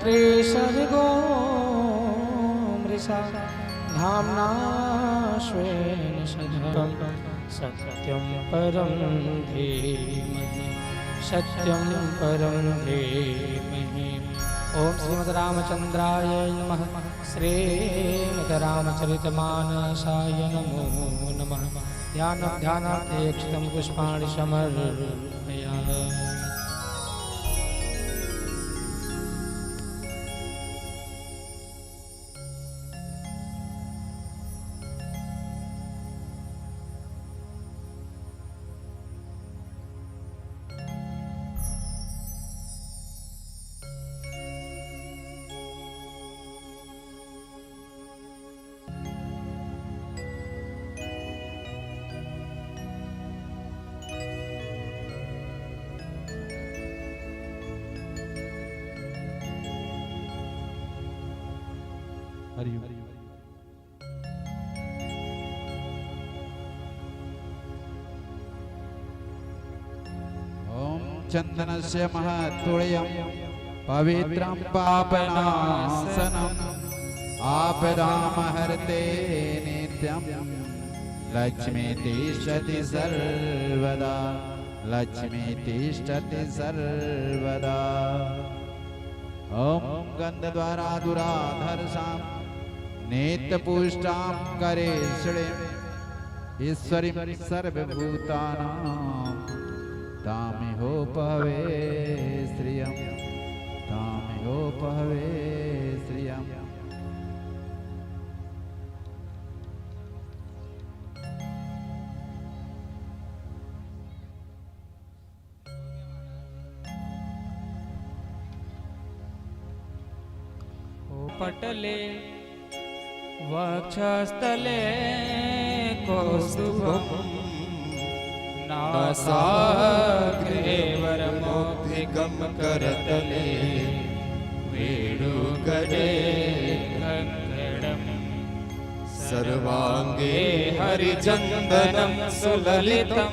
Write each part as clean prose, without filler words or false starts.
त्रिसर्गो मृषा धाम्ना स्वेन सदा सत्यं परं धीमहि सत्यं परं धीमहि। ओम श्रीमद्रामचंद्राय नमः। श्रीमद्रामचरितमानसाय नमो नमः। ध्यानार्थेक्षितं पुष्पाणि समर्पयामि। चंदनस्य महत्तुल्यं पवित्रं पापनाशनम् आपदामहर्ते नित्यं लक्ष्मी तिष्ठति सर्वदा लक्ष्मी तिष्ठति सर्वदा। ॐ गन्धद्वारा दुराधर्षां नेत्रपुष्टां करेश्वरीं ईश्वरीं सर्वभूतानां तामिहो पहवे श्रियं तामिहो पहवे श्रियं। पटले वक्षस्थले कौस्तुभम् नासाग्रे वरमौक्तिकं करतले वेणुगरे कङ्कणम् सर्वाङ्गे हरिचन्दनं सुललितं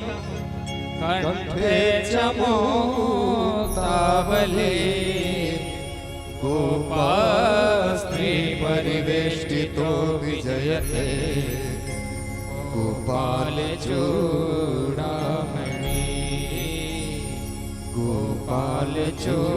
कण्ठे च मुक्तावली गोपास्त्री परिवेष्टितो विजयते गोपाल चूड़ामणि गोपाल चूड़ामणि।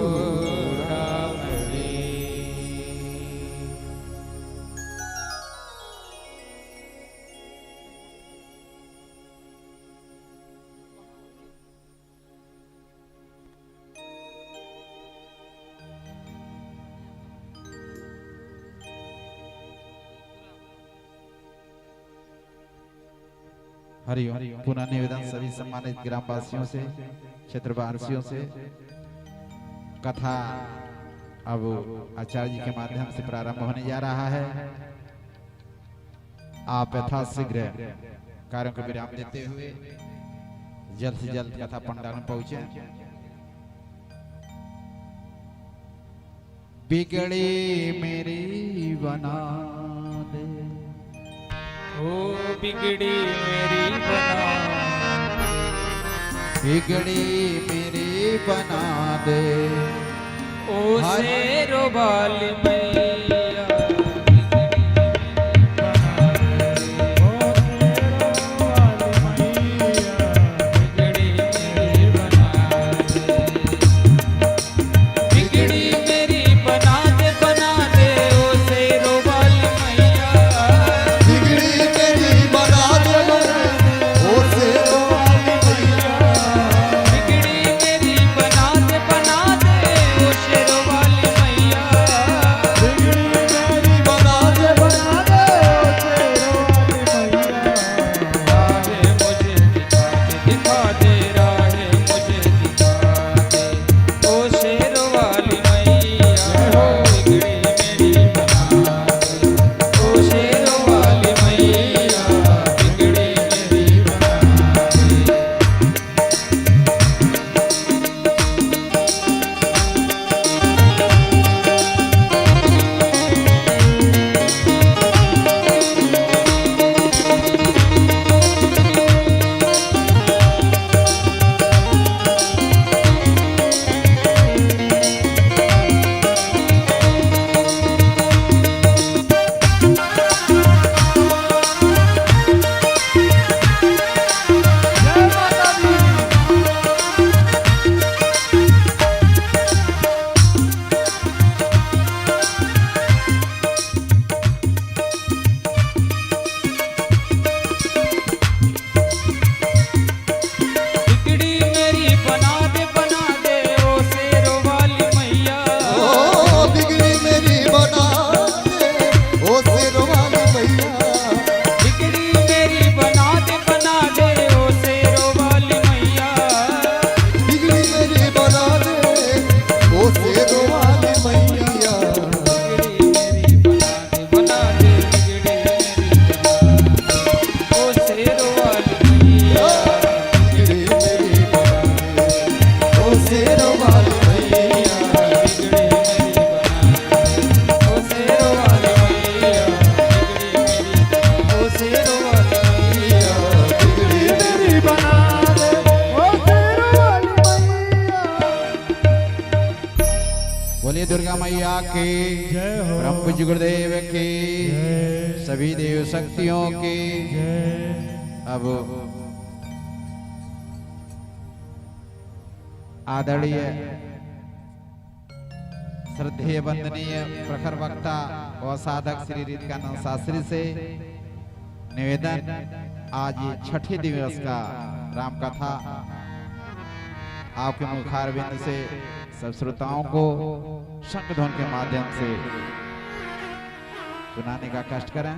हरिओम। पुनः निवेदन सभी सम्मानित ग्रामवासियों से क्षेत्रवासियों से, कथा अब आचार्य जी के माध्यम से प्रारंभ होने जा रहा है। आप यथाशीघ्र कार्यों को विराम देते हुए जल्द से जल्द कथा पंडाल में पहुंचे। बिगड़ी मेरी बना दे ओ बिगड़ी मेरी बना बिगड़ी मेरी बना दे ओ शेरो वाली मैया दुर्गा मैया की, जय हो। ब्रह्म पूज्य गुरुदेव की, जय। सभी देव शक्तियों की। जय। अब आदरणीय श्रद्धेय वंदनीय प्रखर वक्ता और साधक श्री रीतिकानंद शास्त्री से निवेदन, आज ये छठे दिवस का राम कथा आपके मुखारविंद से सब श्रोताओं को शंखध्वनि के माध्यम से सुनाने का कष्ट करें।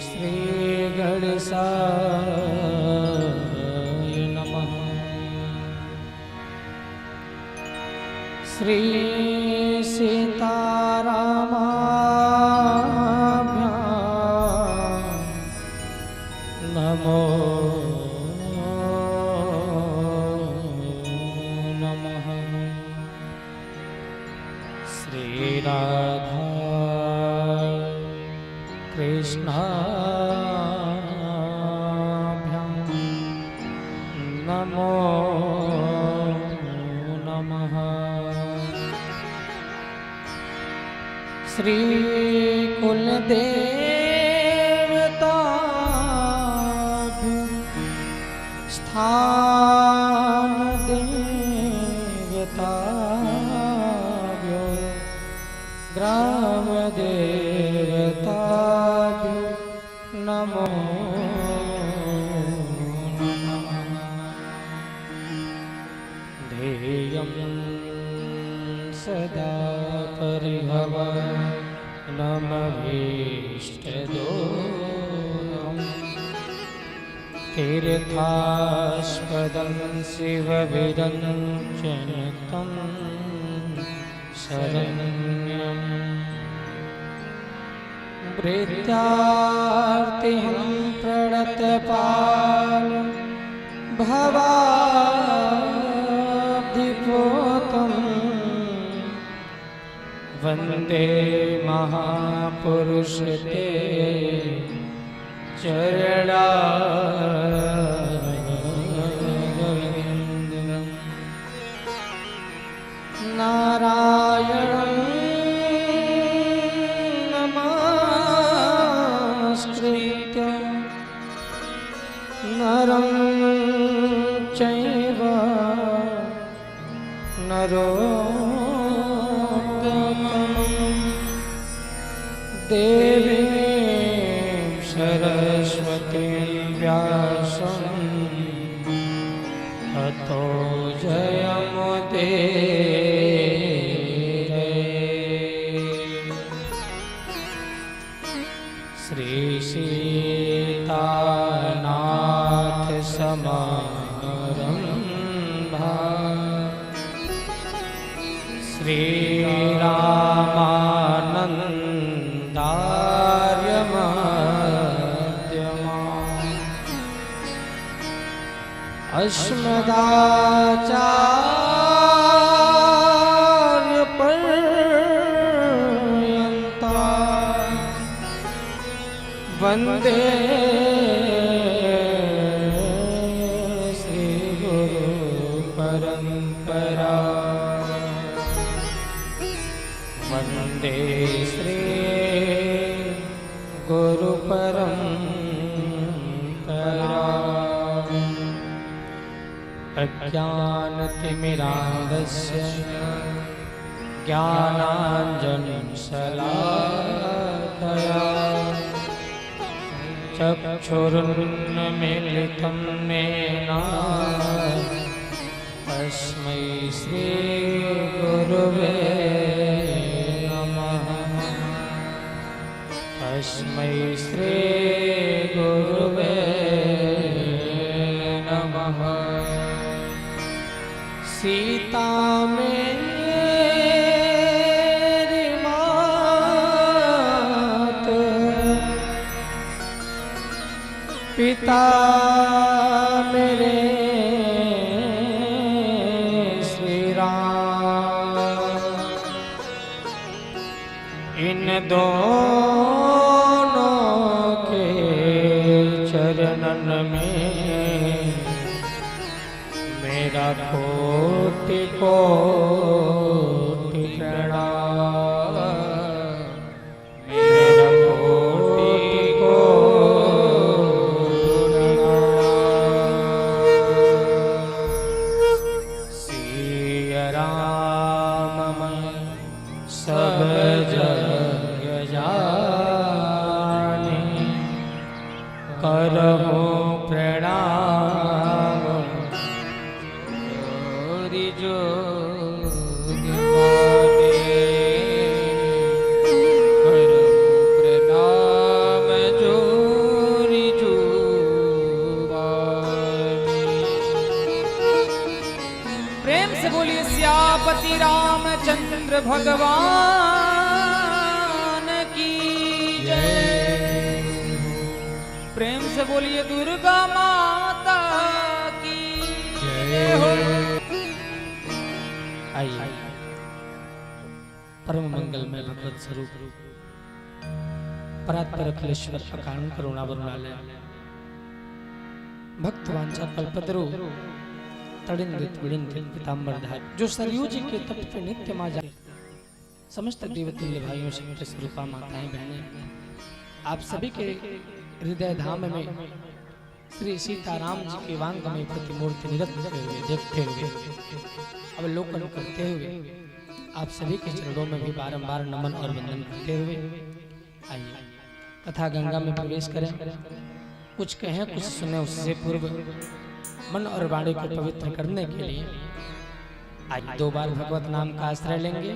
श्री गणेशाय नमः। श्री सीतारामाभ्यां नमो नमः। श्री राधा कृष्णाभ्यां नमो नमः। श्री कुलदेवताभ्यो स्थान देवताभ्यो ग्राम देवताभ्यो नमो नमः। ध्येयं सदा परिभवनमभीष्टदोषम् तीर्थास्पदं शिवविरञ्जनतं शरण्यम् प्रीत्यार्तिहं प्रणतपाल भवाब्धिपोतं वन्दे महापुरुष ते चरणारविन्दं। नारायणं नमस्कृत्य नरं चैव नरोत्तमं देवीं सरस्वतीं व्यासं ततो जयमुदीरये। श्री सीतानाथ समारंभा श्री रामानन्दार्य मध्यमा अस्मदाचार्य पर्यन्ता वन्दे श्री गुरु परंपरा। वन्दे श्री गुरु परंपरा। अज्ञानतिमिरान्धस्य ज्ञानाञ्जनशलाकया चक्षुरुन्मीलितं येन तस्मै श्री गुरुवे नमः। तस्मै श्री गुरुवे नमः। सीता मेरी मात पिता मेरे श्री राम, इन दोनों के चरणन में मेरा कोटि कोटि प्रणाम, मेरा कोटि कोटि प्रणाम। सिया राम मैं सब जग जाने, करहु प्रणाम जोरि जोग माने, करहु प्रणाम जोरि जोग माने। प्रेम से बोलिए सियापति रामचंद्र भगवान की जय। प्रेम से बोलिए दुर्गा माता की जय हो। आइए परम मंगल में भगवत स्वरूप परात्पर अखिलेश्वर अकारण करुणा वरुणालय भक्त वांछा कल्पतरु तड़िंदित विड़िंदित पीतांबरधारी, जो सरयू जी के तट पे नित्य मां जाए, समस्त देवतुल्य भाइयों से स्वरूपा माताएं बहनें, आप सभी के हृदय धाम में श्री सीताराम जी के वांगमय प्रतिमूर्ति निरंतर हुए देखते हुए अवलोकन करते हुए आप सभी के चरणों में भी बारंबार नमन और वंदन करते हुए आइए कथा गंगा में प्रवेश करें। कुछ कहें कुछ सुने, उससे पूर्व मन और वाणी को पवित्र करने के लिए आज 2 बार भगवत नाम का आश्रय लेंगे।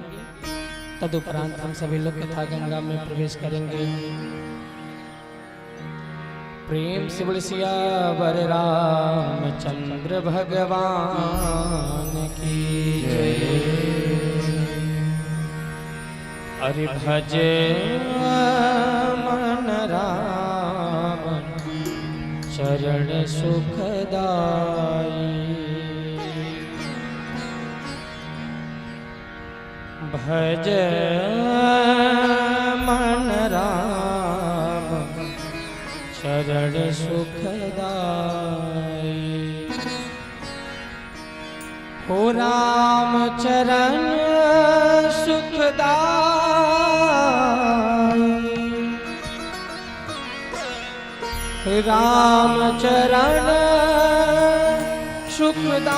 तदुपरांत हम सभी लोग कथा गंगा में प्रवेश करेंगे। प्रेम से बोल सियावर रामचंद्र भगवान की जय। अरे भजे मन राम चरण सुखदाई, भज मन राम चरण सुखदाई। हो राम चरण सुखदाई, राम चरण सुखदाई,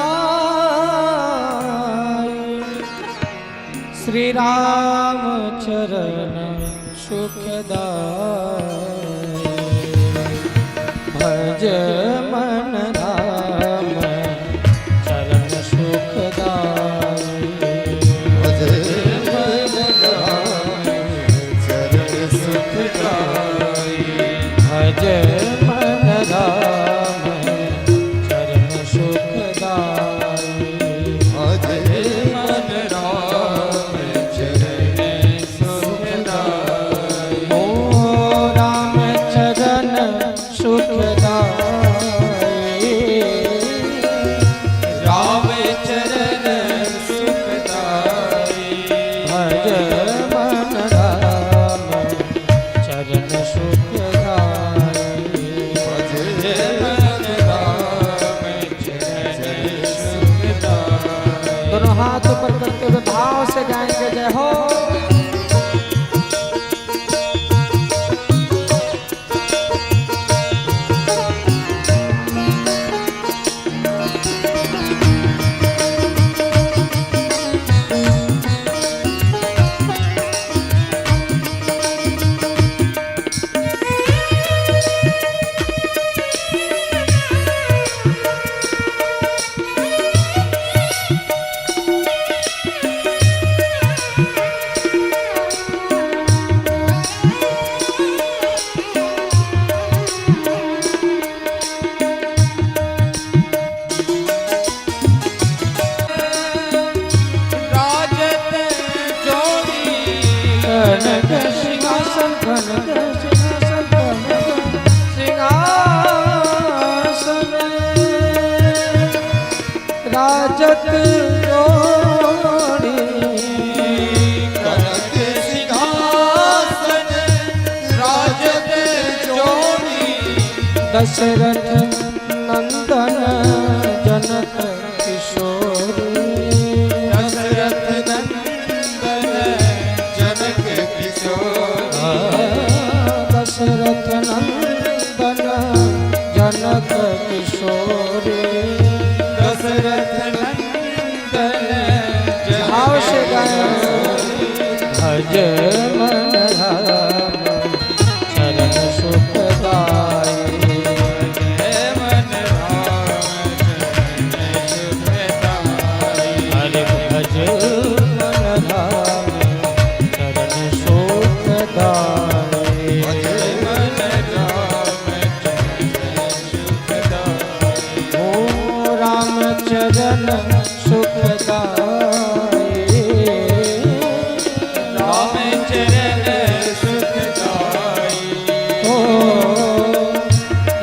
श्री राम चरण सुखदाई। भज मन राम चरण सुखदाई, भज मन राम चरण सुखदाई, भज मन राम चरण सुखदाई, भज मन राम चरण सुखदाई। ओ राम चरण सुखदाई, राम चरण सुखदाई, भज मन राम चरण सुखदाई, भज मन राम चरण सुखदाई। दोनों हाथ ऊपर करते हुए भाव से गाएंगे जय हो। राजत जोड़ी कनक सिंहासन राजत जोड़ी दशरथ नंदन जनक किशोर दशरथ नंदन जनक किशोर दशरथ नंदन जनक किशोर दशरथ नंदन भाव से गाएं भज मन राम चरण सुखदाई मन हरे भज मन राम चरण सुखदाई ओ राम चरण सुखदाई राम चरण सुखदाई ओ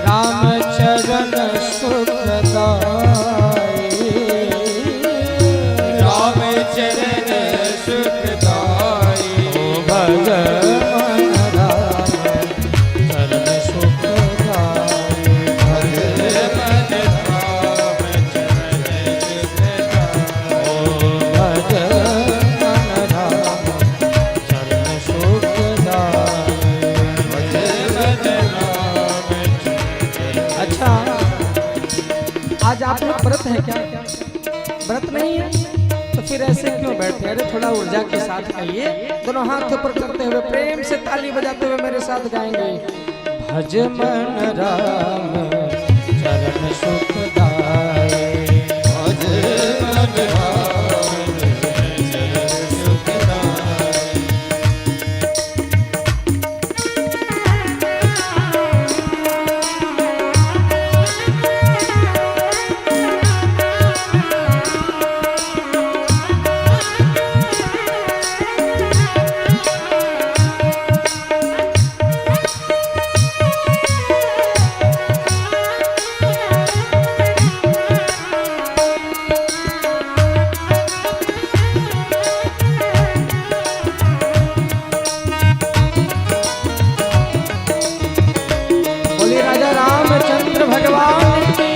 राम चरण सुखदाई राम चरण सुखदाई ओ भज मन राम चरण सुखदाई भज मन राम चरण सुखदाई ओ भज मन राम चरण सुखदाई भज मन राम अच्छा आज आप लोग व्रत है क्या? व्रत नहीं है तो फिर ऐसे क्यों बैठे? अरे थोड़ा ऊर्जा के साथ गाइए, दोनों हाथ ऊपर करते हुए प्रेम से ताली बजाते हुए मेरे साथ गाएंगे भज मन राम चरण सुखदाई भज मन राम चरण सुखदाई बोलिए राजा रामचंद्र भगवान की।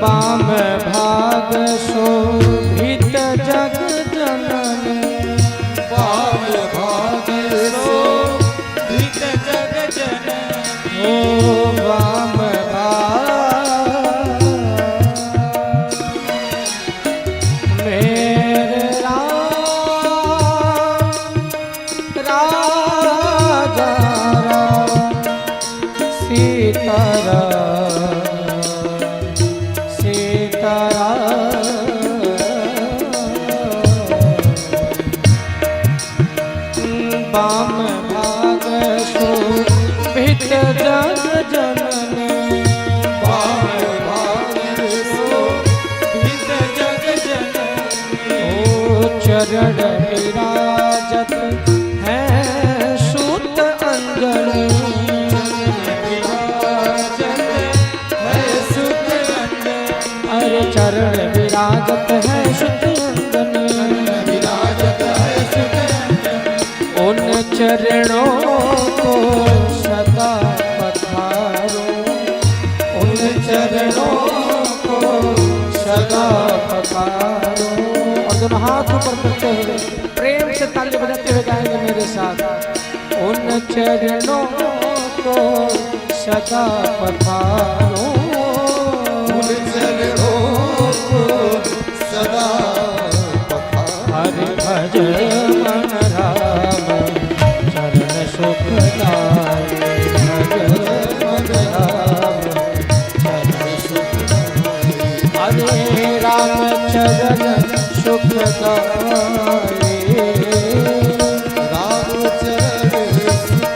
बाम भाग शोभित जग जनन बाम भाग शोभित जग जननी ओ बाम भाग मेरे राजा बाम भाग शोभित जग जननी बाम भाग शोभित जग जननी ओ चरण विराजत है सूत अंजलि अरे चरण विराजत है सुत अंजलि उन चरणों को सदा पधारो उन चरणों को सदा पधारो और दोनों हाथ ऊपर करते हुए प्रेम से ताली बजाते हुए गाएंगे मेरे साथ उन चरणों को सदा पधारो उन चरणों को सदा हरि भज मन राम चरण सुखदाई भज मन राम चरण सुखदाई हरे राम चरण सुखदाई राम चरण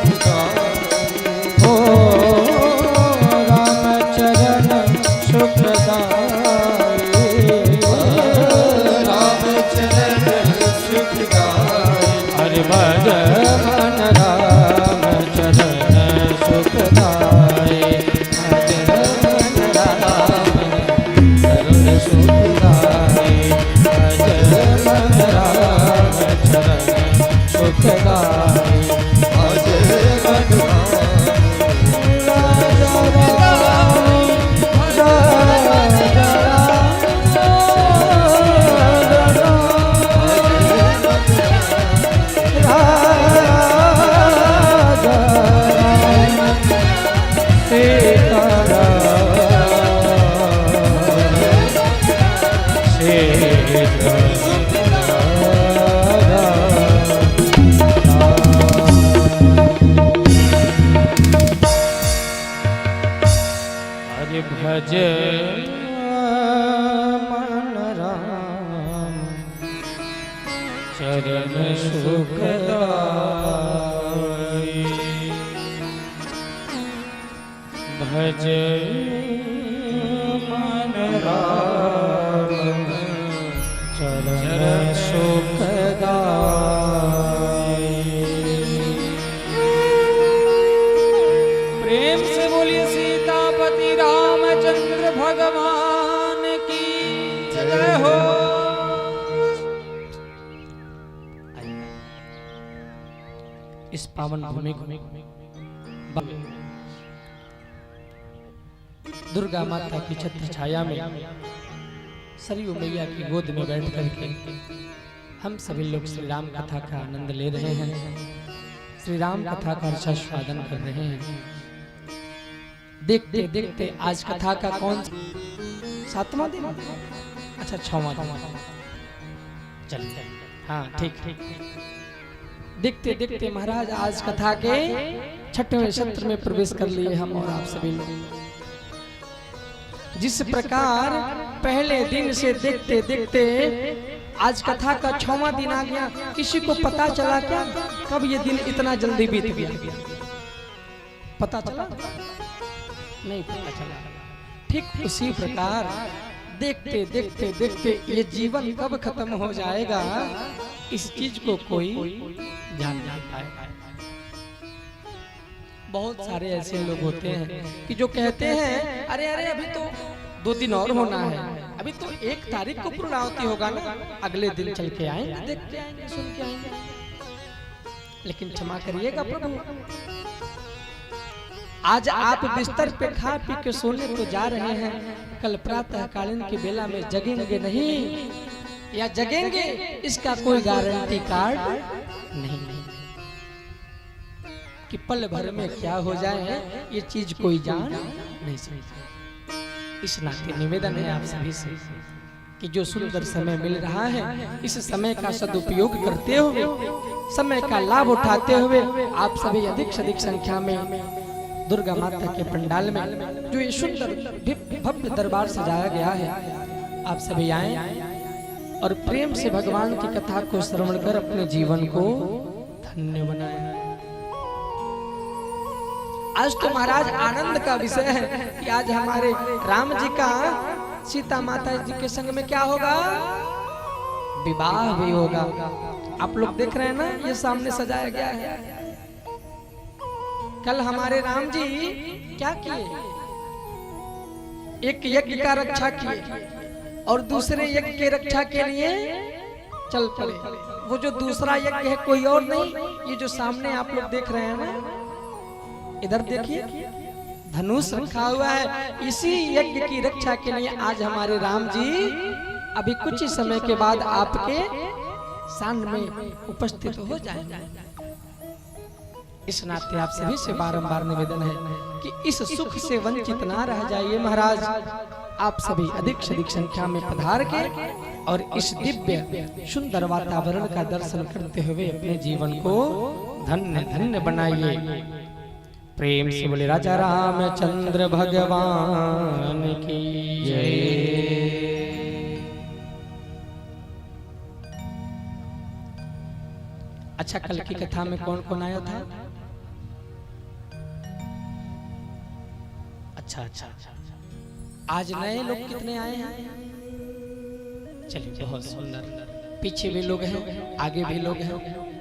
सुखदाई ओ राम चरण सुखदाई राम चरण सुखदाई हरि भज मन राम चरण सुखदाई भज सुख गाए भजे मन भज मन राम चरण सुखदाई भज मन राम चरण सुखदाई। प्रेम से बोलिए सीतापति रामचंद्र भगवान की जय हो। इस पावन भूमि को दुर्गा माता की छत्र छाया में सरयू मैया की गोद में बैठ करके हम सभी लोग श्री राम कथा का आनंद ले रहे हैं, श्री राम कथा का रसास्वादन कर रहे हैं। देखते देखते आज कथा का कौन 7वां दिन, अच्छा 6वां दिन, चलिए हाँ ठीक ठीक। देखते देखते महाराज आज कथा के 6वें सत्र में प्रवेश कर लिए हम और आप सभी लोग। जिस प्रकार पहले दिन से देखते देखते आज कथा का 6वां दिन आ गया, किसी को पता चला क्या कब ये दिन इतना जल्दी बीत गया? पता चला? नहीं पता चला। ठीक उसी प्रकार देखते देखते देखते ये जीवन कब खत्म हो जाएगा, इस चीज को कोई जान नहीं पाएगा। बहुत सारे ऐसे लोग होते हैं कि जो कहते हैं अरे अरे अभी तो 2 दिन और होना है, अभी तो 1 तारीख को पूर्णाहुति होगा ना, अगले दिन चल के आएंगे, देख के आएंगे, सुन के आएंगे। लेकिन क्षमा करिएगा प्रभु, आज आप बिस्तर पे खा पी के सोने तो जा रहे हैं, कल प्रातः कालीन की बेला में जगेंगे नहीं या जगेंगे, इसका कोई गारंटी कार्ड नहीं कि पल भर में क्या हो जाए ये चीज कोई जान नहीं सकता। इस नाते निवेदन है आप सभी से कि जो सुंदर समय मिल रहा है, इस समय का सदुपयोग करते हुए, समय का लाभ उठाते हुए आप सभी अधिक से अधिक संख्या में दुर्गा माता के पंडाल में जो ये सुंदर भव्य दरबार सजाया गया है, आप सभी आए और प्रेम से भगवान की कथा को श्रवण कर अपने जीवन को धन्य बनाए। आज तो महाराज आनंद का विषय है कि आज हमारे राम जी का सीता माता जी के संग में क्या होगा? विवाह भी होगा। आप लोग देख रहे हैं ना, ये सामने सजाया गया है। कल हमारे राम जी क्या किए? एक यज्ञ का रक्षा किए और दूसरे यज्ञ के रक्षा के लिए चल पड़े। वो जो दूसरा यज्ञ है कोई और नहीं, ये जो सामने आप लोग देख रहे हैं ना, इधर देखिए धनुष रखा हुआ है। इसी यज्ञ की रक्षा के लिए आज हमारे राम जी अभी कुछ ही समय के बाद आपके सामने में उपस्थित हो जाएंगे। इस नाते आप सभी से बारंबार निवेदन है कि इस सुख से वंचित ना रह जाइए महाराज। आप सभी अधिक से अधिक संख्या में पधार के और इस दिव्य सुंदर वातावरण का दर्शन करते हुए अपने जीवन को धन्य धन्य बनाइए। प्रेम से बोले राजा रामचंद्र भगवान की जय। अच्छा, कल की कथा में कौन कौन आया था? अच्छा, आज नए लोग कितने आए हैं? चलिए बहुत सुंदर। पीछे भी लोग हैं, आगे भी लोग हैं।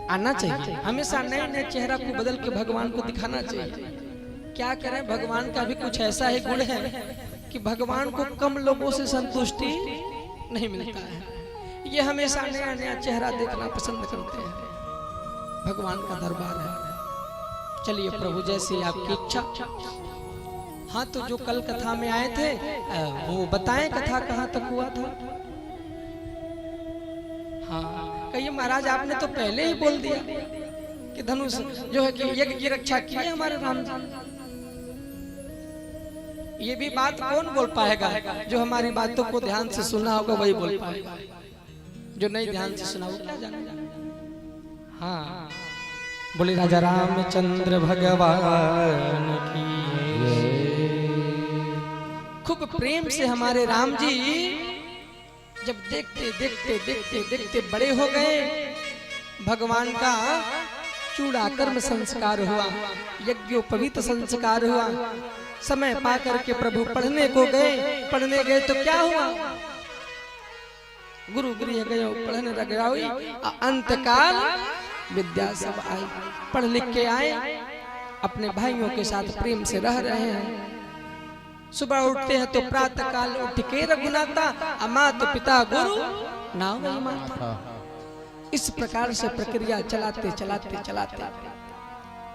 आना चाहिए, हमेशा नए नए चेहरा को बदल के भगवान को दिखाना चाहिए। क्या करें, भगवान का भी कुछ ऐसा ही गुण है कि भगवान को कम लोगों से संतुष्टि नहीं मिलता है। ये हमेशा नया नया चेहरा देखना पसंद करते हैं। भगवान का दरबार है। चलिए प्रभु जैसी आपकी इच्छा। हाँ तो जो कल कथा में आए थे वो बताएं कथा कहाँ तक हुआ था। हाँ कहिए महाराज आपने तो पहले ही बोल दिया कि धनुष जो है कि ये रक्षा की है हमारे राम जी। ये भी बात कौन बोल पाएगा? जो हमारी बातों को ध्यान से सुना होगा वही बोल पाएगा। जो नहीं ध्यान से सुना वो क्या जानेगा। हाँ बोले राजा रामचंद्र भगवान की। खूब प्रेम से हमारे राम जी जब देखते देखते देखते देखते बड़े हो गए, भगवान का चूड़ाकर्म संस्कार हुआ, यज्ञोपवीत संस्कार हुआ। समय पाकर के प्रभु पढ़ने को गए। पढ़ने गए तो क्या हुआ? गुरु गृह गए पढ़ने लग गई। अंतकाल विद्या सब आई। पढ़ लिख के आए, अपने भाइयों के साथ प्रेम से रह रहे हैं। सुबह उठते हैं तो प्रातः काल उठ के रघुनाथा, अमात पिता गुरु नाव माता। इस प्रकार से प्रक्रिया चलाते चलाते चलाते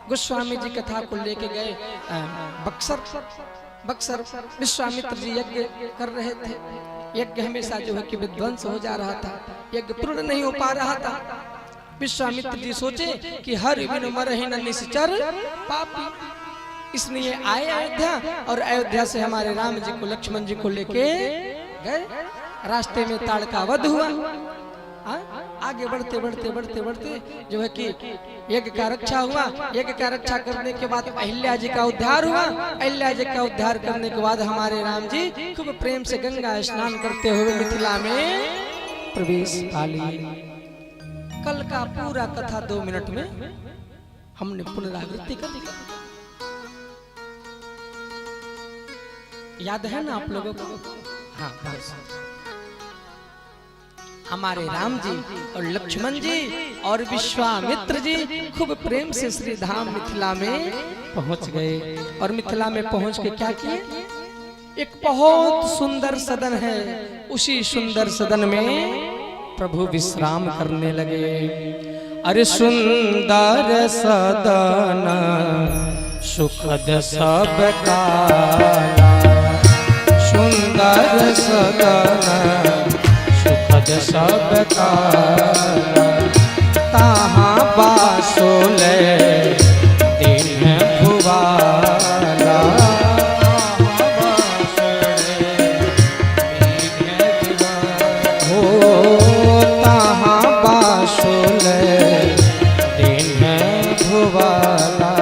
गोस्वामी जी कथा को लेके गए बक्सर। विश्वामित्र जी यज्ञ कर रहे थे। यज्ञ हमेशा जो है कि विध्वंस हो जा रहा था, यज्ञ पूर्ण नहीं हो पा रहा था। विश्वामित्र जी सोचे कि हर बिन मरहि न निश्चर पापी, इसलिए आए अयोध्या और अयोध्या से हमारे राम जी को लक्ष्मण जी को लेके गए। रास्ते में ताड़का वध हुआ। आगे बढ़ते बढ़ते बढ़ते बढ़ते जो है कि यज्ञ का रक्षा हुआ। यज्ञ का रक्षा करने के बाद अहिल्या जी का उद्धार हुआ। अहिल्या जी का उद्धार करने के बाद हमारे राम जी खूब प्रेम से गंगा स्नान करते हुए मिथिला में प्रवेश पा लिए। कल का पूरा कथा 2 मिनट में हमने पुनरावृत्ति कर दी। याद है ना आप लोगों को? हाँ हमारे राम जी और लक्ष्मण जी और विश्वामित्र जी खूब प्रेम से श्री धाम मिथिला में पहुंच गए। और मिथिला में पहुंच के क्या किए? एक बहुत सुंदर सदन है, उसी सुंदर सदन में प्रभु विश्राम करने लगे। अरे सुंदर सदन सुखद सब काला, सुंदर सदन सुखद सब काला, ताहाँ बासोले दिन भुवाला। हो ताहाँ बासोले दिन भुवाला,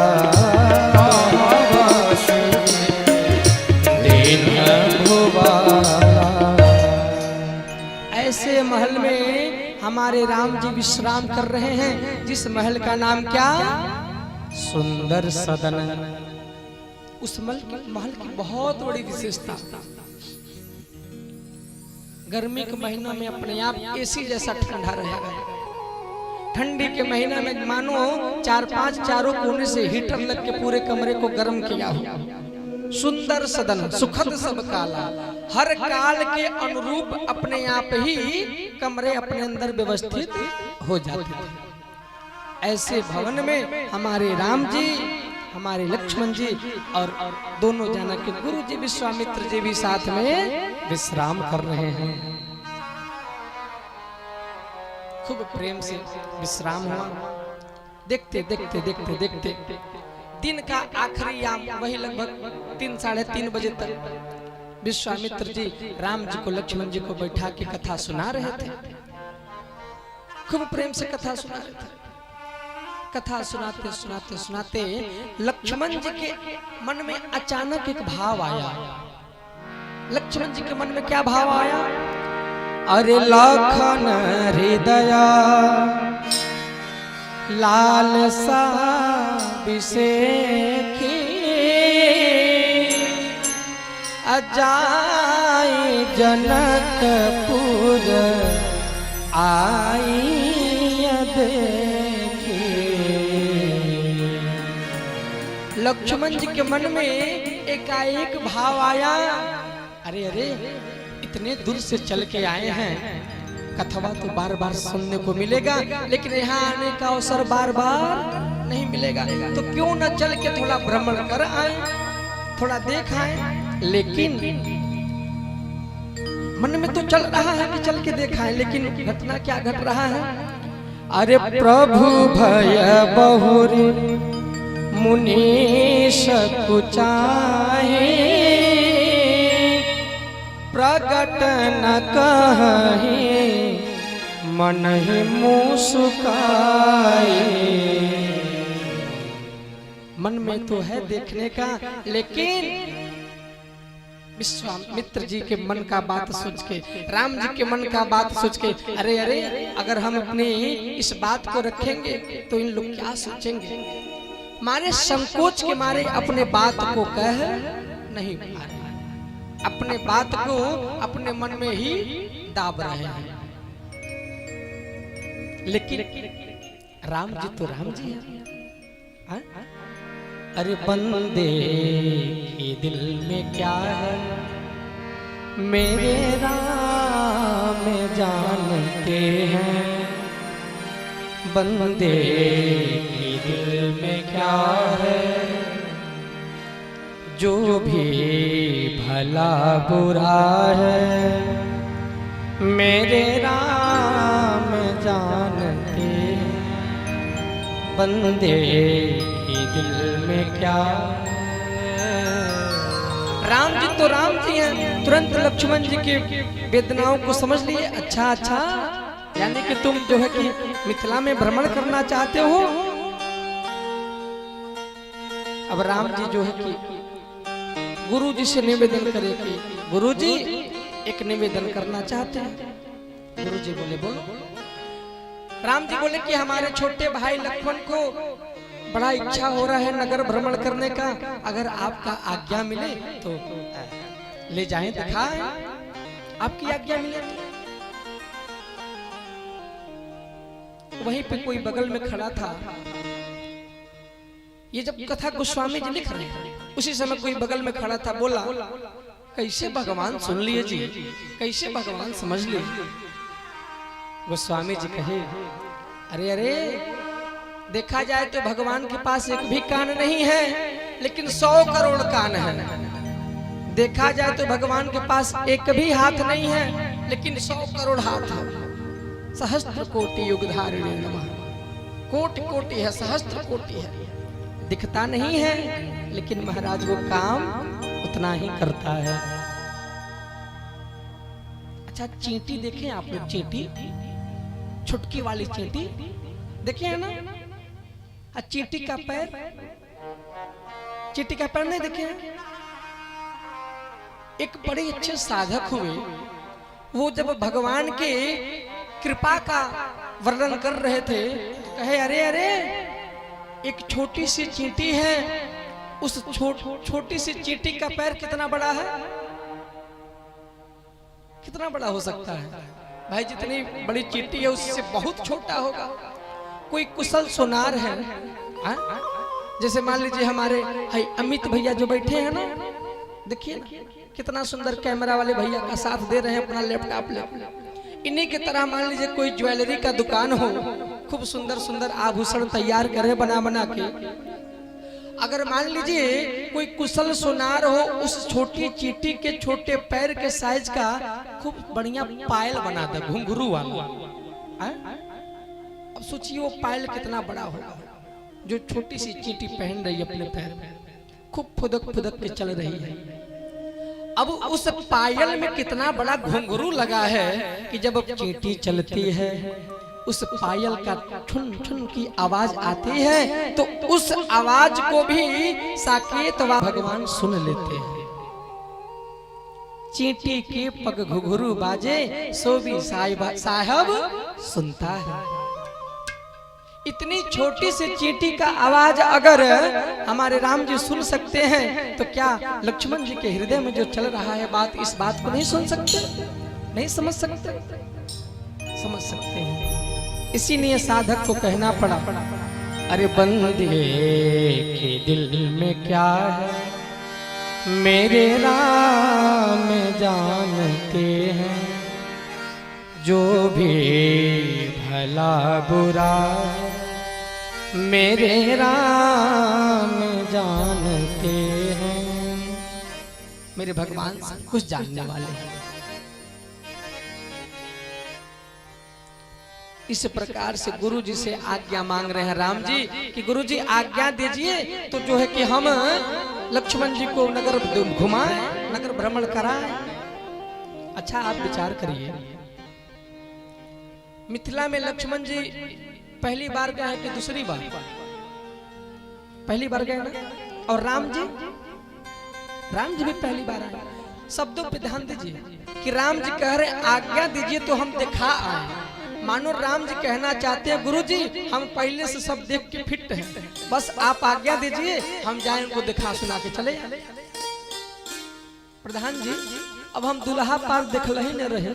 ऐसे महल में हमारे राम जी विश्राम कर रहे हैं, जिस महल का नाम क्या? सुंदर सदन। उस महल की बहुत बड़ी विशेषता, गर्मी के महीना में अपने आप एसी जैसा ठंडा रहेगा। ठंडी के महीना में मानो 4-5 चारों कोने से हीटर लग के पूरे कमरे को गर्म किया हुआ। सुंदर सदन सुखद सब काला, हर काल के अनुरूप अपने आप ही कमरे अपने अंदर व्यवस्थित हो जाते थे। ऐसे भवन में हमारे राम जी, हमारे लक्ष्मण जी और दोनों जना के गुरु जी विश्वामित्र जी भी साथ में विश्राम कर रहे हैं। खूब प्रेम से विश्राम हुआ। देखते देखते देखते देखते दिन का आखिरी याम, वही लगभग 3-3:30 बजे तक विश्वामित्र जी राम जी को लक्ष्मण जी को बैठा के कथा सुना रहे थे। खूब प्रेम से कथा सुना रहे थे। कथा सुनाते सुनाते सुनाते लक्ष्मण जी के मन में अचानक एक भाव आया। लक्ष्मण जी के मन में क्या भाव आया? अरे लखन हृदया लालसा विषेखी, अजाई जनकपुर आई देखी। लक्ष्मण जी के मन में एकाएक भाव आया, अरे अरे इतने दूर से चल के आए हैं, कथवा तो बार बार सुनने को मिलेगा, लेकिन यहाँ आने का अवसर बार बार नहीं मिलेगा। तो क्यों न चल के थोड़ा भ्रमण कर आए, थोड़ा देख आए। लेकिन मन में तो चल रहा है कि चल के देखा है, लेकिन घटना क्या घट रहा है? अरे प्रभु भय बहुरी मुनीश कुचाहे, प्रगट न कहि मन ही मुस्काए। मन में तो है देखने का, लेकिन विश्वामित्र जी के मन का बात सोच के, राम जी के मन का बात सोच के, अरे अरे अगर हम अपनी इस बात को रखेंगे तो इन लोग क्या सोचेंगे, मारे संकोच के मारे अपने बात को कह नहीं पा रहे, अपने बात को अपने मन में ही दाब रहे हैं। लेकिन राम जी तो राम जी है। अरे बंदे के दिल में क्या है मेरे राम जानते हैं, बंदे के दिल में क्या है जो भी भला बुरा है मेरे राम जानते हैं, बंदे के दिल में क्या। राम जी तो राम जी हैं। तुरंत लक्ष्मण जी की वेदनाओं को समझ लिए। अच्छा अच्छा, यानी कि तुम जो है कि मिथिला में भ्रमण करना चाहते हो। अब राम जी जो है कि गुरु जी से निवेदन करे कि गुरु जी एक निवेदन करना चाहते हैं। गुरु जी बोले बोलो। राम जी बोले कि हमारे छोटे भाई लक्ष्मण को बड़ा इच्छा हो रहा है नगर भ्रमण करने का, अगर आपका आज्ञा मिले तो ले जाएं, दिखाएं, आपकी आज्ञा मिले। वहीं पे कोई बगल में खड़ा था। ये जब कथा गोस्वामी जी लिख रहे हैं, उसी समय कोई बगल में खड़ा था, बोला कैसे भगवान सुन लिए जी, कैसे भगवान समझ लिए। गोस्वामी जी कहे अरे अरे, देखा जाए तो भगवान के पास एक भी कान नहीं है, लेकिन 100 करोड़ कान है। देखा जाए तो भगवान के पास एक भी हाथ नहीं है, लेकिन 100 करोड़ हाथ है। सहस्त्र कोटि युगधारिणे नमः। कोटि कोटि है, सहस्त्र कोटि है। दिखता नहीं है, लेकिन महाराज वो काम उतना ही करता है। अच्छा, चींटी देखे आप लोग? चींटी, छुटकी वाली चींटी देखे है ना? चींटी का पैर, चींटी का पैर नहीं देखे? एक बड़े अच्छे साधक हुए, वो जब भगवान के कृपा का वर्णन कर रहे थे, कहे अरे अरे, एक छोटी सी चींटी है, उस छोटी सी चींटी का पैर कितना बड़ा है? कितना बड़ा हो सकता है भाई? जितनी बड़ी चींटी है उससे बहुत छोटा होगा। कोई कुशल सोनार है, जैसे मान लीजिए हमारे अमित भैया जो बैठे हैं ना, देखिए ना कितना सुंदर कैमरा वाले भैया का साथ दे रहे हैं अपना लैपटॉप ले। इन्हीं की तरह मान लीजिए कोई ज्वेलरी का दुकान हो, खूब सुंदर सुंदर आभूषण तैयार करे बना बना के, अगर मान लीजिए कोई कुशल सोनार हो, उस छोटी चींटी के छोटे पैर के साइज का खूब बढ़िया पायल बना दे, घुंघरू वाला। अब सोचिए वो पायल कितना बड़ा होगा जो छोटी सी चींटी पहन रही है अपने पैर में, खूब फुदक फुदक के चल रही है। अब उस पायल में कितना बड़ा घुंघरू लगा है कि जब चींटी चलती है, उस पायल का ठुन ठुन की आवाज आती है, तो उस आवाज को भी साकेत भगवान सुन लेते हैं। चींटी के पग घुंघरू बाजे, सो भी साहब सुनता है। इतनी छोटी सी चींटी का आवाज अगर हमारे राम जी सुन सकते हैं, तो क्या लक्ष्मण जी के हृदय में जो चल रहा है बात, इस बात को नहीं सुन सकते? नहीं समझ सकते? समझ सकते हैं। इसीलिए साधक को कहना पड़ा, अरे बंदे के दिल में क्या है मेरे राम जानते हैं, जो भी भला बुरा मेरे राम जानते हैं। मेरे भगवान सब कुछ जानने वाले हैं। इस प्रकार से गुरु जी से आज्ञा मांग रहे हैं राम जी कि गुरु जी आज्ञा दीजिए तो जो है कि हम लक्ष्मण जी को नगर घुमाएं, नगर भ्रमण कराएं। अच्छा आप विचार करिए, मिथिला में लक्ष्मण जी पहली बार गए हैं कि दूसरी बार? पहली बार गए ना। और राम जी भी पहली बार आए। शब्दों पे ध्यान दीजिए कि राम जी कह रहे आज्ञा दीजिए तो हम दिखा आए। मानो राम जी कहना चाहते हैं गुरु जी हम पहले से सब देख के फिट हैं, बस आप आज्ञा दीजिए हम जाएं उनको दिखा सुना के चले। प्रधान जी अब हम दुल्हा पार दिखल ही न रहे,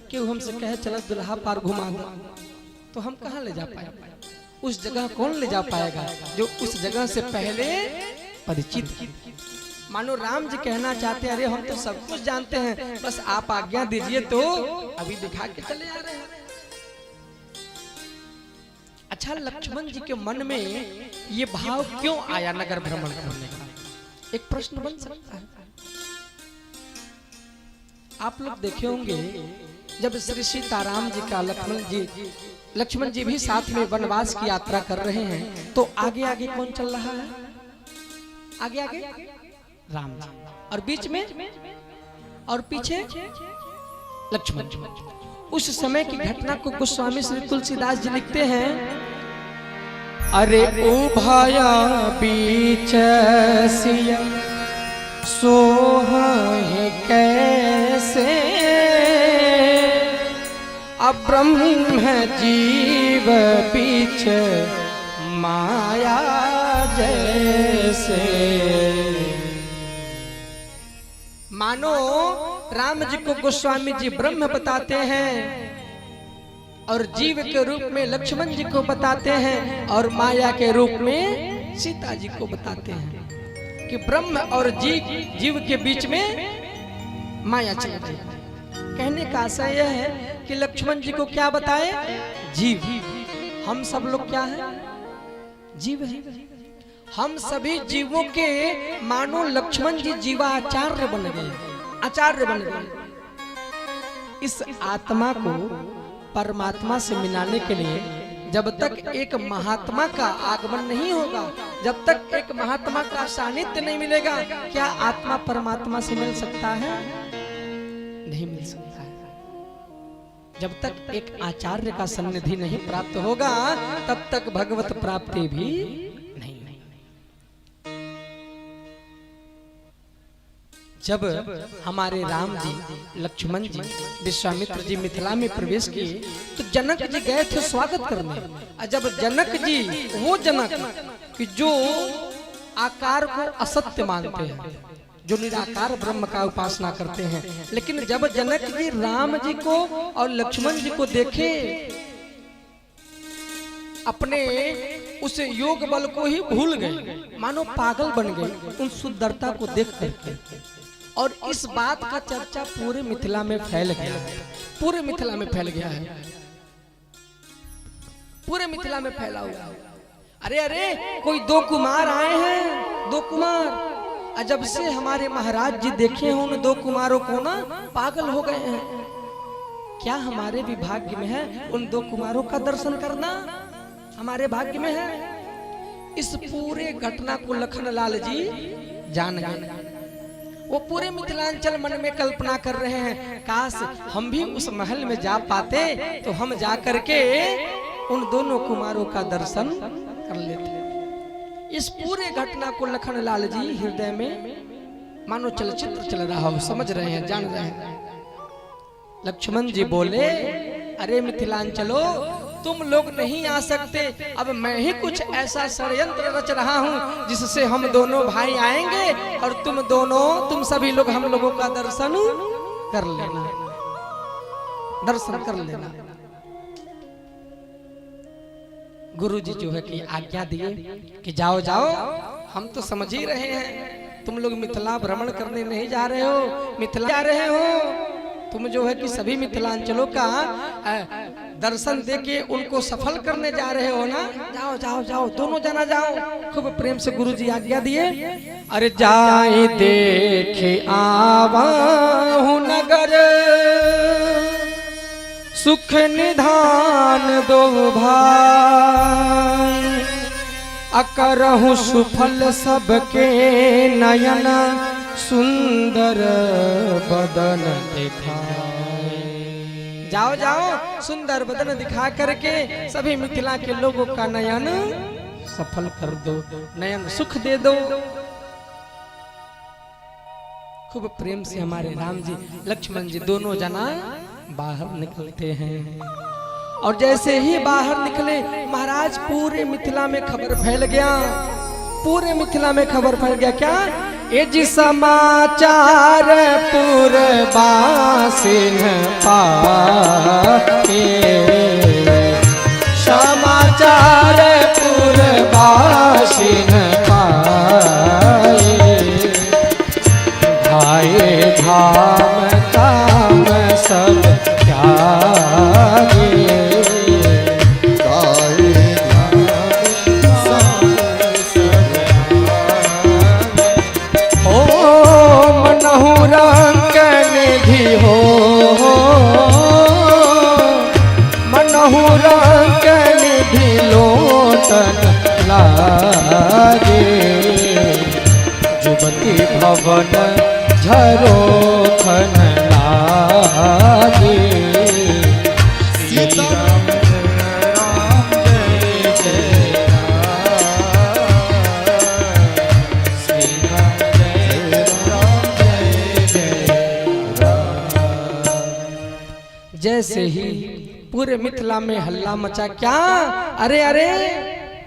क्यों हमसे कहे चलो दुल्हा पार घुमा दो, तो हम कहाँ ले जा पाए? उस जगह कौन ले जा पाएगा जो उस जगह से पहले परिचित। मानो राम जी कहना चाहते हैं अरे हम तो सब कुछ जानते हैं, बस आप आज्ञा दीजिए तो अभी दिखा के चले आ रहे हैं। अच्छा लक्ष्मण जी के मन में ये भाव क्यों आया नगर भ्रमण करने का? एक प्रश्न बन सकता है। आप लोग देखे होंगे जब श्री सीताराम जी का लक्ष्मण जी भी साथ में वनवास की यात्रा कर रहे हैं तो आगे आगे कौन चल रहा है? आगे आगे राम जी, और बीच में और पीछे लक्ष्मण जी। उस समय की घटना को गोस्वामी श्री तुलसीदास जी लिखते हैं, अरे उभया बीच सिया सोहै कैसे, अब्रह्म जीव बीच माया जैसे। मानो राम जी को गोस्वामी जी ब्रह्म बताते हैं और जीव के रूप में लक्ष्मण जी को बताते हैं और माया के रूप में सीता जी को बताते हैं कि ब्रह्म और जीव के बीच में माया चल रही है। कहने का आशय यह है कि लक्ष्मण जी को क्या बताए? जीव। हम सब लोग क्या है? जीव है। हम सभी जीवों के मानो लक्ष्मण जी जीवाचार्य बन गए, आचार्य बन गए। इस आत्मा को परमात्मा से मिलाने के लिए जब तक एक महात्मा का आगमन नहीं होगा, जब तक एक महात्मा का सानिध्य नहीं मिलेगा, क्या आत्मा परमात्मा से मिल सकता है? नहीं मिल सकता है। जब तक एक आचार्य का सन्निधि नहीं प्राप्त होगा तब तक भगवत प्राप्ति भी नहीं। जब हमारे राम जी, लक्ष्मण जी, विश्वामित्र जी मिथिला में प्रवेश किए तो जनक जी गए थे स्वागत करने। और जब जनक जी, वो जनक कि जो आकार को असत्य मानते हैं, जो निराकार ब्रह्म का उपासना करते हैं, लेकिन जब जनक जी राम जी को और लक्ष्मण जी को देखे, अपने उस योग बल को ही भूल गए, मानो पागल बन गए उन सुंदरता को देख करके। और इस बात का चर्चा पूरे मिथिला में फैल गया है, पूरे मिथिला में फैल गया है, पूरे मिथिला में फैला हुआ है। अरे अरे कोई दो कुमार आए हैं, दो कुमार। और जब से हमारे महाराज जी देखे हैं उन दो कुमारों को ना, पागल हो गए हैं। क्या हमारे भी भाग्य में है उन दो कुमारों का दर्शन करना? हमारे भाग्य में है। इस पूरे घटना को लखनलाल जी जान गए। वो पूरे मिथिलांचल मन में कल्पना कर रहे हैं, काश हम भी उस महल में जा पाते तो हम जा करके उन दोनों कुमारों का दर्शन कर लेते। इस पूरे घटना को लखनलाल जी हृदय में मानो चलचित्र चल रहा हो, समझ रहे हैं, जान रहे हैं। लक्ष्मण जी बोले, अरे मिथिलांचलो तुम लोग नहीं आ सकते, अब मैं ही कुछ ऐसा षड्यंत्र रच रहा हूँ जिससे हम दोनों भाई आएंगे और तुम सभी लोग हम लोगों का दर्शन कर लेना, दर्शन कर लेना। गुरु जी जो है कि आज्ञा दिए कि जाओ जाओ, हम तो समझ ही रहे हैं तुम लोग मिथिला भ्रमण करने नहीं जा रहे हो, मिथिला जा रहे हो तुम जो है कि सभी मिथिलांचलों का दर्शन देके उनको सफल करने जा रहे हो ना। जाओ जाओ जाओ, दोनों जना जाओ। खूब प्रेम से गुरुजी आज्ञा दिए। अरे जाए देखे आवाहु नगर, सुख निधान दो भाई, अकरहु सुफल सबके नयन, सुंदर बदन दिखाए। जाओ जाओ, सुंदर बदन दिखा करके सभी मिथिला के लोगों का नयन सफल कर दो, नयन सुख दे दो। खूब प्रेम से हमारे राम जी लक्ष्मण जी दोनों जना बाहर निकलते हैं। और जैसे ही बाहर निकले महाराज पूरे मिथिला में खबर फैल गया। पूरे मिथिला में खबर फैल गया। क्या ये जी समाचार पुरबासिन पाए, समाचार पुरबासिन पाए, भाई धाम काम सब त्यागे, हो मनहु रंग निधि लोटन लागे, जुबती भवन झरोखन लागे। सीता राम जय जय जैसे ही पूरे मिथिला में हल्ला मचा। क्या अरे अरे,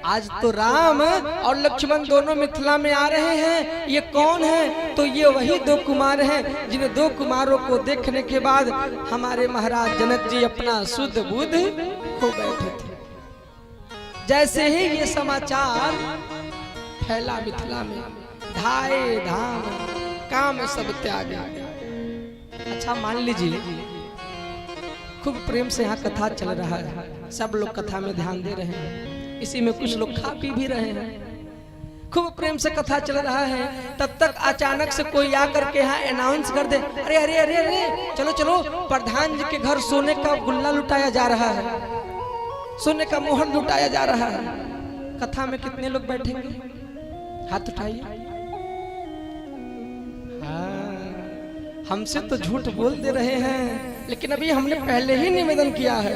आज तो राम और लक्ष्मण दोनों मिथिला में आ रहे हैं। ये कौन है? तो ये वही दो कुमार हैं जिन्हें दो कुमारों को देखने के बाद हमारे महाराज जनक जी अपना शुद्ध बुद्ध खो बैठे थे। जैसे ही ये समाचार फैला मिथिला में, धाए धाम काम सब त्याग। अच्छा मान लीजिए खूब प्रेम से यहाँ कथा चल रहा है, सब लोग कथा में ध्यान दे रहे हैं, इसी में कुछ लोग खा पी भी रहे हैं। खूब प्रेम से कथा चल रहा है, तब तक अचानक से कोई आकर के यहाँ अनाउंस कर दे, अरे अरे अरे अरे चलो चलो, प्रधान जी के घर सोने का गुल्ला लुटाया जा रहा है, सोने का मोहर लुटाया जा रहा है। कथा में कितने लोग बैठेंगे? हाथ उठाइए। हमसे तो झूठ बोल दे रहे हैं, लेकिन अभी हमने पहले ही निवेदन किया है।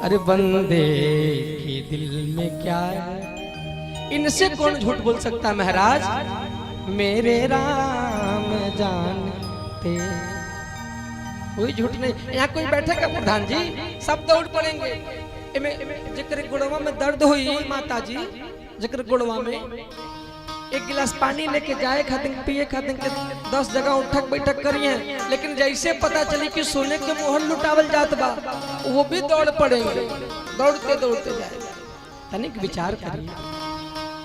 अरे बंदे के दिल में क्या है, इनसे कौन झूठ बोल सकता है महाराज? मेरे राम जानते, कोई झूठ नहीं। यहाँ कोई बैठेगा प्रधान जी, सब दौड़ पड़ेंगे। जिक्र गुड़वा में दर्द हुई माता जी, जिक्र गुड़वा में एक गिलास पानी लेके जाए खातिर पिए खातिर के 10 जगह उठक बैठक करी है, लेकिन जैसे पता चली कि सोने के मोहर लुटावल जात बा, वो भी दौड़ पड़ेंगे, दौड़ते दौड़ते जाएगा। तनिक विचार करिए,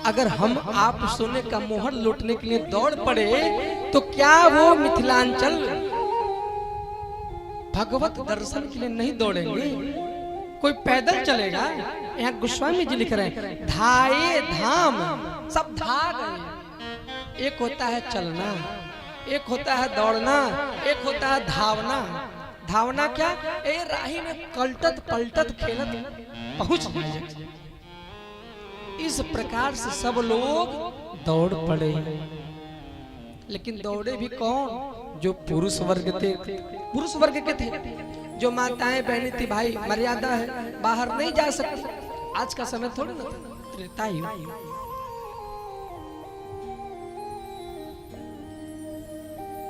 अगर हम आप सोने का मोहर लूटने के लिए दौड़ पड़े तो क्या वो मिथिलांचल भगवत दर्शन के लिए नहीं दौड़ेंगे? कोई पैदल चलेगा? यहाँ गोस्वामी जी लिख रहे हैं, धाए धाम सब धा गए। एक होता है चलना, एक होता है दौड़ना, एक होता है धावना। धावना क्या? ए राही में कलटत पलटत खेलत पहुंच गए। इस प्रकार से सब लोग दौड़ पड़े, लेकिन दौड़े भी कौन? जो पुरुष वर्ग थे, पुरुष वर्ग के थे, जो माताएं बहनी थी। भाई मर्यादा है, बाहर नहीं जा सकती। आज का समय थोड़ा ना त्रेता युग,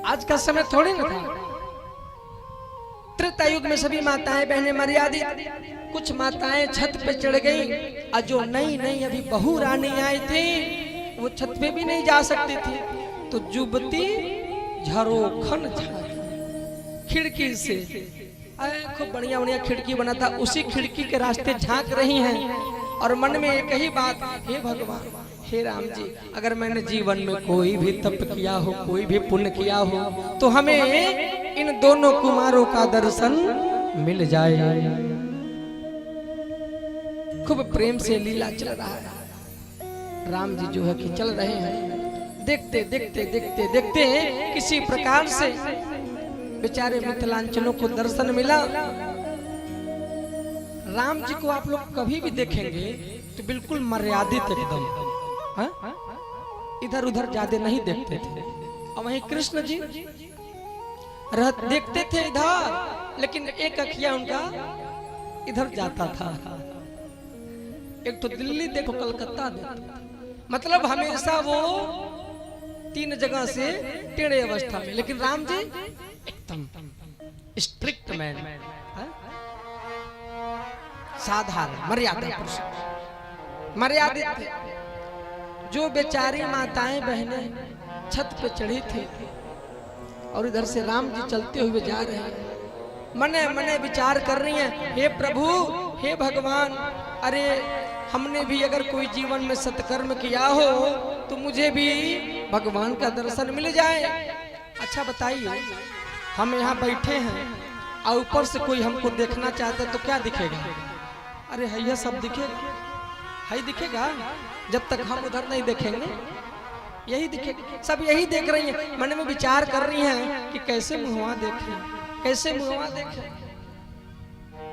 आज का समय थोड़ी ना था। त्रेता युग में सभी माताएं बहनें मर्यादित। कुछ माताएं छत पे चढ़ गई, और जो नई नई अभी बहू रानी आई थी वो छत पे भी नहीं जा सकती थी, तो जुबती झरोखन खिड़की से, खूब बढ़िया बढ़िया खिड़की बना था, उसी खिड़की के रास्ते झांक रही हैं और मन में एक ही बात, हे भगवान, हे राम जी, अगर मैंने जीवन में कोई भी तप किया हो, कोई भी पुण्य किया हो, तो हमें इन दोनों कुमारों का दर्शन मिल जाए। खूब प्रेम से लीला चल रहा है। राम जी जो है कि चल रहे हैं, देखते देखते देखते देखते किसी प्रकार से बेचारे मिथिलांचलों को दर्शन मिला। राम जी को आप लोग कभी भी देखेंगे तो बिल्कुल मर्यादित एकदम, इधर उधर ज्यादा नहीं देखते थे। और वहीं कृष्ण जी देखते थे इधर, लेकिन एक अखिया उनका इधर जाता था। एक तो दिल्ली देखो, कलकत्ता देखो, मतलब हमेशा वो तीन जगह से टेढ़े अवस्था में। लेकिन राम जी एकदम स्ट्रिक्ट मैन, साधारण मर्यादा पुरुष, मर्यादित थे। जो बेचारी माताएं बहनें छत पे चढ़ी थी और इधर से राम जी चलते हुए जा रहे हैं, मने मने विचार कर रही हैं, हे प्रभु, हे भगवान, अरे हमने भी अगर कोई जीवन में सत्कर्म किया हो तो मुझे भी भगवान का दर्शन मिल जाए। अच्छा बताइए, हम यहाँ बैठे हैं और ऊपर से कोई हमको देखना चाहता है तो क्या दिखेगा? अरे हैया सब दिखेगा, है दिखेगा। जब तक हम उधर नहीं देखेंगे यही दिखेगा। सब यही देख रही हैं, मन में विचार कर रही हैं कि कैसे मुहवा देखें, कैसे मुहवा देखें,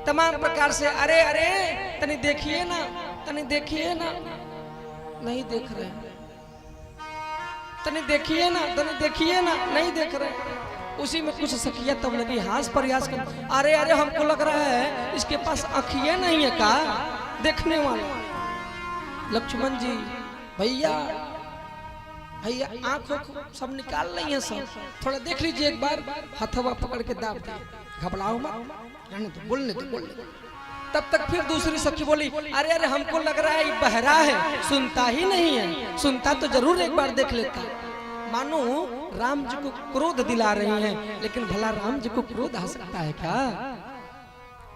तमाम प्रकार से। अरे अरे तनी देखिए ना, तनी देखिए ना, नहीं देख रहे। तनी देखिए ना, तनी देखिए ना, नहीं देख रहे। उसी में कुछ सखिया तब लगी हास प्रयास कर, अरे अरे हमको लग रहा है इसके पास आँखियां नहीं है का देखने वाला। लक्ष्मण जी, भैया भैया आंखों को सब निकाल रही है, सब थोड़ा देख लीजिए एक बार। हथवा पकड़ के दाब दे, घबराओ मत, रहने दो, बोलने दो, बोलने दो। तब तक फिर दूसरी सखी बोली, अरे अरे हमको लग रहा है ये बहरा है, सुनता ही नहीं है, सुनता तो जरूर एक बार देख लेता। मानो राम जी को क्रोध दिला रही हैं, लेकिन भला राम जी को क्रोध आ सकता है क्या?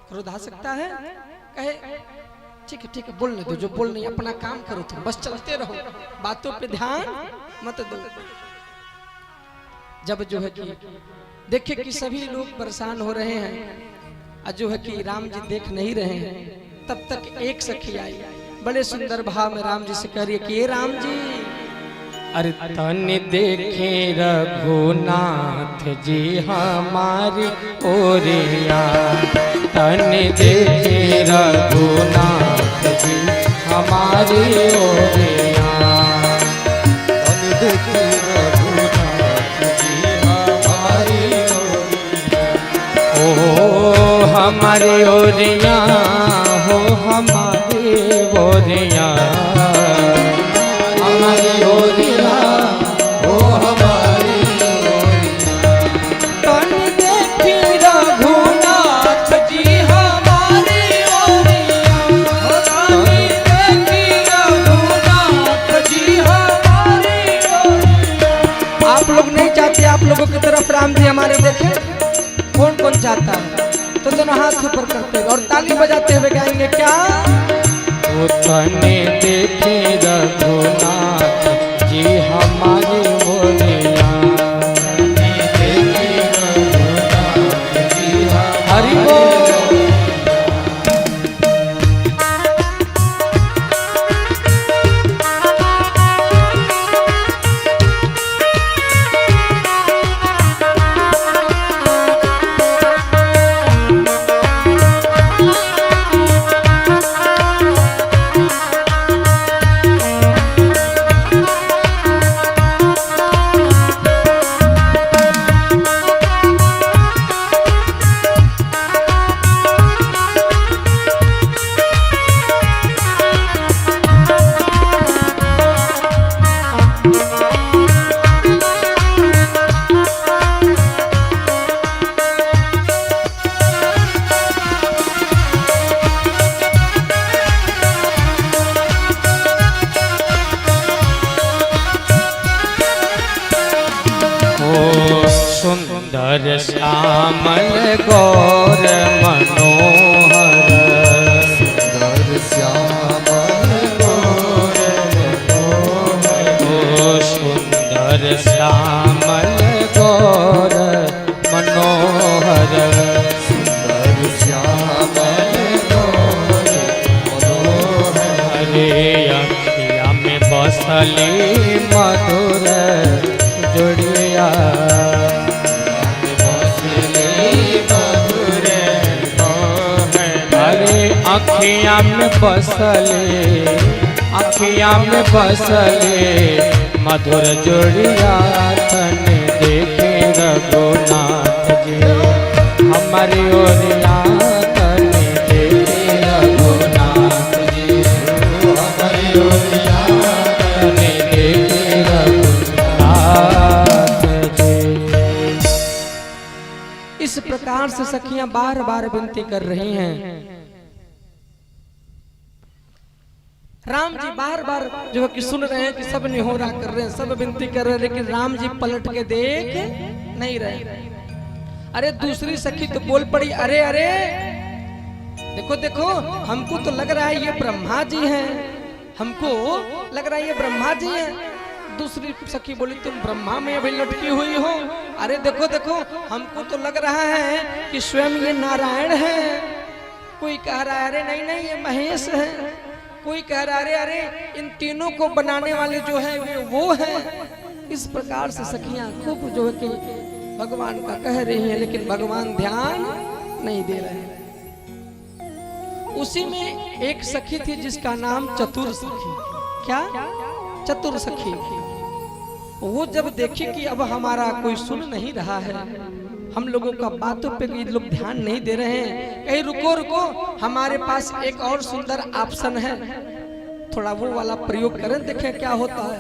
क्रोध आ सकता है? कहे ठीक है ठीक है, बोलने दो, जो बोल नहीं, अपना काम करो तुम, बस चलते रहो, बातों पे ध्यान मत दो। जब जो है कि देखे कि सभी लोग परेशान हो रहे हैं और जो है कि राम जी देख नहीं रहे हैं, तब तक एक सखी आई, बड़े सुंदर भाव में राम जी से कह रही है कि राम जी, अरे तन देखे रघुनाथ जी हमारी ओरिया, तन देखे रघुनाथ जी हमारी ओरिया, तन देखे रघुनाथ जी हमारी ओरिया, ओ हमारी ओरिया, हो हमारी ओरिया, हमारी ओरिया, ओ हमारी ओरिया, तन देखी रघुनाथ जी हमारी ओरिया, तन देखी रघुनाथ जी हमारी ओरिया। आप लोग नहीं चाहते आप लोगों की तरफ राम जी हमारे देखे? कौन कौन चाहता है? तो दोनों हाथ ऊपर करते हुए और ताली बजाते हुए गाएंगे क्या? तने देखे रघुनाथ जी हमारी ओरिया, हरि बोल। सुंदर श्यामल गौर मनोहर, सुंदर श्यामल गौर मनोहर, ओ सुंदर श्यामल गौर मनोहर, अखिया में बसली मधुर जोड़िया अरे अखिया में बसले मधुर जोड़िया तन देखे रघुनाथ जी हमारी ओरिया तन देखे रघुनाथ जी हमारी ओरिया तन देखे रघुनाथ जी। इस प्रकार से सखियां बार बार विनती कर रही हैं। राम जी बार बार जो है कि सुन रहे हैं कि सब निहोरा कर रहे हैं, सब विनती कर रहे हैं, लेकिन राम जी पलट के देख नहीं रहे। अरे दूसरी सखी तो बोल पड़ी, अरे अरे देखो देखो, हमको तो लग रहा है ये ब्रह्मा जी हैं, हमको लग रहा है ये ब्रह्मा जी हैं। दूसरी सखी बोली तुम ब्रह्मा में अभी लटकी हुई हो। अरे देखो देखो, हमको तो लग रहा है कि स्वयं ये नारायण है। कोई कह रहा है अरे नहीं नहीं ये महेश है, कोई कह रहा है अरे इन तीनों को बनाने वाले जो है वो है। इस प्रकार से सखियां खूब जो है कि भगवान का कह रही हैं, लेकिन भगवान ध्यान नहीं दे रहे हैं। उसी में एक सखी थी जिसका नाम चतुर सखी। क्या? चतुर सखी। वो जब देखी कि अब हमारा कोई सुन नहीं रहा है, हम लोगों का बातों पे ये लोग ध्यान नहीं दे रहे हैं, कहीं रुको रुको, हमारे पास एक और सुंदर ऑप्शन है, थोड़ा वो वाला प्रयोग करें, देखें क्या होता है।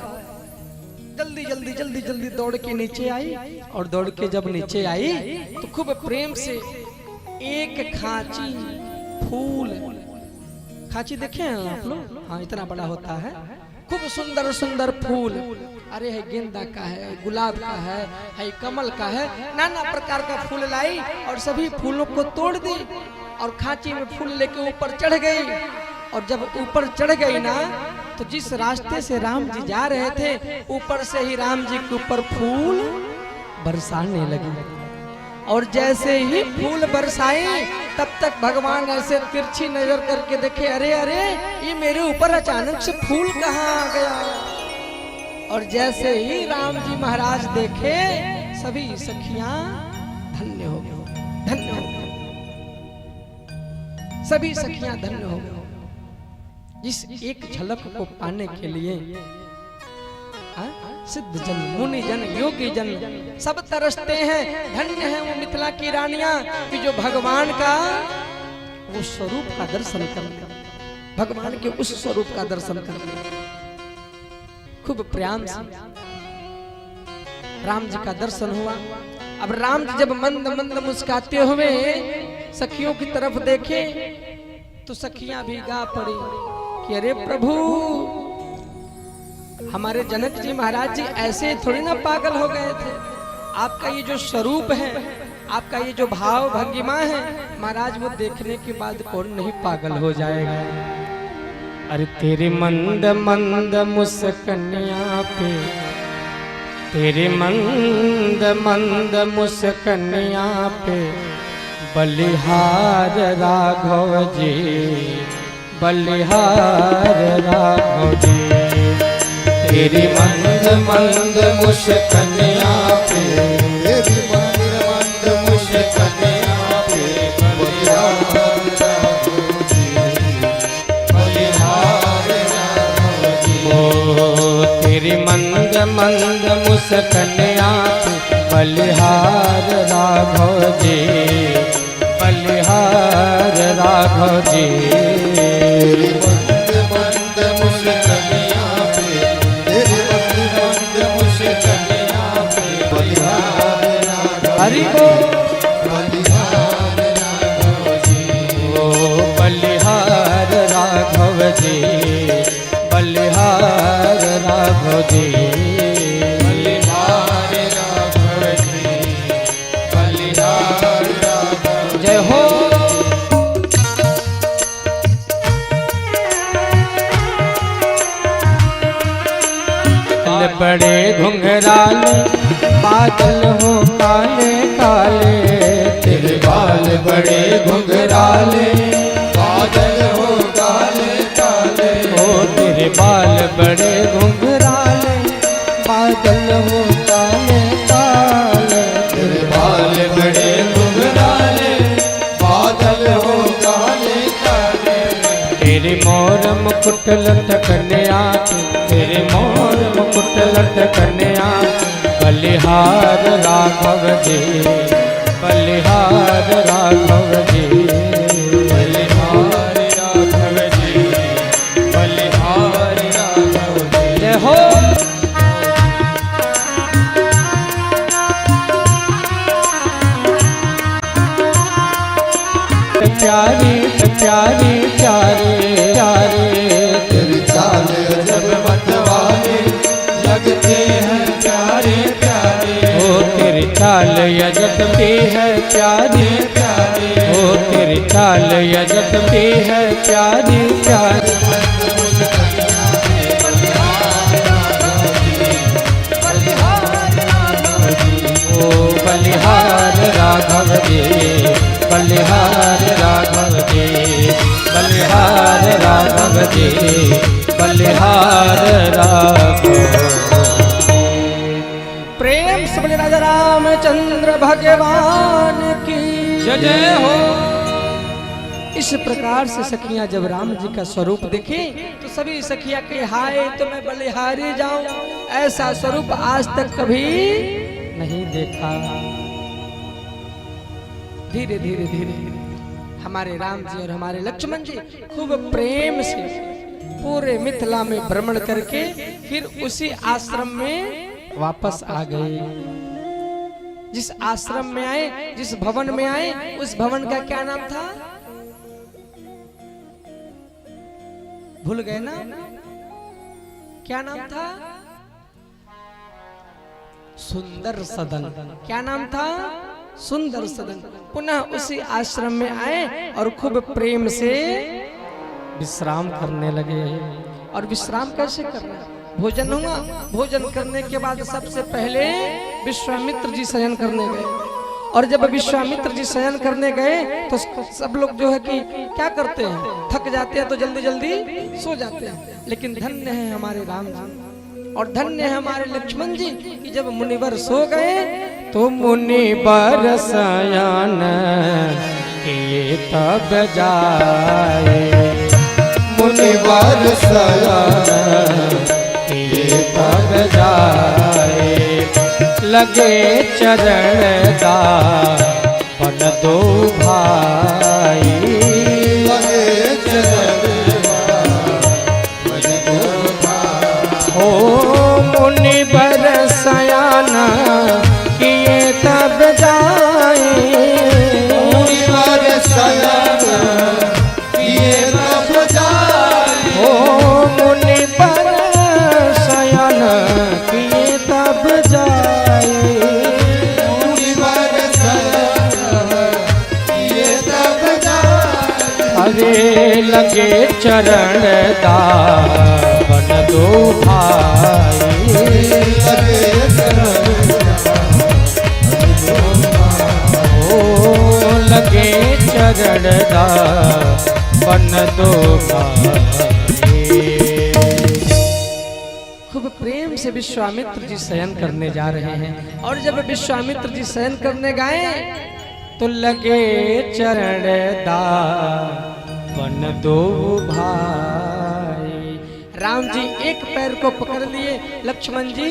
जल्दी जल्दी जल्दी जल्दी दौड़ के नीचे आई, और दौड़ के जब नीचे आई तो खूब प्रेम से एक खांची फूल, खांची देखे हैं आप लोग? हाँ, इतना बड़ा होता है, खूब सुंदर सुंदर फूल, अरे है गेंदा का है, गुलाब का है कमल का है, नाना प्रकार का फूल लाई और सभी फूलों को तोड़ दी और खांची में फूल लेके ऊपर चढ़ गई। और जब ऊपर चढ़ गई ना, तो जिस रास्ते से राम जी जा रहे थे, ऊपर से ही राम जी के ऊपर फूल बरसाने लगी। और जैसे ही फूल बरसाए, तब तक भगवान ऐसे तिरछी नजर करके देखे, अरे अरे ये मेरे ऊपर अचानक से फूल कहाँ आ गया। और जैसे ही राम जी महाराज देखे, सभी सखियां धन्य हो गए, धन्य हो गए, सभी सखियां धन्य हो गए। इस एक झलक को पाने के लिए सिद्ध जन, मुनि जन, योगी जन सब तरसते हैं। धन्य है वो मिथिला की रानियां कि जो भगवान का वो स्वरूप का दर्शन कर, भगवान के उस स्वरूप का दर्शन कर खूब प्रेम से राम जी का दर्शन हुआ। अब राम जी जब मंद मंद मुस्काते हुए सखियों की तरफ देखे, तो सखियां भी गा पड़ी कि अरे प्रभु, हमारे जनक जी महाराज जी ऐसे थोड़ी ना पागल हो गए थे। आपका ये जो स्वरूप है, आपका ये जो भाव भंगिमा है, महाराज वो देखने के बाद कौन नहीं पागल हो जाएगा। अरे तेरे मंद मंद मुस्कनिया पे, तेरे मंद मंद मुस्कनिया पे बलिहार राघव जी, बलिहार राघव जी। तेरी मंद मंद मुस्कनिया पे, तेरी मंद मंद मुस्कनिया पे बलिहार राघव जी, बलिहार राघव जी। ओ तेरी मंद मंद मुस्कनिया पे बलिहार राघव जी, बलिहार राघव जी। तेरी मंद मंद मुस्कनिया पे, तेरी मंद मंद मुस्कनिया पे बलिहार राघव हरि को बलिहार राघव जी। ओ बलिहार राघव जी, बलिहार राघव जी, बलिहार राघव जी, बलिहार राघव। जय हो। बड़े घुंघराल बादल हो काले काले, तेरे बाल बड़े घुंघराले, बादल हो काले काले। ओ तेरे बाल बड़े घुंघराले, बादल हो काले काले। तेरे बाल बड़े घुंघराले, बादल हो काले काले। तेरे मोर मुकुट लटकने आँखें, तेरे मोर मुकुट लटकने आँखें। बलिहार राघव जी, बलिहार राघव जी, बलिहार राघव जी, बलिहार राघव जी। जय हो। प्यारी प्यारी प्यारे प्यारे, तेरी चाल जब मतवाले, लगते हैं प्यारे प्यारे। ओ तेरी चाल यजत भी है प्यारी प्यारे ओ तेरी चाल यजत भी है प्यारी प्यारी। ओ बलिहार राघव जी, बलिहार राघव जी, बलिहार राघव जी, बलिहार राघव। प्रेम से बोले राजा रामचंद्र भगवान की जय जय हो। इस प्रकार से सखियां जब राम जी का स्वरूप देखे तो सभी सखियां के हाय तो मैं बलिहारी जाऊं, ऐसा स्वरूप आज तक कभी नहीं देखा। धीरे धीरे धीरे हमारे राम जी और हमारे लक्ष्मण जी खूब प्रेम से पूरे मिथिला में भ्रमण करके फिर उसी आश्रम में वापस आ गए। जिस आश्रम में आए, जिस भवन में आए, उस भवन का क्या नाम था? भूल गए ना? क्या नाम था? सुंदर सदन। क्या नाम था? सुंदर सदन। पुनः उसी आश्रम में आए और खूब प्रेम से विश्राम करने लगे। और विश्राम कैसे करना? भोजन हुआ, भोजन करने के बाद सबसे पहले विश्वामित्र जी शयन करने गए। और जब विश्वामित्र जी शयन करने गए तो सब लोग जो है कि क्या करते हैं, थक जाते हैं तो जल्दी जल्दी सो जाते हैं। लेकिन धन्य है हमारे राम जी और धन्य है हमारे लक्ष्मण जी कि जब मुनिवर सो गए तो मुनिवर शयन किए तब जाए। मुनिवर शयन किए तब जाए। लगे चरण दापन दो भाई। लगे चरण दापन दो भाई। ओ मुनिवर शयन किए तब जाए। मुनिवर शयन किए तब जाए। ओ मुनिवर शयन किए तब जाए। मुनिवर शयन किए तब जाए। अरे लगे चरण दापन दो भाई। लगे चरण ओ लगे चरण दापन दो भाई। खूब प्रेम से विश्वामित्र जी शयन करने जा रहे हैं। और जब विश्वामित्र जी शयन करने गए तो लगे चरण दापन दो भाई। राम जी एक पैर को पकड़ लिए, लक्ष्मण जी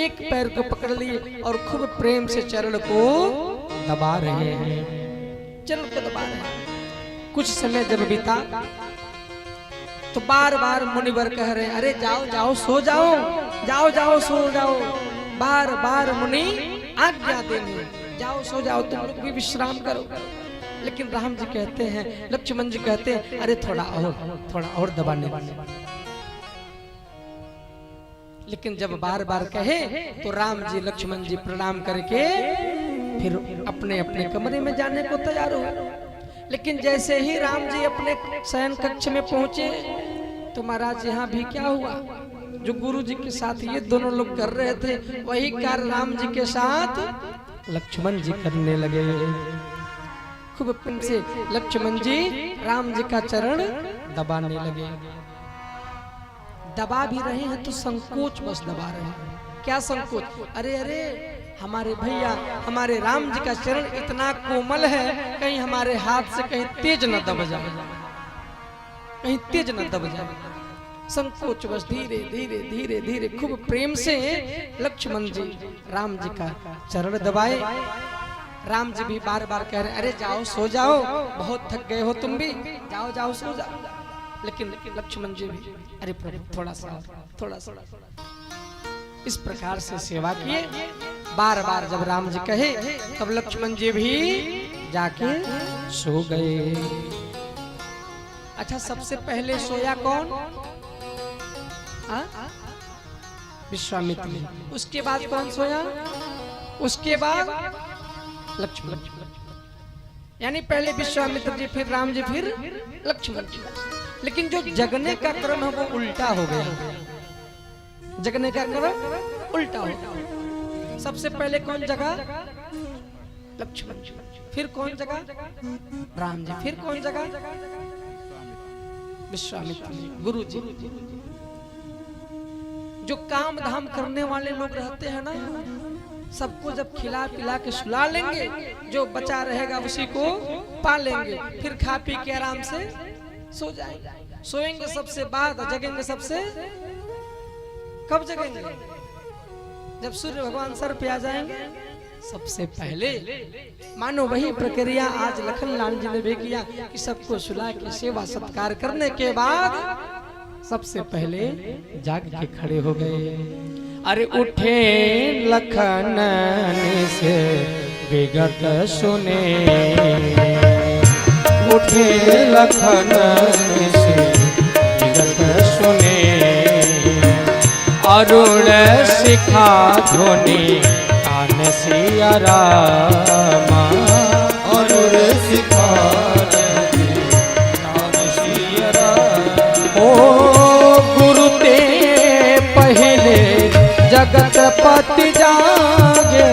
एक पैर को पकड़ लिए और खूब प्रेम से चरण को दबा रहे हैं। चरण को दबा रहे हैं। कुछ समय जब बीता तो बार बार मुनिवर कह रहे हैं, अरे जाओ जाओ सो जाओ, जाओ जाओ सो जाओ। बार बार मुनि आज्ञा देंगे, जाओ सो जाओ, तुम लोग भी विश्राम करो। लेकिन राम जी कहते हैं, लक्ष्मण जी कहते हैं, अरे थोड़ा और दबाने। लेकिन जब बार बार कहे तो राम जी लक्ष्मण जी प्रणाम करके फिर अपने अपने कमरे में जाने को तैयार हो। लेकिन जैसे ही राम जी अपने शयन कक्ष में पहुंचे तो महाराज यहाँ भी क्या हुआ? जो गुरु जी के साथ ये दोनों लोग कर रहे थे वही कार्य राम जी के साथ लक्ष्मण जी करने लगे। खूब प्रेम से लक्ष्मण जी राम जी का चरण दबाने लगे। दबा भी रहे हैं तो संकोच बस दबा रहे हैं। क्या संकोच? अरे अरे हमारे भैया हमारे राम जी का चरण इतना कोमल है, कहीं हमारे हाथ से कहीं तेज न दब जाए, कहीं तेज न दब जाए। संकोच बस धीरे धीरे धीरे धीरे खूब प्रेम से लक्ष्मण जी राम जी का चरण दबाए। राम जी भी बार बार कह रहे अरे जाओ सो जाओ, बहुत थक गए हो तुम भी, जाओ जाओ सो जाओ। लेकिन लक्ष्मण जी भी अरे प्रभु थोड़ा सा थोड़ा सा, इस प्रकार से सेवा किए। बार बार जब राम जी कहे तब लक्ष्मण जी भी जाके सो गए। अच्छा, सबसे पहले सोया कौन? विश्वामित्र। उसके बाद कौन सोया? उसके बाद लक्ष्मण। यानी पहले विश्वामित्र जी, फिर राम जी, फिर लक्ष्मण जी। लेकिन जो जगने का क्रम है वो उल्टा हो गया। जगने का क्रम उल्टा हो गया। सबसे पहले कौन जगा? लक्ष्मण जी। फिर कौन जगा? राम जी। फिर कौन जगा? विश्वामित्र जी, गुरु जी। जो काम धाम करने वाले लोग रहते हैं ना, सबको जब खिला पिला के सुला लेंगे, जो बचा रहेगा उसी को पालेंगे, फिर खा पी के आराम से सो जाएंगे। सोएंगे सबसे बाद, जगेंगे सबसे कब जगेंगे? जब सूर्य भगवान सर पे आ जाएंगे सबसे पहले। मानो वही प्रक्रिया आज लखनलाल जी ने भी किया कि सबको सुला के सेवा सत्कार करने के बाद सबसे पहले जाग के खड़े हो गए। अरे उठे लखन से विगत सुने, उठे लखन से विगत सुने, अरुण शिखा ध्वनि कान सिया रामा, अरुण शिखा कान सिया रामा। ओ गुरु ते पहले जगत पति जागे,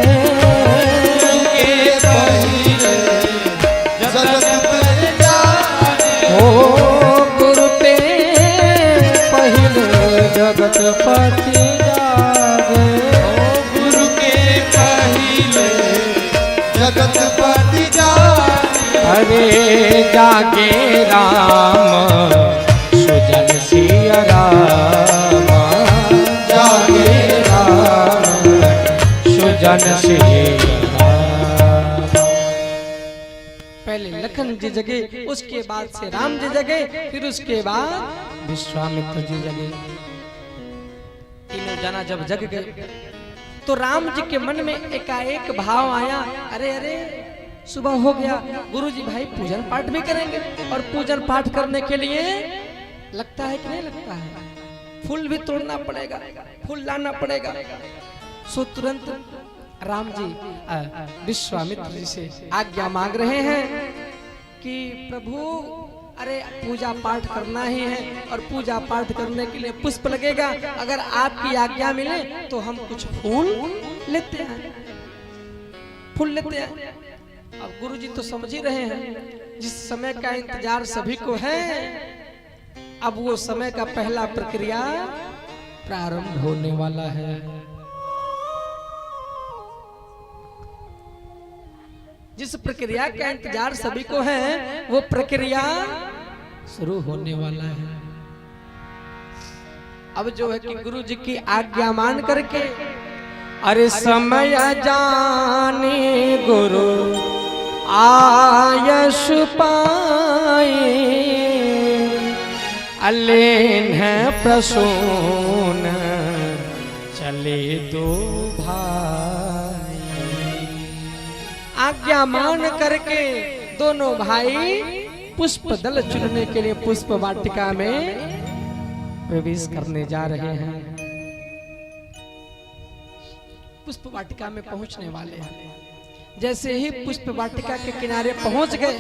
ओ गुरु ते पहले जगत पति जागे, गुरु के पहले जगत पति जागे। अरे जागे राम सुजन सिया रामा, जागे राम सुजन सिया राम। पहले लखन जी जगे, उसके बाद से राम जी जगे, फिर उसके बाद विश्वामित्र जी जगे। तीनों जना जब जग गए तो राम जी के मन में एकाएक भाव आया, अरे अरे सुबह हो गया, गुरुजी भाई पूजन पाठ भी करेंगे, और पूजन पाठ करने के लिए लगता है कि नहीं लगता है, फूल भी तोड़ना पड़ेगा, फूल लाना पड़ेगा। सो तुरंत राम जी विश्वामित्र जी से आज्ञा मांग रहे हैं कि प्रभु अरे पूजा पाठ करना ही है, और पूजा पाठ करने के लिए पुष्प लगेगा, अगर आपकी आज्ञा मिले तो हम कुछ फूल लेते हैं, फूल लेते हैं। अब गुरुजी तो समझ ही रहे हैं जिस समय का इंतजार सभी को है, अब वो समय का पहला प्रक्रिया प्रारंभ होने वाला है। जिस प्रक्रिया का इंतजार सभी को है वो प्रक्रिया शुरू होने वाला है। अब जो है कि गुरु जी की आज्ञा मान करके, अरे समय जाने गुरु आयश पाए, अलेन प्रसून चले दो भाई। आज्ञा मान करके दोनों भाई पुष्प दल चुनने के लिए पुष्प वाटिका में प्रवेश करने जा रहे हैं। पुष्प वाटिका में पहुंचने वाले हैं। जैसे ही पुष्प वाटिका के किनारे पहुंच गए,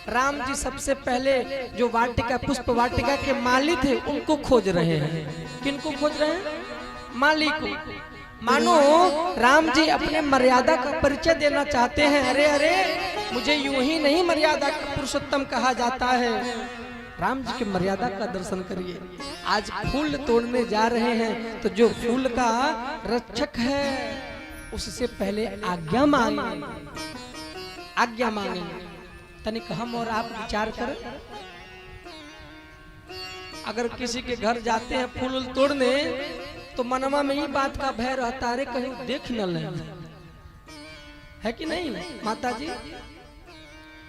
राम जी सबसे पहले जो वाटिका पुष्प वाटिका के माली थे उनको खोज रहे हैं। किनको खोज रहे हैं? माली को। मानो राम जी अपने मर्यादा का परिचय देना चाहते हैं। अरे अरे, मुझे यूं ही नहीं मर्यादा का पुरुषोत्तम कहा जाता है, राम जी की मर्यादा का दर्शन करिए। आज फूल तोड़ने जा रहे हैं तो जो फूल का रक्षक है उससे पहले आज्ञा मांगे, आज्ञा मांगे। तनिक हम और आप विचार करें, अगर किसी के घर जाते हैं फूल तोड़ने तो मनवा में ही बात का भय रहता है, कहीं देख न ले, है कि नहीं माता जी?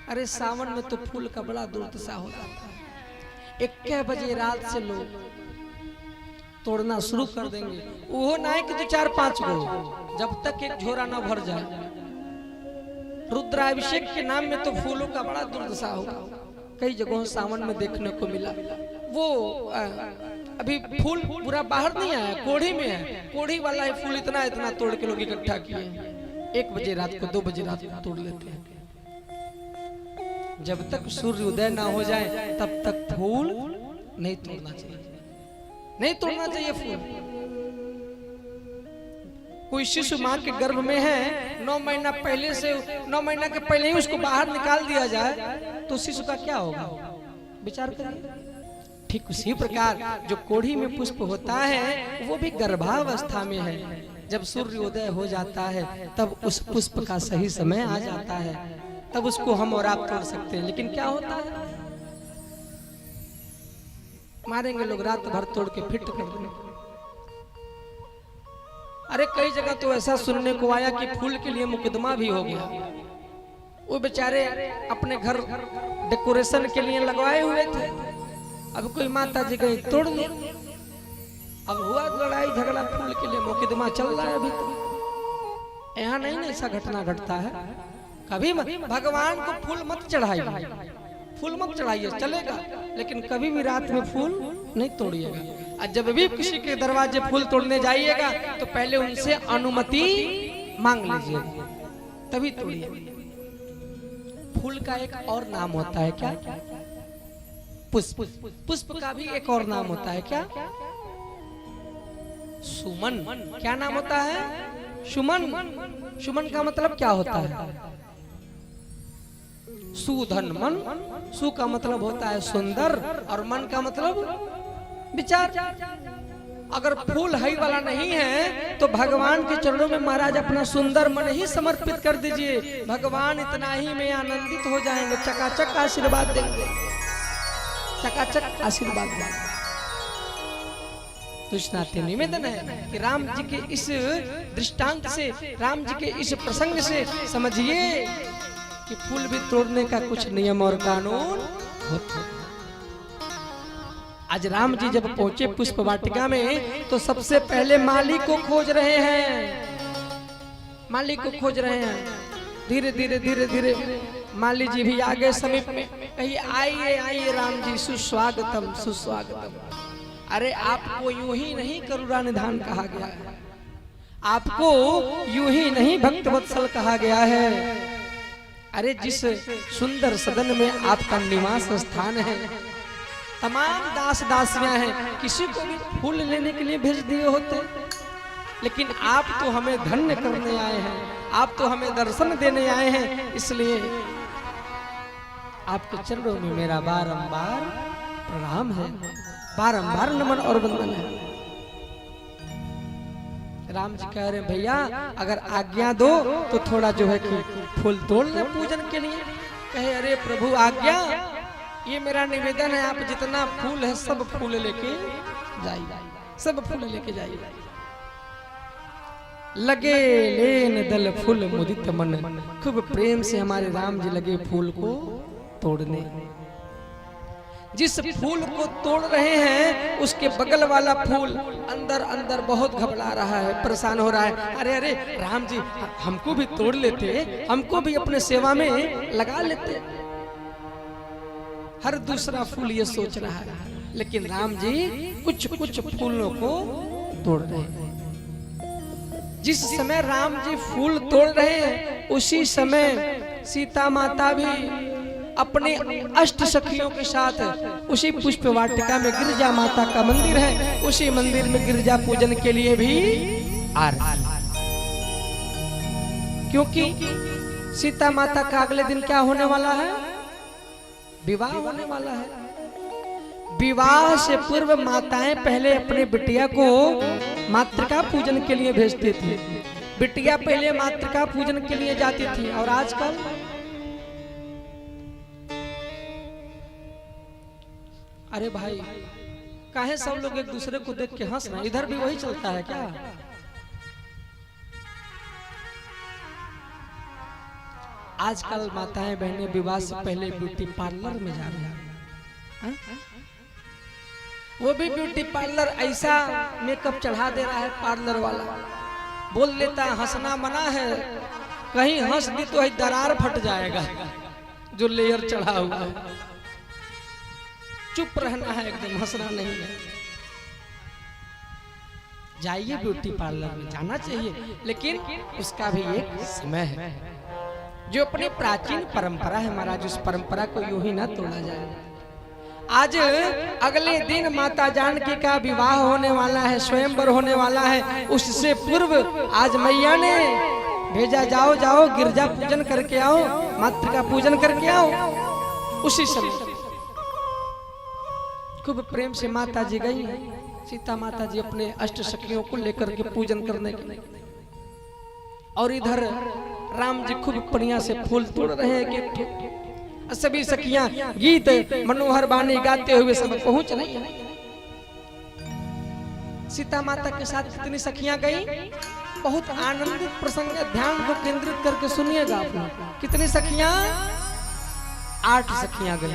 अरे सावन में तो फूल का बड़ा दुर्दशा हो जाता है। 1 बजे रात से लोग तोड़ना शुरू कर देंगे, वो ना है कि 2-4-5 गो, जब तक एक झोरा ना भर जाए। रुद्राभिषेक के नाम में तो फूलों का बड़ा दुर्दशा होगा, कई जगहों सावन में देखने को मिला। वो अभी फूल पूरा बाहर नहीं आया, कोढ़ी में है, कोढ़ी वाला है फूल इतना इतना तोड़ के लोग इकट्ठा किए। 1 बजे रात को 2 बजे रात को तोड़ लेते हैं। जब तक सूर्य उदय ना हो जाए तब तक फूल नहीं तोड़ना चाहिए, नहीं तोड़ना चाहिए फूल। कोई शिशु मां के गर्भ में है, 9 महीना पहले से 9 महीना के पहले ही उसको बाहर निकाल दिया जाए तो शिशु का क्या होगा, विचार करिए। ठीक उसी प्रकार जो कोढ़ी में पुष्प होता है वो भी गर्भावस्था में है। जब सूर्योदय हो जाता है तब उस पुष्प का सही समय आ जाता है, तब उसको हम और आप तोड़ सकते हैं। लेकिन क्या होता है, मारेंगे लोग, रात भर तोड़ के फिट कर देंगे। अरे कई जगह तो ऐसा सुनने को आया कि फूल के लिए मुकदमा भी हो गया। वो बेचारे अपने घर डेकोरेशन के लिए लगवाए हुए थे, अब कोई माता जी गई तोड़ ली, अब हुआ लड़ाई झगड़ा, फूल के लिए मुकदमा चल रहा है। अभी तो यहाँ नहीं ना ऐसा घटना घटता है कभी। भगवान को फूल मत चढ़ाइए, फूल मत चढ़ाइए चलेगा, लेकिन कभी भी रात में फूल नहीं तोड़िएगा। और जब भी किसी के दरवाजे फूल तोड़ने जाइएगा तो पहले उनसे अनुमति मांग लीजिए, तभी तोड़िए। फूल का एक और नाम होता है क्या, पुष्प। पुष्प का भी एक और नाम होता है क्या, सुमन। क्या नाम होता है, सुमन। सुमन का मतलब क्या होता है, सुधन मन। सु का मतलब होता है सुंदर और मन का मतलब विचार। अगर फूल हई वाला नहीं है तो भगवान के चरणों में महाराज अपना सुंदर मन ही समर्पित कर दीजिए, भगवान इतना ही में आनंदित हो जाएंगे, चकाचक आशीर्वाद देंगे, चकाचक आशीर्वाद देंगे। तो इस नाते निवेदन है कि राम जी के इस दृष्टांत से, राम जी के इस प्रसंग से समझिए कि फूल भी तोड़ने का कुछ नियम और कानून होता है। आज राम जी जब पहुंचे पुष्प वाटिका में तो सबसे पहले माली को खोज रहे हैं, माली को खोज रहे हैं। धीरे धीरे धीरे धीरे माली जी भी आगे समीप में, कहिए आइए आइए राम जी, सुस्वागतम सुस्वागतम। अरे आपको यूं ही नहीं करुणा निधान कहा गया है, आपको यूं ही नहीं भक्त वत्सल कहा गया है। अरे जिस सुंदर सदन में आपका निवास स्थान है, तमाम दास दासियां हैं, किसी को भी फूल लेने के लिए भेज दिए होते, लेकिन आप तो हमें धन्य करने आए हैं, आप तो हमें दर्शन देने आए हैं, इसलिए आपके चरणों में मेरा बारंबार प्रणाम है, बारंबार नमन और वंदन है। राम जी कह रहे भैया अगर आज्ञा दो तो थोड़ा जो है कि फूल तोड़ ले पूजन के लिए। कहे अरे प्रभु आज्ञा, ये मेरा निवेदन है, आप जितना फूल है सब फूल लेके जाइए, सब फूल लेके जाइए। लगे लेन दल फूल मुदित मन, खूब प्रेम से हमारे राम जी लगे फूल को तोड़ने। जिस फूल को तोड़ रहे हैं उसके बगल वाला फूल अंदर अंदर बहुत घबरा रहा है, परेशान हो रहा है। अरे अरे राम जी हमको भी तोड़ लेते, हमको भी अपने सेवा में लगा लेते। हर दूसरा फूल ये सोच रहा है, लेकिन राम जी कुछ कुछ फूलों को तोड़ रहे हैं। जिस समय राम जी फूल तोड़ रहे हैं उसी समय सीता माता भी अपने अष्ट सखियों के साथ उसी पुष्प वाटिका में, गिरजा माता का मंदिर है, उसी मंदिर में गिरजा पूजन के लिए भी आ रहे, क्योंकि सीता माता का अगले दिन क्या होने वाला है, विवाह होने वाला है। विवाह से पूर्व माताएं पहले अपने बिटिया को मातृका पूजन के लिए भेजती थी। बिटिया पहले मातृका पूजन के लिए जाती थी। और आजकल अरे भाई काहे सब लोग एक दूसरे को देख के हंस रहे? इधर भी वही चलता है क्या? आजकल माताएं बहनें विवाह से पहले ब्यूटी पार्लर में जा रही हैं। वो भी ब्यूटी पार्लर ऐसा मेकअप चढ़ा दे रहा है पार्लर वाला, बोल लेता है हंसना मना है, कहीं हंस दी तो दरार फट जाएगा जो लेयर चढ़ा हुआ है। चुप रहना है एकदम, हंसना नहीं है। जाइए ब्यूटी पार्लर में, जाना चाहिए, लेकिन उसका भी एक समय है। जो अपनी प्राचीन परंपरा है महाराज, उस परंपरा को यूं ही ना तोड़ा जाए। आज अगले दिन माता जानकी का विवाह होने वाला है, स्वयंवर होने वाला है। उससे पूर्व आज मैया ने भेजा, जाओ जाओ गिरजा पूजन करके आओ, मातृका पूजन करके आओ। उसी समय खूब प्रेम से माता जी गई। सीता माता जी अपने अष्ट सखियों को लेकर के पूजन करने के लिए, और इधर राम जी खूब बढ़िया से फूल तोड़ रहे हैं। सभी सखियां गीत मनोहर बानी गाते हुए सब पहुंच रही हैं। सीता माता के साथ कितनी सखियां गई? बहुत आनंदित प्रसंग है, ध्यान को केंद्रित करके सुनिएगा आप लोग। कितनी सखियां? 8 सखियां गई।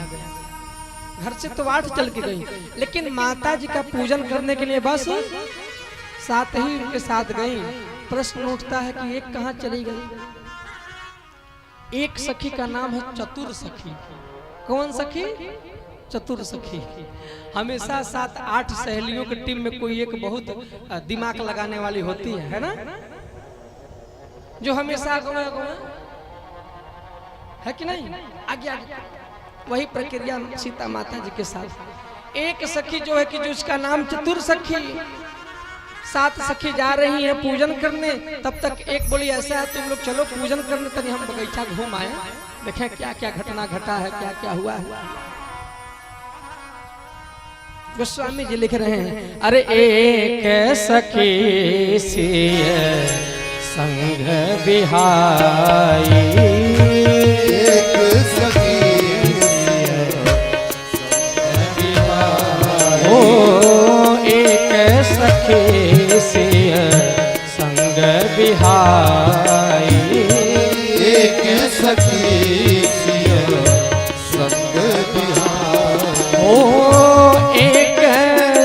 घर से तो 8 चल के गई, लेकिन माता जी का पूजन करने के लिए बस 7 ही उनके साथ गई। प्रश्न उठता है कि एक कहां चली गई? एक सखी का नाम है चतुर सखी। कौन सखी? चतुर सखी। हमेशा 7-8 सहेलियों की टीम में कोई एक बहुत दिमाग लगाने वाली होती है ना, जो हमेशा है कि नहीं, आगे आगे। वही प्रक्रिया सीता माता जी के साथ। एक सखी जो है कि जो उसका नाम चतुर सखी, 7 सखी जा रही हैं पूजन करने। तब तक एक बोली ऐसा है तुम लोग चलो पूजन करने, तभी हम बगीचा घूम आए, देखें क्या क्या घटना घटा है, क्या क्या हुआ है। गोस्वामी जी लिख रहे हैं, अरे एक सखी सी संग बिहाई, एक सखी सखी सिय संग बिहाई, एक सखी सिय संग बिहाई। ओ एक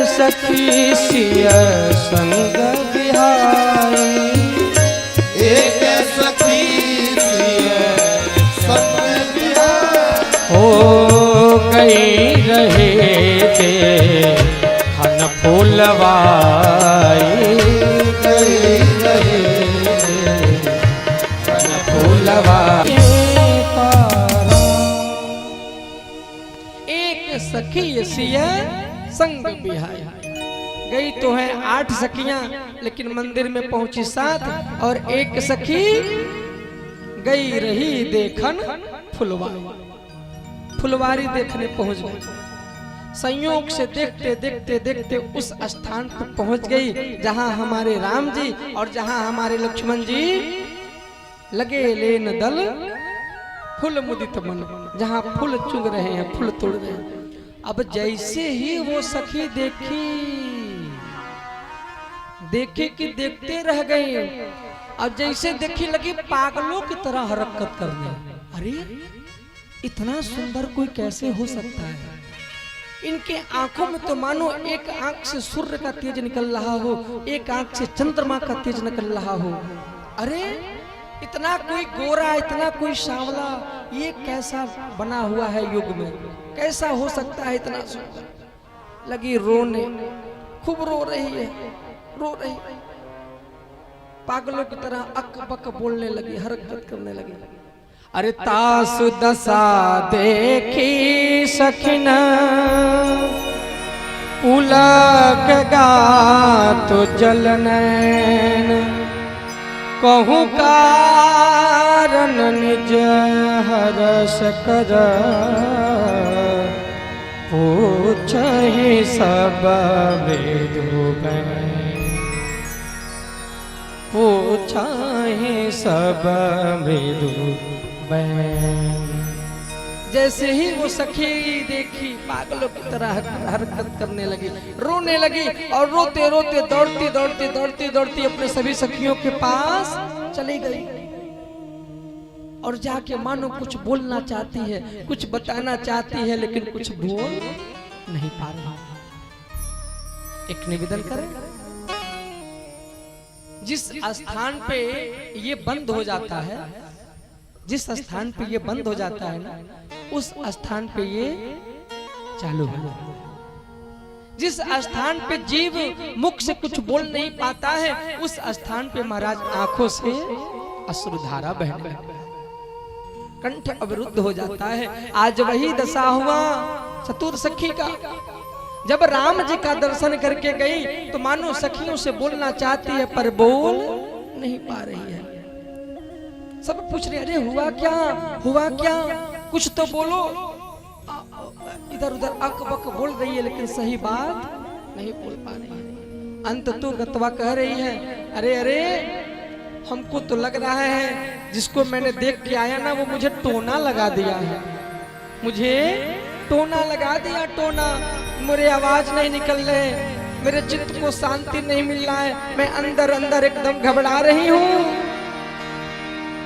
सखी सिय संग बिहाई, एक सखी सिय संग बिहाई। ओ गई रहे ते फूलवाई, गई रहे फूलवाई। एक सखी सिय संग बिहाई। गई तो है 8 सखियां, लेकिन मंदिर में पहुंची 7, और एक सखी गई रही देखन फुलवारी। फुलवारी देखने पहुंच गई। संयोग से देखते देखते देखते उस स्थान पर पहुंच गई जहां हमारे राम जी और जहां हमारे लक्ष्मण जी लगे लेन दल फूल मुदित मन, जहां फूल चुग रहे हैं, फूल तोड़ रहे हैं। अब जैसे ही वो सखी देखी कि देखते रह गए। अब जैसे देखी लगी पागलों की तरह हरकत करने। अरे इतना सुंदर कोई कैसे हो सकता है? इनके आंखों में तो मानो एक आंख से सूर्य का तेज निकल रहा हो, एक आंख से चंद्रमा का तेज निकल रहा हो। अरे इतना कोई गोरा, इतना कोई सांवला, ये कैसा बना हुआ है युग में? कैसा हो सकता है इतना सुंदर? लगी रोने, खूब रो रही है, रो रही, पागलों की तरह अक बक बोलने लगी, हरकत करने लगी। अरे तासु दशा देखी सखिना पुलक गात जलनैन, कहूँ कारण निज हरस कर पूछहि सब विदु पूछहि सब विदु। जैसे ही वो सखी देखी पागलों की तरह हरकत करने लगी, रोने लगी और रोते रोते दौड़ती दौड़ती दौड़ती दौड़ती अपने सभी सखियों के पास चली गई और जाके मानो कुछ बोलना चाहती है, कुछ बताना चाहती है, लेकिन कुछ बोल नहीं पा रही। एक निवेदन करें, जिस स्थान पे ये बंद हो जाता है, जिस स्थान पे ये बंद हो जाता है ना, उस स्थान पे ये चालू हो जाता है। जिस स्थान पे जीव मुख से कुछ बोल नहीं पाता है, उस स्थान पे महाराज आंखों से अश्रुधारा बहने, कंठ अवरुद्ध हो जाता है। आज वही दशा हुआ चतुर सखी का। जब राम जी का दर्शन करके गई तो मानो सखियों से बोलना चाहती है पर बोल नहीं पा रही है। सब पूछ रहे, अरे हुआ क्या, हुआ क्या, कुछ तो बोलो। इधर उधर अक बक बोल रही है लेकिन सही बात नहीं बोल पा रही है। अंत तो गतवा कह रही है, अरे अरे हमको तो लग रहा है जिसको मैंने देख के आया ना वो मुझे टोना लगा दिया है, मुझे टोना लगा दिया, टोना। मेरे आवाज नहीं निकल रहे, मेरे चित्त को शांति नहीं मिल रहा है, मैं अंदर अंदर एकदम घबरा रही हूँ।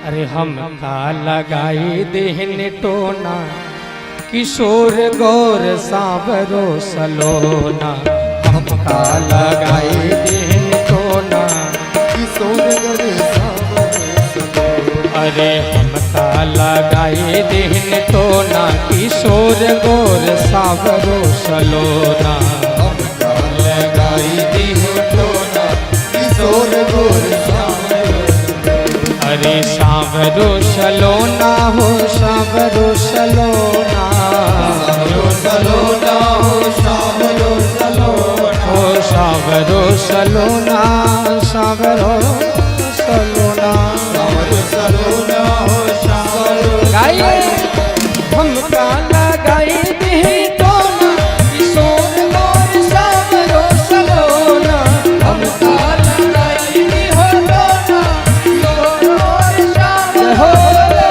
अरे हम का लगाई देहन टोना, किशोर गौर सांवरो सलोना। हम का लगाई देहन टोना, किशोर गौर सांवरो सलोना। अरे हम का लगाई देहन टोना, किशोर गौर सांवरो सलोना। हम का लगाई देहन टोना, किशोर गौर सांवरो। अरे सांवरो सलोना हो, सांवरो सलोना, सांवरो सलोना हो, सांवरो सलोना, हो सांवरो सलोना, सांवरो सलोना, सांवरो सलोना हो, सांवरो। गाइए हमका लगाई दे टोना, किशोर गौर सांवरो सलोना। हमका लगाई दे हो टोना, किशोर गौर सांवरो सलोना।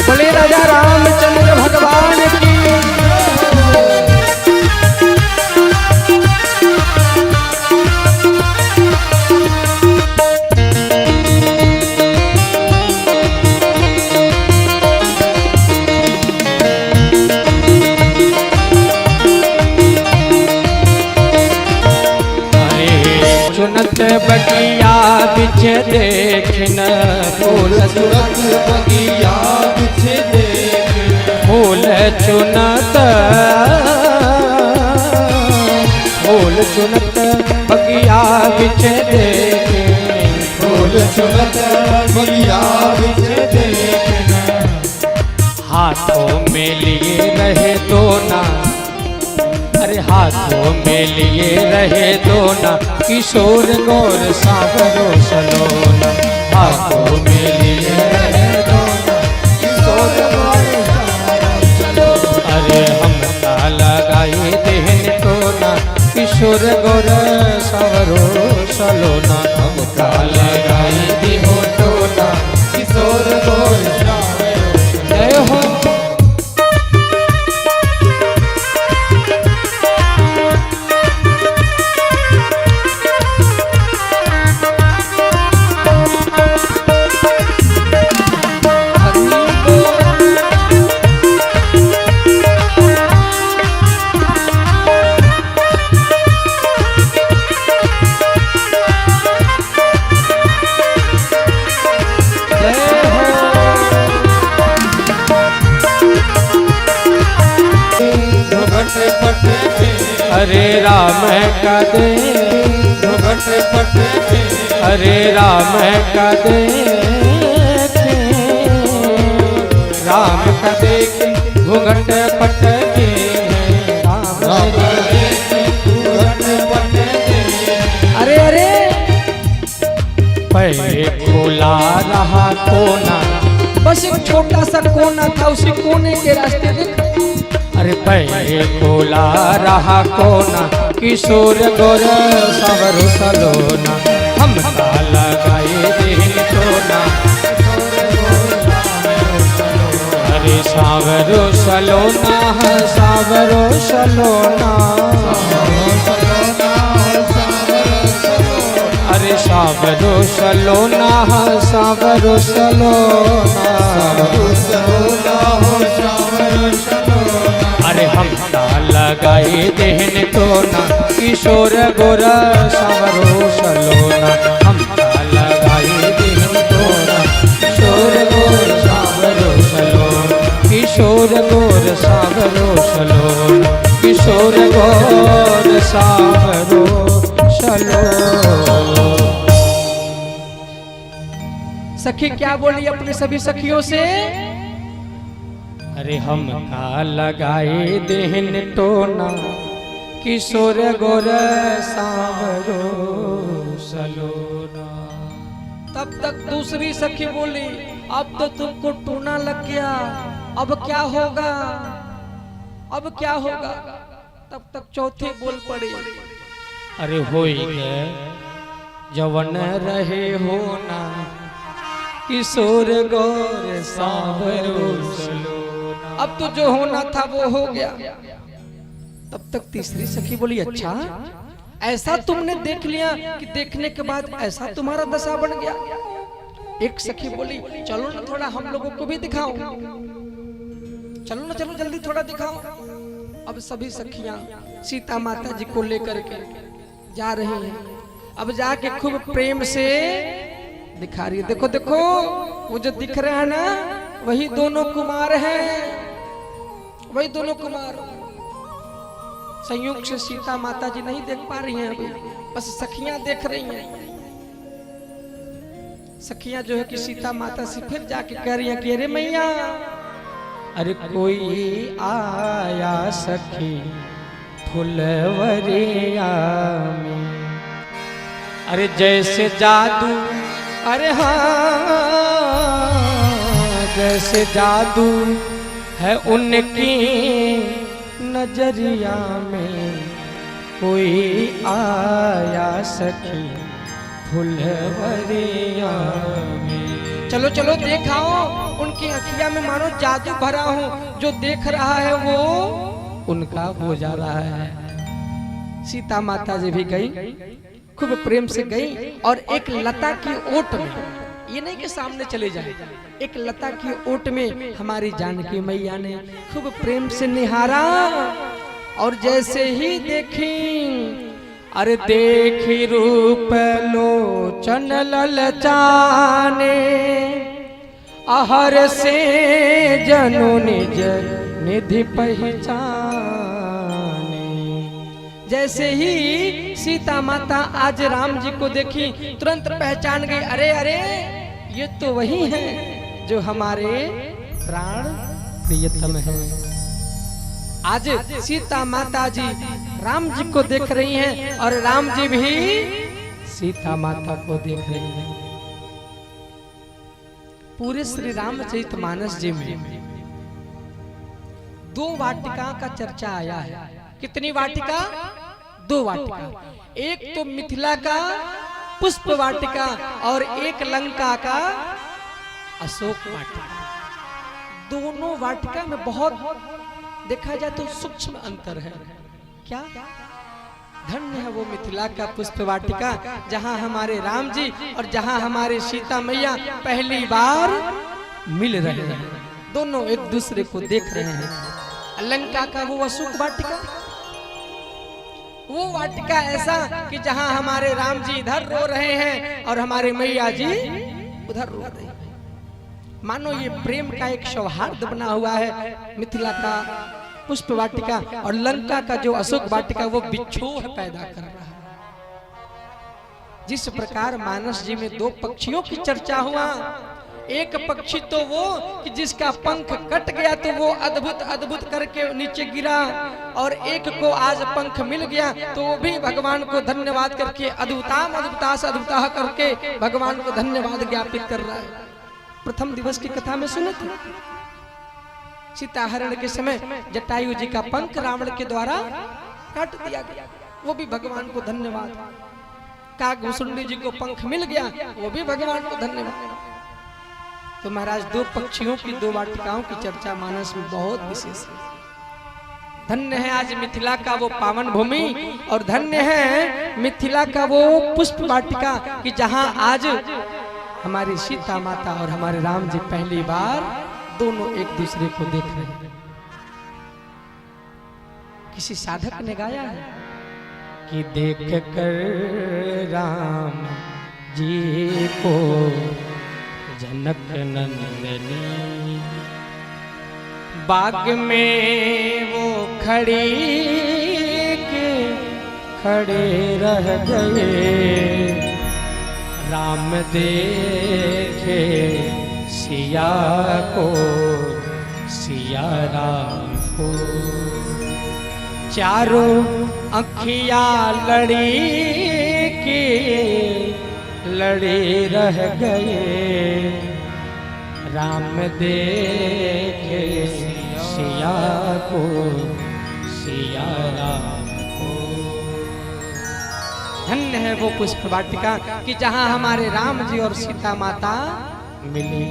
बोले राजा रामचंद्र भगवान की। चुनत बगिया बिछ देखन, फूल तुरंत बगिया बिछ देख, फूल चुनत, फूल चुनत बगिया बिछ देखे, फूल चुनत बगिया बिछ देख। हाथों में लिए रहे दोना, अरे हाथों में लिए रहे दोना, किशोर गौर सांवरो सलोना। हाथों में लिए रहे दोना, किशोर गौर सांवरो सलोना। अरे हम का लगाई देहन टोना, किशोर गौर सांवरो सलोना। हम का लगाई देहो टोना, किशोर गौर सांवरो सलोना। जय हो। घट पट हरे राम का दे घूंघट पट के अरे राम का देखे राम का देखे घूंघट पट के राम देखे घूंघट पट के अरे अरे पहले खोला रहा कोना, बस एक छोटा सा कोना था, उसी कोने के रास्ते देखा। अरे पहले खोला रहा कोना, किशोर गोर सावरो सलोना, हम लगाए दिन कोना। अरे सावरो सलोना सावरो सलोना, अरे सावरो सलोना सावरो सलोना, अरे हम लगाए देहन कोना, किशोर गोरा सावरो सलोना, हम लगाए देहन कोना, किशोर गोर सावरो सलोना, किशोर गोर सावरो सलोना, किशोर गोर सावरो सलोना। सखी क्या बोली अपने सभी सखियों से? अरे हम का लगाए देहन टोना, किशोर गोर सावरो सलोना। तब तक दूसरी सखी बोली अब तो तुमको टोना लग गया, अब क्या होगा, अब क्या होगा? तब तक चौथे बोल पड़े अरे होई गए जवन रहे होना, किशोर गोर सावरो सलोना। अब तो जो होना था वो हो गया। तब तक तीसरी सखी बोली अच्छा ऐसा तुमने देख लिया कि देखने के बाद ऐसा तुम्हारा दशा बन गया। एक सखी बोली चलो ना थोड़ा हम लोगों को भी दिखाओ, चलो ना चलो जल्दी थोड़ा दिखाओ। अब सभी सखियां सीता माता जी को लेकर के जा रही हैं। अब जाके खूब प्रेम से दिखा रही है, देखो देखो वो जो दिख रहे हैं ना वही दोनों कुमार हैं, वही दोनों कुमार। संयोग से सीता माता जी नहीं देख पा रही हैं अभी, बस सखियां देख रही हैं। सखियां जो है कि सीता माता से फिर जाके कह रही हैं कि अरे मैया अरे कोई आया सखी फुलवरिया में, अरे जैसे जादू, अरे हाँ जैसे जादू है उनकी नजरिया में, कोई आया सखी फुलवरिया में। चलो चलो देखाओ, उनकी अखियां में मानो जादू भरा हो, जो देख रहा है वो उनका हो जा रहा है। सीता माता जी भी गई, खूब प्रेम से गई और एक लता की ओट में, ये नहीं कि सामने चले जाए, एक लता की ओट में हमारी जानकी मैया ने खूब प्रेम से निहारा। और जैसे ही देखी अरे देखी रूप लोचन ललचाने, आहर से जनु निज निधि पहचाने। जैसे ही सीता माता आज राम जी को देखी तुरंत पहचान गई, अरे अरे ये तो वही हैं जो हमारे प्राण प्रियतम हैं। आज सीता माता जी राम जी को देख रही हैं और राम जी भी सीता माता को देख रही हैं। पूरे श्री रामचरितमानस जी में 2 वाटिका का चर्चा आया है। कितनी वाटिका? 2 वाटिका। एक तो मिथिला का पुष्प वाटिका और एक लंका का अशोक वाटिका। दोनों वाटिका में बहुत देखा जाए तो सूक्ष्म अंतर है। क्या? धन्य है वो मिथिला का पुष्प वाटिका, जहां हमारे राम जी और जहां हमारे सीता मैया पहली बार मिल रहे हैं, दोनों एक दूसरे को देख रहे हैं। लंका का वो अशोक वाटिका, वो वाटिका ऐसा कि जहां हमारे राम जी इधर रो रहे हैं और हमारे मैया जी उधर रो रहे हैं। मानो ये प्रेम का एक सौहार्द बना हुआ है। मिथिला का पुष्प वाटिका और लंका का जो अशोक वाटिका वो बिछोह पैदा कर रहा है। जिस प्रकार मानस जी में दो पक्षियों की चर्चा हुआ, एक पक्षी तो वो कि जिसका पंख कट गया तो वो अद्भुत अद्भुत करके नीचे गिरा, और एक को आज पंख मिल गया तो वो भी भगवान को धन्यवाद करके अद्भुताम अद्भुता से अद्भुता करके भगवान को धन्यवाद ज्ञापित कर रहा है। प्रथम दिवस की कथा में सुने थे, सीताहरण के समय जटायु जी का पंख रावण के द्वारा काट दिया गया, वो भी भगवान को धन्यवाद। काकभूषुंडी जी को पंख मिल गया, वो भी भगवान को धन्यवाद। तो महाराज दो पक्षियों की दो वाटिकाओं की चर्चा मानस में बहुत विशेष है। धन्य है आज मिथिला का वो पावन भूमि, और धन्य है मिथिला का वो पुष्प वाटिका कि जहां आज हमारी सीता माता और हमारे राम जी पहली बार दोनों एक दूसरे को देख रहे हैं। किसी साधक ने गाया है कि देख कर राम जी को जनक नंदनी बाग में वो खड़ी के खड़े रह गए, राम देखे सिया को सिया राम को, चारों अखियां लड़ी के लड़े रह गए, राम देखे सिया को सिया राम को। धन्य है वो पुष्प वाटिका कि जहां हमारे राम जी और सीता माता मिले,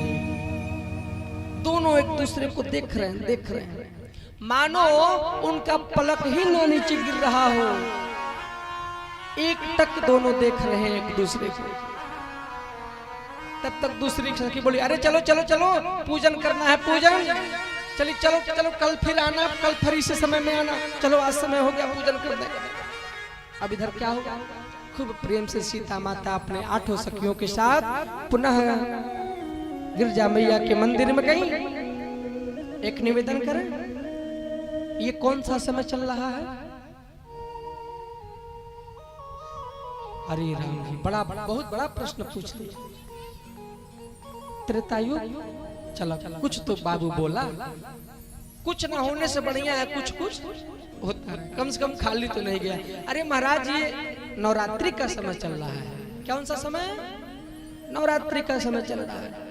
दोनों एक दूसरे को देख रहे हैं, मानो उनका पलक ही न नीचे गिर रहा हो, एक टक दोनों देख रहे हैं एक दूसरे को। तब तक दूसरी सखी बोली, अरे चलो चलो चलो पूजन करना है, पूजन चलिए चलो चलो, कल फिर आना, कल फिर इसी समय में आना, चलो आज समय हो गया पूजन करने का। अब इधर क्या होगा, खूब प्रेम से सीता माता अपने 8 सखियों के साथ पुनः गिरजा मैया के मंदिर में गई। एक निवेदन करें, ये कौन सा समय चल रहा है? अरे राम जी, बहुत बड़ा प्रश्न पूछ लिया। त्रेतायुग चलो, कुछ तो बाबू बोला, कुछ ना होने से बढ़िया है कुछ कुछ होता है, कम से कम खाली तो नहीं गया। अरे महाराज, ये नवरात्रि का समय चल रहा है। कौन सा समय? नवरात्रि का समय चल रहा है।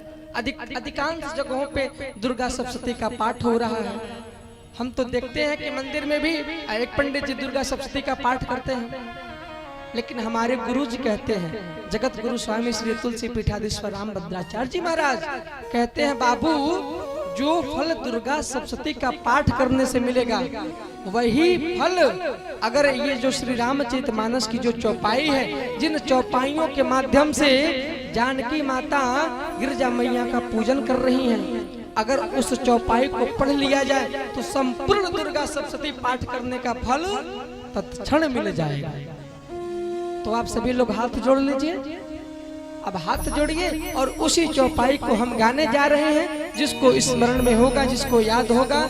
अधिकांश जगहों पे दुर्गा सप्तशती का पाठ हो रहा है। हम तो देखते हैं कि मंदिर में भी एक पंडित जी दुर्गा सप्तशती का पाठ करते हैं, लेकिन हमारे गुरु जी कहते हैं, जगत गुरु स्वामी श्री तुलसी पीठाधीश्वर राम भद्राचार्य जी महाराज कहते हैं, बाबू जो फल दुर्गा सप्तशती का पाठ करने से मिलेगा, वही फल अगर ये जो श्री रामचरितमानस की जो चौपाई है, जिन चौपाइयों के माध्यम से जानकी माता गिरजा मैया का पूजन कर रही हैं, अगर उस चौपाई को पढ़ लिया जाए तो संपूर्ण दुर्गा सप्तशती पाठ करने का फल तत्क्षण मिल जाएगा। तो आप सभी लोग हाथ जोड़ लीजिए, अब हाथ जोड़िए और उसी चौपाई को हम गाने जा रहे हैं। जिसको स्मरण में होगा, जिसको याद होगा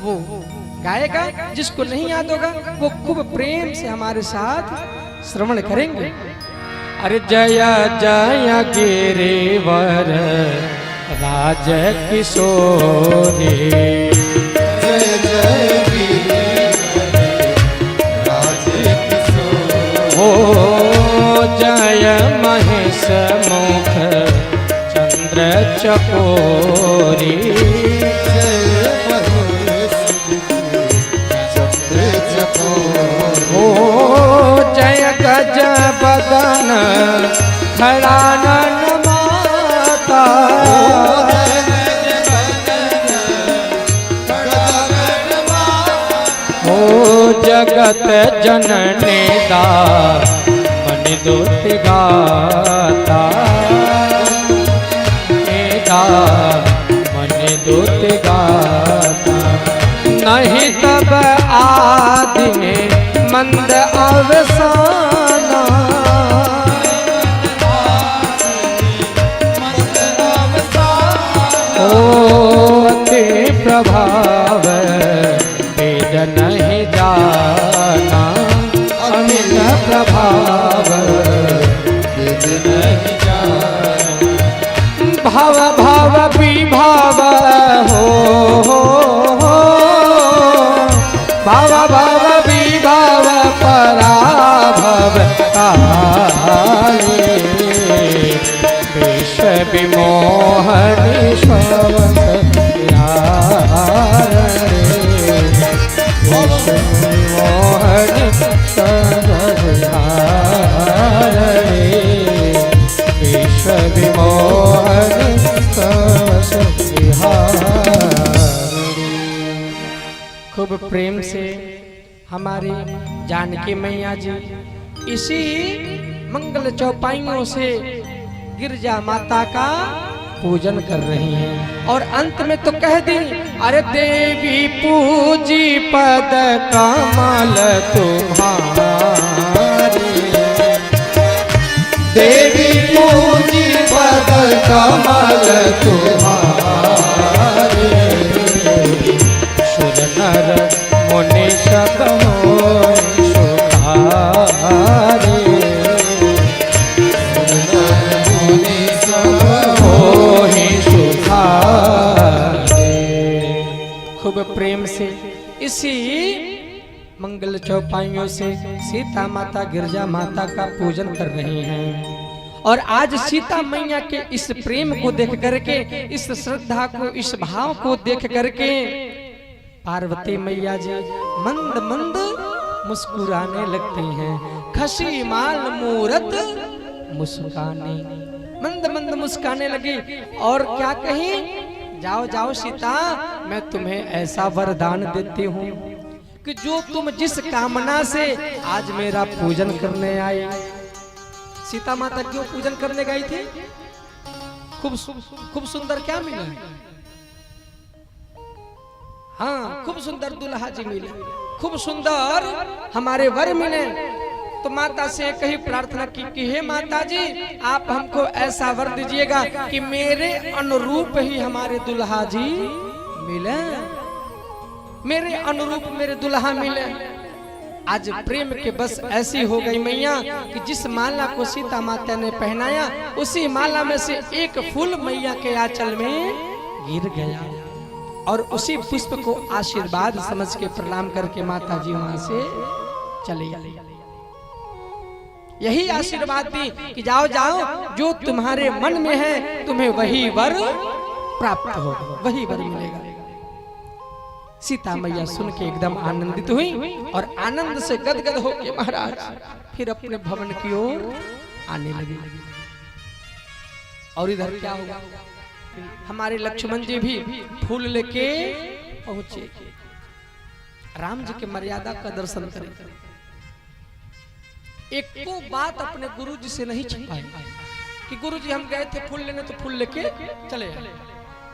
वो गाएगा, जिसको नहीं याद होगा वो खूब प्रेम से हमारे साथ श्रवण करेंगे। अरे जय जय गिरिवर राज किशोरी, जय जय गिरिवर राज किशोरी, ओ जय महेश मुख चंद्र चकोरी, जय महेश चंद्र चकोरी, ओ जय गज बदन खड़ानन माता, ओ जगत जननी मन दूत गाता, मन दूत गाता, नहीं तब आदि मंद अवसाना, ओ अति प्रभाव वेद नहीं जाना, अमित प्रभाव भाव भाव विभाव हो भाव भाव विभाव पराभव काले विष विमोहनि श्वास विमोहनि विश्व विमोहनि खूब प्रेम से हमारी जानकी मैया जी इसी मंगल चौपाइयों से गिरजा माता का पूजन कर रही हैं और अंत में तो कह दी अरे देवी पूजी पद कमल तुम्हारे देवी पूजी पद कमल तुम्हारे सुर नर मुनि सब होय सुखारे मुनि सब होय सुखारे। खूब प्रेम से इसी मंगल चौपाइयों से सीता माता गिरजा माता का पूजन कर रही हैं और आज सीता मैया के इस प्रेम को देख करके इस श्रद्धा को इस भाव को देख करके पार्वती मैया जी मंद मंद मुस्कुराने लगती हैं। खसी माल मूरत मुस्काने मंद मंद मुस्काने लगी और क्या कही जाओ जाओ सीता मैं तुम्हें ऐसा वरदान देती हूँ कि जो तुम जिस कामना से आज मेरा पूजन करने आई। सीता माता क्यों पूजन करने गई थी? खूब सुंदर क्या मिला? हाँ खूब सुंदर दुल्हा जी मिले, खूब सुंदर हमारे वर मिले। तो माता से कही प्रार्थना की कि हे माता जी आप हमको ऐसा वर दीजिएगा कि मेरे अनुरूप ही हमारे दुल्हा जी मिले, मेरे अनुरूप मेरे दुल्हा मिले। आज प्रेम के बस ऐसी हो गई मैया कि जिस माला को सीता माता ने पहनाया उसी माला में से एक फूल मैया के आंचल में गिर गया और उसी पुष्प को आशीर्वाद समझ के प्रणाम करके माता जी वहां से चले गए। यही आशीर्वाद दी कि जाओ जाओ जो तुम्हारे मन में है तुम्हें वही वर प्राप्त होगा, वही वर मिलेगा। सीता मैया सुन के एकदम आनंदित हुई और आनंद से गदगद होके महाराज फिर अपने भवन की ओर आने लगी। और इधर क्या हुआ? हमारे लक्ष्मण जी भी फूल लेके पहुंचे, राम जी के मर्यादा का दर्शन करें। एक को बात अपने गुरु जी से नहीं छिपाई कि गुरु जी हम गए थे फूल लेने तो फूल लेके चले आए।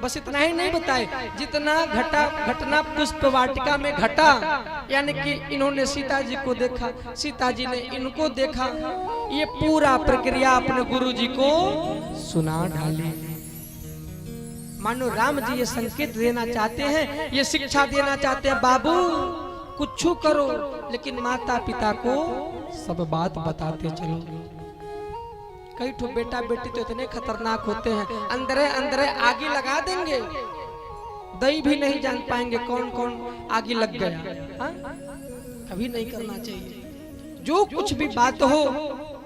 बस इतना ही नहीं बताए जितना घटना पुष्प वाटिका में घटा, यानी कि इन्होंने सीता जी को देखा, सीता जी ने इनको देखा, ये पूरा प्रक्रिया अपने गुरु जी को सुना डाली। मानो राम जी ये संकेत देना चाहते हैं, ये शिक्षा देना चाहते हैं बाबू कुछ करो लेकिन माता पिता को सब बात बताते चलो। कई ठो बेटा बेटी तो इतने खतरनाक होते हैं, अंदर अंदर आगे लगा देंगे, दही भी नहीं जान पाएंगे कौन कौन आगे लग गया। कभी नहीं करना चाहिए। जो कुछ भी बात हो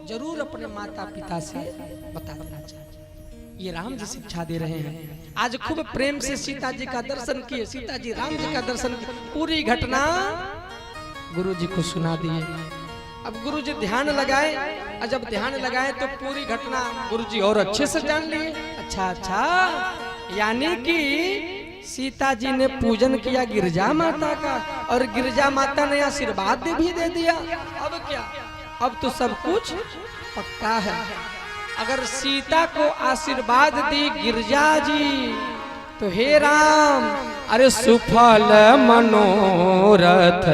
जरूर अपने माता पिता से बताना चाहिए। ये राम जी शिक्षा दे रहे हैं। आज खूब प्रेम से सीता जी का दर्शन किए, सीता जी राम जी का दर्शन किए, पूरी घटना गुरु जी को सुना दिए। अब गुरु जी ध्यान लगाए, और जब ध्यान लगाए तो पूरी घटना गुरु जी और अच्छे से जान लिए। अच्छा, यानी कि सीता जी ने पूजन किया गिरजा माता का और गिरजा माता ने आशीर्वाद भी दे दिया। अब क्या? अब तो सब कुछ पक्का है। अगर सीता को आशीर्वाद दी गिरजा जी तो हे राम अरे सुफल मनोरथ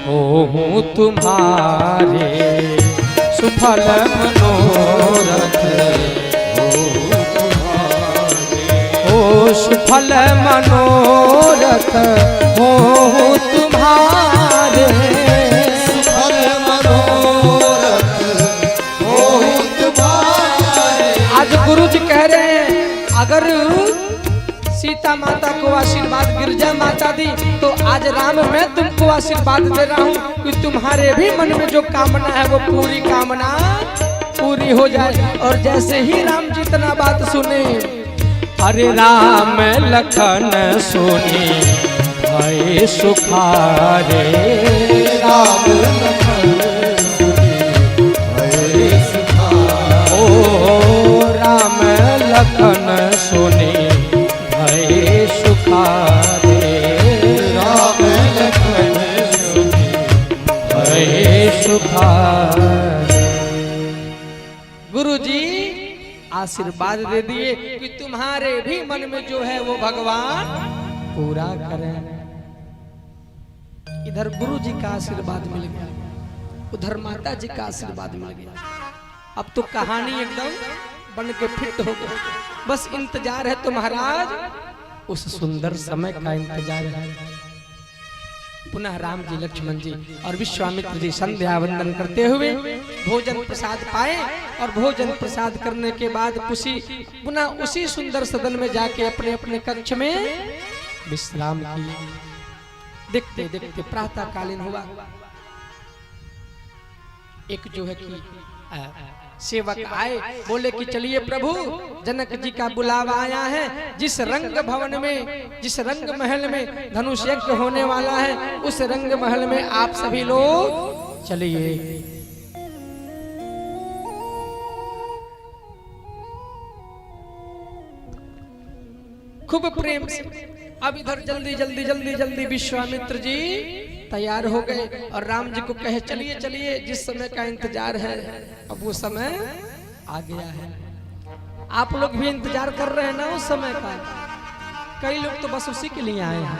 होहूं तुम्हारे, सुफल मनोरथ होहूं तुम्हारे, ओ सुफल मनोरथ होहूं तुम्हारे, सुफल मनोरथ होहूं तुम्हारे। आज गुरु जी कह रहे हैं अगर सीता माता को आशीर्वाद गिरजा माता दी, तो आज राम मैं तुमको आशीर्वाद दे रहा हूँ कि तुम्हारे भी मन में जो कामना है वो पूरी कामना पूरी हो जाए। और जैसे ही राम जी इतना बात सुने, अरे राम लखन सुनी भय सुखारे, राम लखन सुनी भय सुखारे। ओ राम लखन सुनी भय सुखारे, राम लखन सुनी भय सुखारे। गुरुजी आशीर्वाद दे दिए कि तुम्हारे भी मन में जो है वो भगवान पूरा करें। इधर गुरु जी का आशीर्वाद मिल गया, उधर माता जी का आशीर्वाद मिल गया। अब तो कहानी एकदम बन के फिट हो गई। बस इंतजार है तो महाराज उस सुंदर समय का इंतजार है। पुनः राम जी लक्ष्मण जी और विश्वामित्र जी संध्या वंदन करते हुए भोजन प्रसाद पाए, और भोजन प्रसाद करने के बाद पुनः उसी सुंदर सदन में जाके अपने अपने कक्ष में विश्राम किए। देखते देखते प्रातः कालीन हुआ। एक जो है कि सेवक आए, बोले कि चलिए प्रभु, जनक जी का बुलावा आया है। जिस रंग भवन में, जिस रंग महल में धनुष यज्ञ होने वाला है, उस रंग महल में आप सभी लोग चलिए। खूब प्रेम से अब इधर जल्दी जल्दी जल्दी जल्दी विश्वामित्र जी तैयार हो गए और राम जी को कहे चलिए चलिए, जिस समय का इंतजार है अब वो समय आ गया है। आप लोग भी इंतजार कर रहे हैं ना उस समय का। कई लोग तो बस उसी के लिए आए हैं।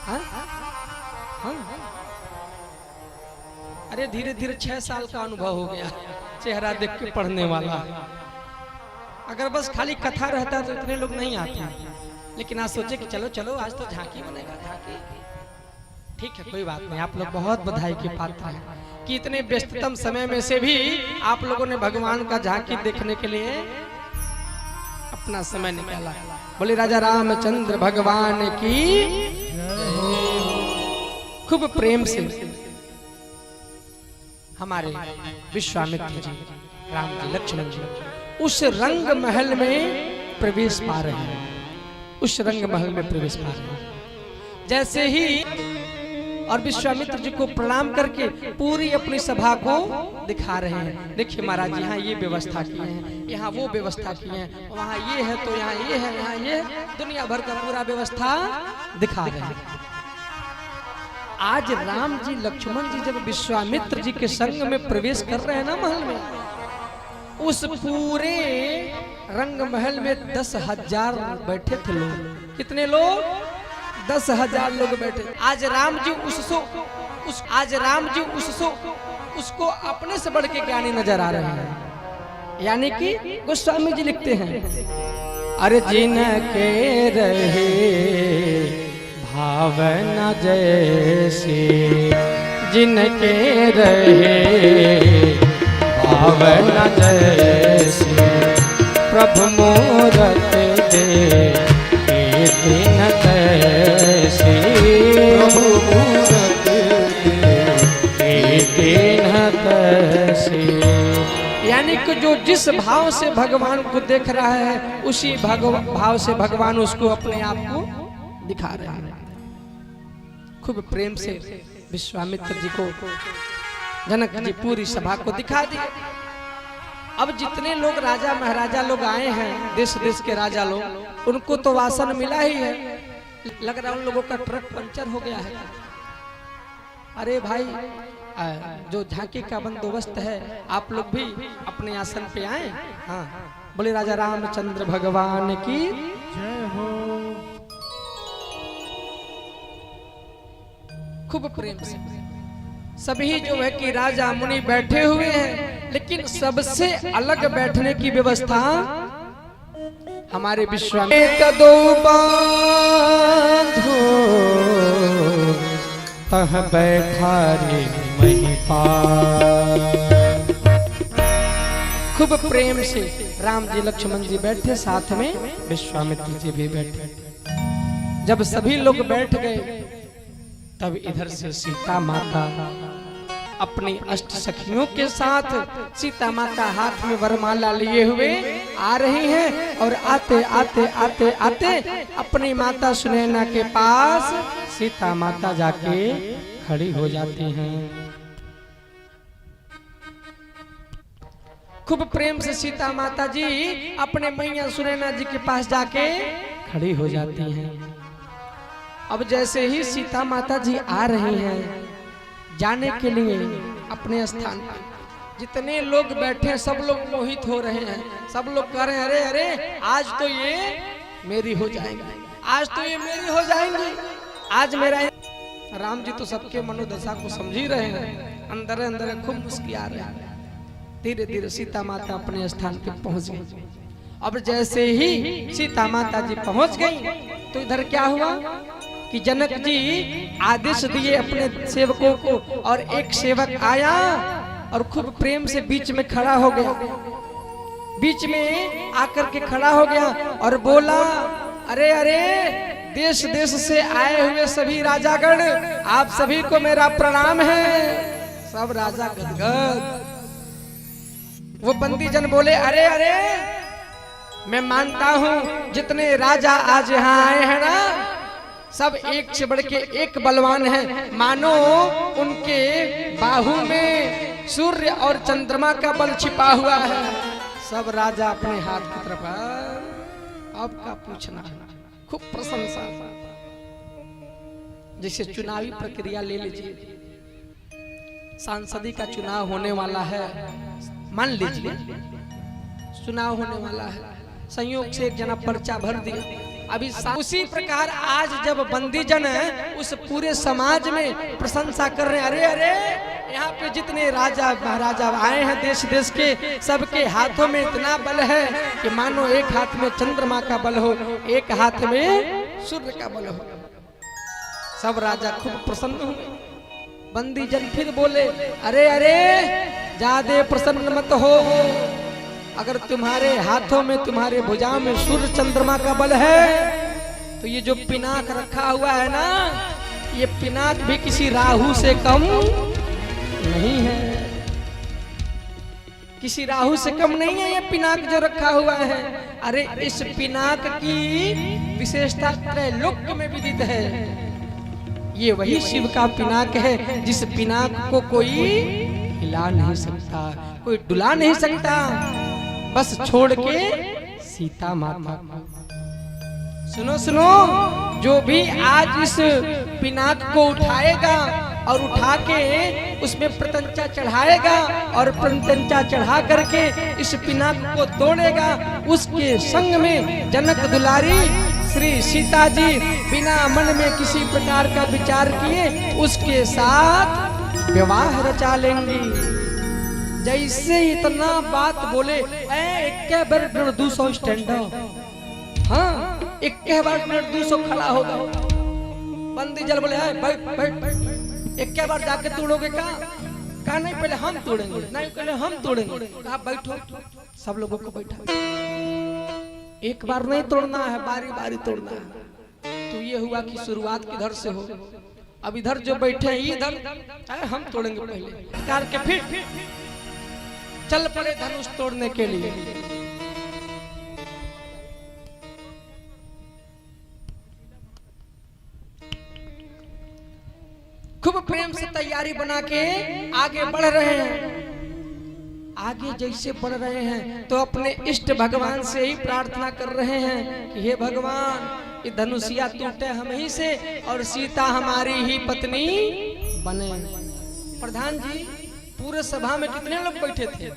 हाँ? हाँ? अरे धीरे धीरे 6 साल का अनुभव हो गया, चेहरा देख के पढ़ने वाला। अगर बस खाली कथा रहता तो इतने लोग नहीं आते, लेकिन आज सोचे कि चलो चलो आज तो झांकी बनेगा, झांकी। ठीक है, कोई बात नहीं। आप लोग बहुत बधाई के पात्र हैं कि इतने व्यस्ततम समय में से भी आप लोगों ने भगवान का झांकी देखने के लिए अपना समय निकाला। बोले राजा रामचंद्र भगवान की। खूब प्रेम से हमारे विश्वामित्र जी, राम जी, लक्ष्मण जी उस रंग महल में प्रवेश पा रहे हैं। उस रंग महल में प्रवेश पा रहे हैं। जैसे ही और विश्वामित्र जी को प्रणाम करके पूरी अपनी सभा को दिखा रहे हैं। देखिए महाराज, यहाँ ये व्यवस्था की है, यहाँ वो व्यवस्था की है, वहाँ ये है तो यहाँ ये है, यहाँ ये, दुनिया भर का पूरा व्यवस्था दिखा रहे हैं। आज राम जी लक्ष्मण जी जब विश्वामित्र जी के संग में प्रवेश कर रहे हैं ना महल में, उस पूरे रंग महल में 10,000 बैठे थे लोग। कितने लोग? 10,000 लोग बैठे। आज राम जी उसको अपने से बढ़ के ज्ञानी नजर आ रहे हैं। यानी कि गोस्वामी जी लिखते हैं, अरे जिनके रहे भावना जैसे, जिनके रहे भावना जैसे, प्रभु मूरत दिन तैसी, प्रभु मूरत दिन तैसी। यानी कि जो जिस भाव से भगवान को देख रहा है, उसी भाव से भगवान उसको अपने आप को दिखा रहे हैं। खूब प्रेम से विश्वामित्र जी को जनक जी पूरी सभा को दिखा दिए। अब जितने लोग राजा महाराजा लोग आए हैं, देश देश के राजा लोग, उनको तो वासन मिला ही है। लग रहा है उन लोगों का ट्रक पंचर हो गया है। अरे भाई, जो झांकी का बंदोबस्त है, आप लोग भी अपने आसन पे आए। हाँ, बोले राजा रामचंद्र भगवान की जय हो। खूब प्रेम से सभी जो है कि राजा मुनि बैठे हुए हैं, लेकिन सबसे अलग बैठने की व्यवस्था हमारे विश्वामित्र। दो बांधो तह बैठा रे महिपाल। खूब प्रेम से राम जी लक्ष्मण जी बैठे, साथ में विश्वामित्र जी भी बैठे। जब सभी लोग बैठ गए तब इधर से सीता माता अपनी अष्ट सखियों के साथ, सीता माता हाथ में वरमाला लिए हुए आ रही हैं और आते आते आते आते अपनी माता सुनैना के पास सीता माता जाके खड़ी हो जाती हैं। खूब प्रेम से सीता माता जी अपने मैया सुनैना जी के पास जाके खड़ी हो जाती हैं। अब जैसे ही सीता माता जी आ रही हैं जाने के लिए अपने स्थान पर, जितने लोग बैठे सब लोग मोहित हो रहे हैं। सब लोग कह रहे हैं अरे अरे आज तो ये मेरी हो जाएंगी, आज तो ये मेरी हो जाएंगी, आज मेरा। राम जी तो सबके मनोदशा को समझ ही रहे हैं, अंदर अंदर खूब मुस्कुरा रहे हैं। धीरे धीरे सीता माता अपने स्थान पर पहुंच गई। अब जैसे ही सीता माता जी पहुंच गई तो इधर क्या हुआ कि जनक जी आदेश दिए अपने सेवकों को, और एक सेवक आया और खूब प्रेम से बीच में खड़ा हो गया, बीच में आकर के खड़ा हो गया और बोला अरे अरे देश देश से आए हुए सभी राजागण, आप सभी को मेरा प्रणाम है। सब राजा गदगद। वो बंदी जन बोले अरे अरे मैं मानता हूं जितने राजा आज यहाँ आए हैं ना, सब एक से बढ़ के एक बलवान है। मानो उनके बाहु में सूर्य और चंद्रमा का बल छिपा हुआ है। सब राजा अपने हाथ की तरफ, अब का पूछना, खूब प्रशंसा। जैसे चुनावी प्रक्रिया ले लीजिए, सांसदी का चुनाव होने वाला है, मान लीजिए चुनाव होने वाला है, संयोग से एक जना पर्चा भर दिया। अभी उसी प्रकार आज जब बंदी जन उस पूरे समाज में प्रशंसा कर रहे हैं, अरे अरे यहाँ पे जितने राजा महाराजा आए हैं देश देश के, सबके हाथों में इतना बल है कि मानो एक हाथ में चंद्रमा का बल हो, एक हाथ में सूर्य का बल हो। सब राजा खूब प्रसन्न हुए। बंदी जन फिर बोले अरे अरे ज्यादा प्रसन्न मत हो, अगर तुम्हारे हाथों में तुम्हारे भुजाओं में सूर्य चंद्रमा का बल है तो ये जो पिनाक रखा हुआ है ना, ये पिनाक भी किसी राहु से कम नहीं है, किसी राहु से कम नहीं है ये पिनाक जो रखा हुआ है। अरे इस पिनाक की विशेषता त्रैलोक्य में विदित है। ये वही शिव का पिनाक है जिस पिनाक को कोई हिला नहीं सकता, कोई डुला नहीं सकता, बस छोड़ के सीता माता। सुनो सुनो, जो भी आज इस पिनाक को उठाएगा और उठा के उसमें प्रत्यंचा चढ़ाएगा और प्रत्यंचा चढ़ा करके इस पिनाक को तोड़ेगा, उसके संग में जनक दुलारी श्री सीता जी बिना मन में किसी प्रकार का विचार किए उसके साथ विवाह रचा लेंगी। जैसे इतना बात बोले, एक बार 200 स्टैंड, हाँ एक बार 200 खड़ा होगा। बंदी जल बोले बैठ बैठ, एक बार जाके तोड़ोगे कहा नहीं, पहले हम तोड़ेंगे, नहीं पहले हम तोड़ेंगे, कहा बैठो। सब लोगों को बैठा, एक बार नहीं तोड़ना है, बारी बारी तोड़ना है। तो ये हुआ कि शुरुआत किधर से हो। अब इधर जो बैठे इधर हम तोड़ेंगे पहले करके, फिर चल पड़े धनुष तोड़ने के लिए। खूब प्रेम से तैयारी बना के आगे बढ़ रहे हैं। आगे जैसे बढ़ रहे हैं तो अपने इष्ट भगवान से ही प्रार्थना कर रहे हैं कि हे भगवान, ये धनुषिया टूटे हम ही से और सीता हमारी ही पत्नी बने। प्रधान जी, पूरे सभा में कितने लोग बैठे थे?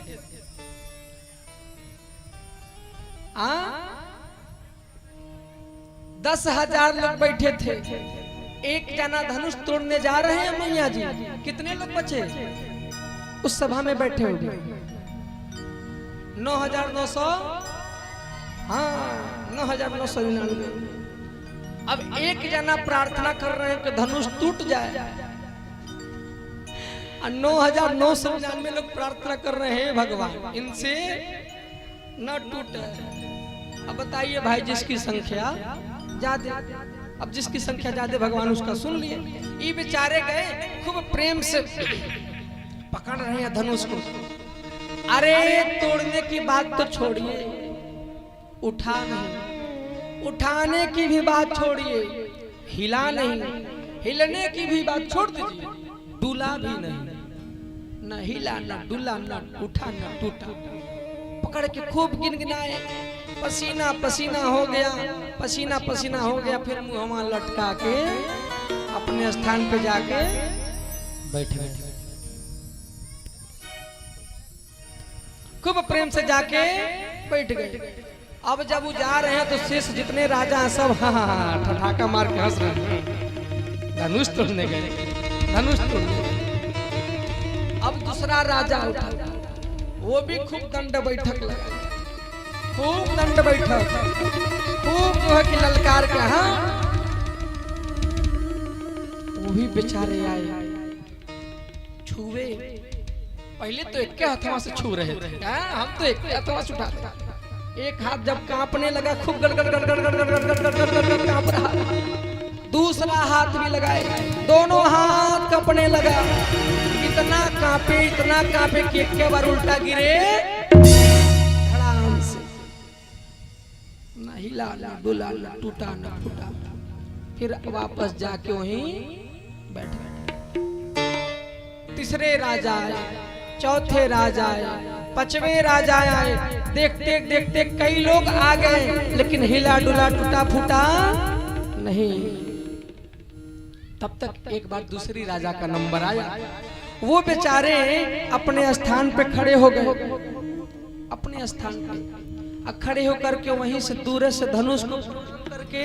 10,000 लोग बैठे थे। एक जना धनुष तोड़ने जा रहे हैं मैया जी। कितने लोग बचे उस सभा में बैठे हुए? 9,900, हाँ 9,999। अब एक जना प्रार्थना कर रहे हैं कि धनुष टूट जाए। 9,999 लोग प्रार्थना कर रहे हैं भगवान इनसे न टूटे। अब बताइए भाई, जिसकी संख्या ज्यादा, अब जिसकी संख्या ज्यादा भगवान उसका सुन लिए। ये बेचारे गए खूब प्रेम से पकड़ रहे हैं धनुष को। अरे तोड़ने की बात तो छोड़िए, उठा नहीं, उठाने की भी बात छोड़िए, हिला नहीं, हिलने की भी बात छोड़ दीजिए, डुला भी नहीं, न हिला न डुला न उठा न टूटा। पकड़ के खूब गिनगिनाए, पसीना पसीना हो गया, पसीना पसीना हो गया। फिर मुंह लटका के अपने स्थान पे जाके बैठ गए। खूब प्रेम से जाके बैठ गए। अब जब वो जा रहे हैं तो शेष जितने राजा हैं सब हाँ ठठाका मार के हंस रहे हैं। धनुष तोड़ने गए, धनुष तोड़ने गए। अब दूसरा राजा उठा, वो भी खूब दंड बैठक लगा, खूब दंड बैठक, खूब जो है कि ललकार के। हाँ वो भी बेचारे आए, छुए। पहले तो एक हाथों से छू रहे थे, हम तो एक हाथों से उठाते। एक हाथ जब कांपने लगा, खूब गड़गड़ गड़गड़ गड़गड़ गड़गड़ गड़गड़ कांप रहा, दूसरा हाथ भी लगाए, दोनों हाथ कांपने लगा। इतना कांपे कि एक बार उल्टा गिरे धड़ाम से, ना हिला ना डुला ना टूटा ना फूटा। फिर वापस जाके वहीं बैठ गए। तीसरे राजा आए, चौथे राजा आए, पांचवें राजा आए। देखते देखते कई लोग आ गए, लेकिन हिला डुला टूटा फूटा नहीं। तब तक एक बार दूसरी राजा का नंबर आया। वो बेचारे अपने स्थान पे खड़े हो गए, अपने स्थान पे खड़े होकर के वहीं से दूर से धनुष को करके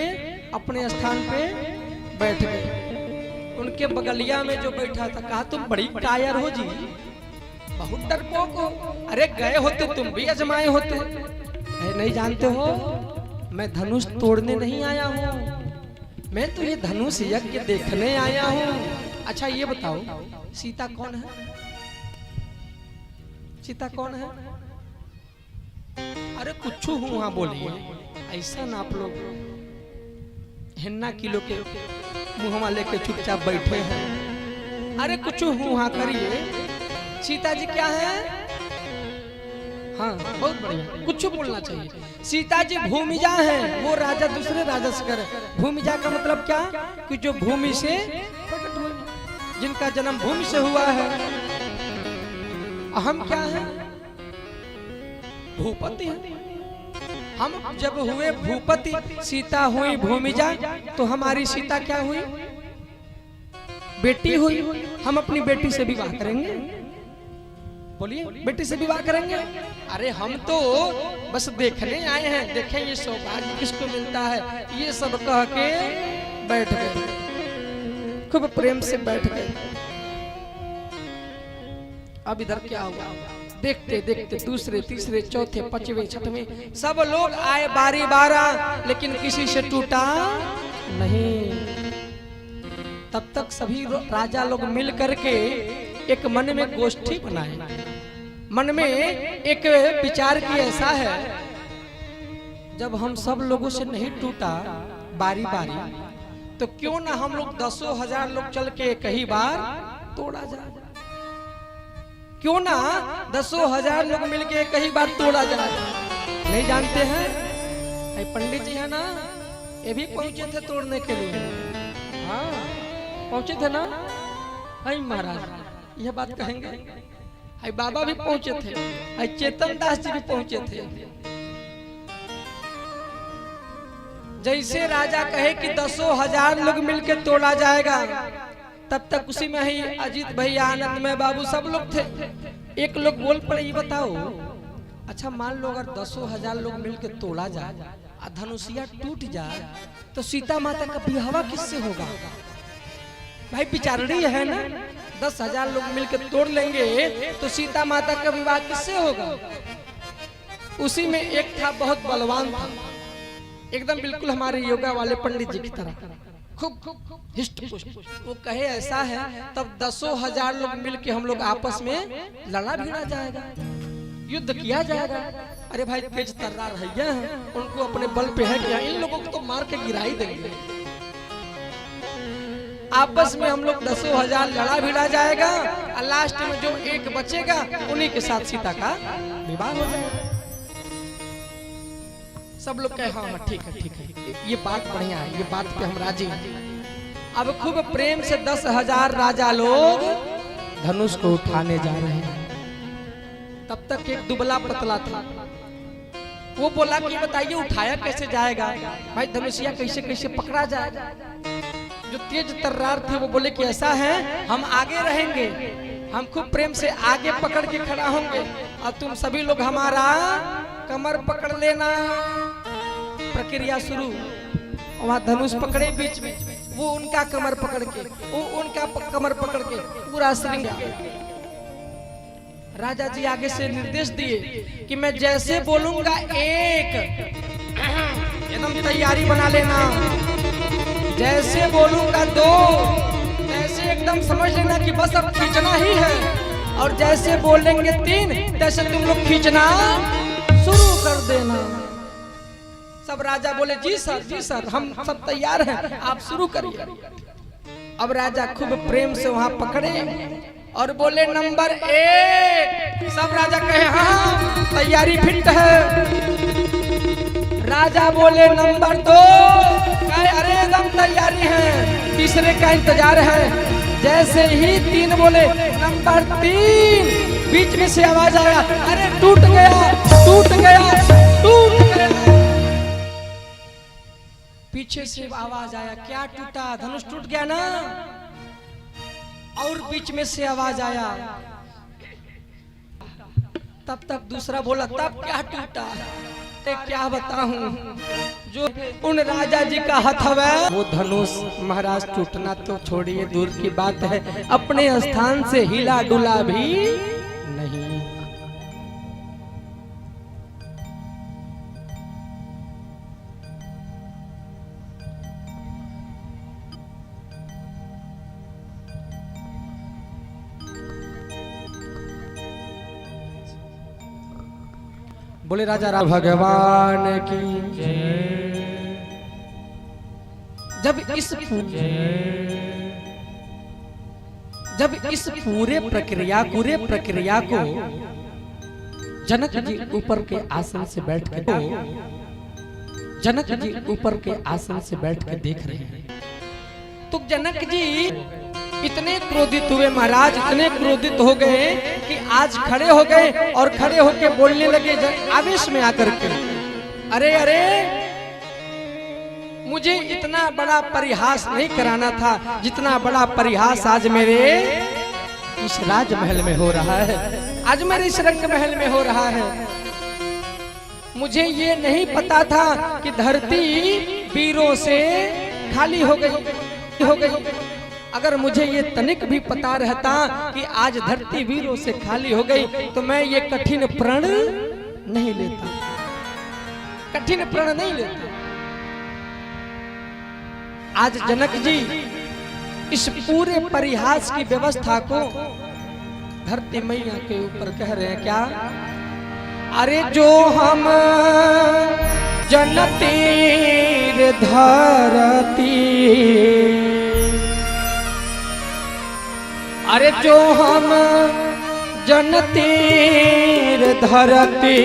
अपने स्थान पे बैठ गए। उनके बगलिया में जो बैठा था, कहा तुम बड़ी कायर हो जी, बहुत डरपोक हो। अरे गए होते तुम भी अजमाए होते। नहीं जानते हो मैं धनुष तोड़ने नहीं आया हूँ, मैं तो ये धनुष यज्ञ देखने आया हूँ। अच्छा ये बताओ सीता कौन है? सीता कौन है? अरे कुछ हूँ हाँ बोलिए, ऐसा ना आप लोग हिन्ना किलो के मुँह लेके चुपचाप बैठे हैं। अरे कुछ हूँ हाँ करिए। सीता जी क्या है? हाँ बहुत बढ़िया, कुछ बोलना चाहिए। सीता जी भूमिजा हैं। वो राजा दूसरे राजा से करे। भूमिजा का मतलब क्या? कि जो भूमि से प्रकट हुए, जिनका जन्म भूमि से हुआ है। हम क्या है? भूपति हैं। हम जब हुए भूपति, सीता हुई भूमिजा, तो हमारी सीता क्या हुई? बेटी हुई। हम अपनी बेटी से विवाह करेंगे। बोलिए बेटी से विवाह करेंगे? अरे हम तो बस देखने आए हैं, देखें ये सौभाग्य किसको मिलता है। ये सब कह के बैठ गए, खूब प्रेम से बैठ गए। अब इधर क्या हुआ? देखते देखते दूसरे तीसरे चौथे पांचवें छठवें सब लोग आए बारी बारा, लेकिन किसी से टूटा नहीं। तब तक सभी राजा लोग मिल करके एक मन में गोष्ठी बनाए। मन में एक विचार की ऐसा है, जब हम सब लोगों से नहीं टूटा बारी बारी, तो क्यों ना हम लोग 10,000 लोग चल के एक ही बार तोड़ा जाए। क्यों ना 10,000 लोग मिलके एक ही बार तोड़ा जाए। नहीं जानते हैं पंडित जी है ना, ये भी पहुंचे थे तोड़ने के लिए। हाँ पहुंचे थे ना। आई महाराज यह बात कहेंगे। आई बाबा भी पहुंचे थे, आई चेतन दास जी भी पहुंचे थे। जैसे राजा कहे कि 10,000 लोग मिलकर तोड़ा जाएगा, तब तक उसी में ही अजीत भैया, आनंदमय बाबू सब लोग थे। एक लोग बोल पड़े, ये बताओ अच्छा मान लो अगर 10,000 लोग मिलकर तोड़ा जाए, धनुषिया टूट जाए, तो सीता माता का विवाह किससे होगा? भाई बिचारड़ी है ना, 10,000 लोग मिलकर तोड़ लेंगे तो सीता माता का विवाह किससे होगा? उसी में एक था बहुत बलवान था, एकदम बिल्कुल हमारे योगा वाले पंडित जी की तरह, खूब हिस्ट पुष्ट। वो कहे ऐसा है तब 10,000 लोग मिलके हम लोग आपस में लड़ा भिड़ा जाएगा, युद्ध किया जाएगा। अरे भाई तेज तर्रार भैया हैं, उनको अपने बल पे है क्या, इन लोगों को तो मार के गिरा ही देंगे। आपस में हम लोग 10,000 लड़ा भिड़ा जाएगा और लास्ट में जो एक बचेगा उन्हीं के साथ सीता का विवाह हो जाएगा। सब लोग कहे हाँ ठीक है ठीक है, ये बात बढ़िया है, ये बात पे हम राजी हैं। अब खूब प्रेम से 10,000 राजा लोग धनुष को उठाने जा रहे हैं। तब तक एक दुबला पतला था, वो बोला कि बताइए उठाया कैसे जाएगा भाई, धनुषिया कैसे कैसे पकड़ा जाएगा। जो तेज तर्रार थे वो बोले कि ऐसा है हम आगे रहेंगे, हम खूब प्रेम से आगे पकड़ के खड़ा होंगे और तुम सभी लोग हमारा कमर पकड़ लेना। प्रक्रिया शुरू, वहां धनुष पकड़े बीच में, वो उनका कमर पकड़ के, वो उनका कमर पकड़ के पूरा श्रृंगार। राजा जी आगे से निर्देश दिए कि मैं जैसे बोलूंगा एक एकदम तैयारी बना लेना, जैसे बोलूंगा दो ऐसे एकदम समझ लेना कि बस अब खींचना ही है, और जैसे बोलेंगे 3 तैसे तुम लोग खींचना शुरू कर देना। सब राजा बोले जी सर हम सब तैयार हैं, आप शुरू करिए। अब राजा खूब प्रेम से वहां पकड़े और बोले नंबर 1। सब राजा कहे हाँ तैयारी फिट है। राजा बोले नंबर 2, कहे अरे एकदम तैयारी है। तीसरे का इंतजार है। जैसे ही 3 बोले नंबर 3, बीच में से आवाज आया अरे टूट गया टूट गया टूट गया। पीछे से आवाज आया क्या टूटा, धनुष टूट गया ना। और बीच में से आवाज आया, तब तक दूसरा बोला तब क्या टूटा। क्या बताऊं, जो उन राजा जी का हथवा वो धनुष महाराज टूटना तो छोड़िए दूर की बात है, अपने स्थान से हिला डुला भी नहीं। बोले राजा राम भगवान की जब इस पूरे प्रक्रिया को जनक जी ऊपर के आसन से बैठ के देख रहे हैं, तो जनक जी इतने क्रोधित हुए महाराज, इतने क्रोधित हो गए कि आज खड़े हो गए और खड़े होके बोलने लगे आवेश में आकर के, अरे अरे मुझे इतना बड़ा परिहास नहीं कराना था जितना बड़ा परिहास आज मेरे इस राजमहल में हो रहा है, आज मेरे इस रंग महल में हो रहा है। मुझे ये नहीं पता था कि धरती वीरों से खाली हो गई। अगर मुझे ये तनिक भी पता रहता कि आज धरती वीरों से खाली हो गई तो मैं ये कठिन प्रण नहीं लेता, आज जनक जी इस पूरे परिहास की व्यवस्था को धरती मैया के ऊपर कह रहे हैं क्या, अरे जो हम जनती धरती, अरे जो हम जनती धरती,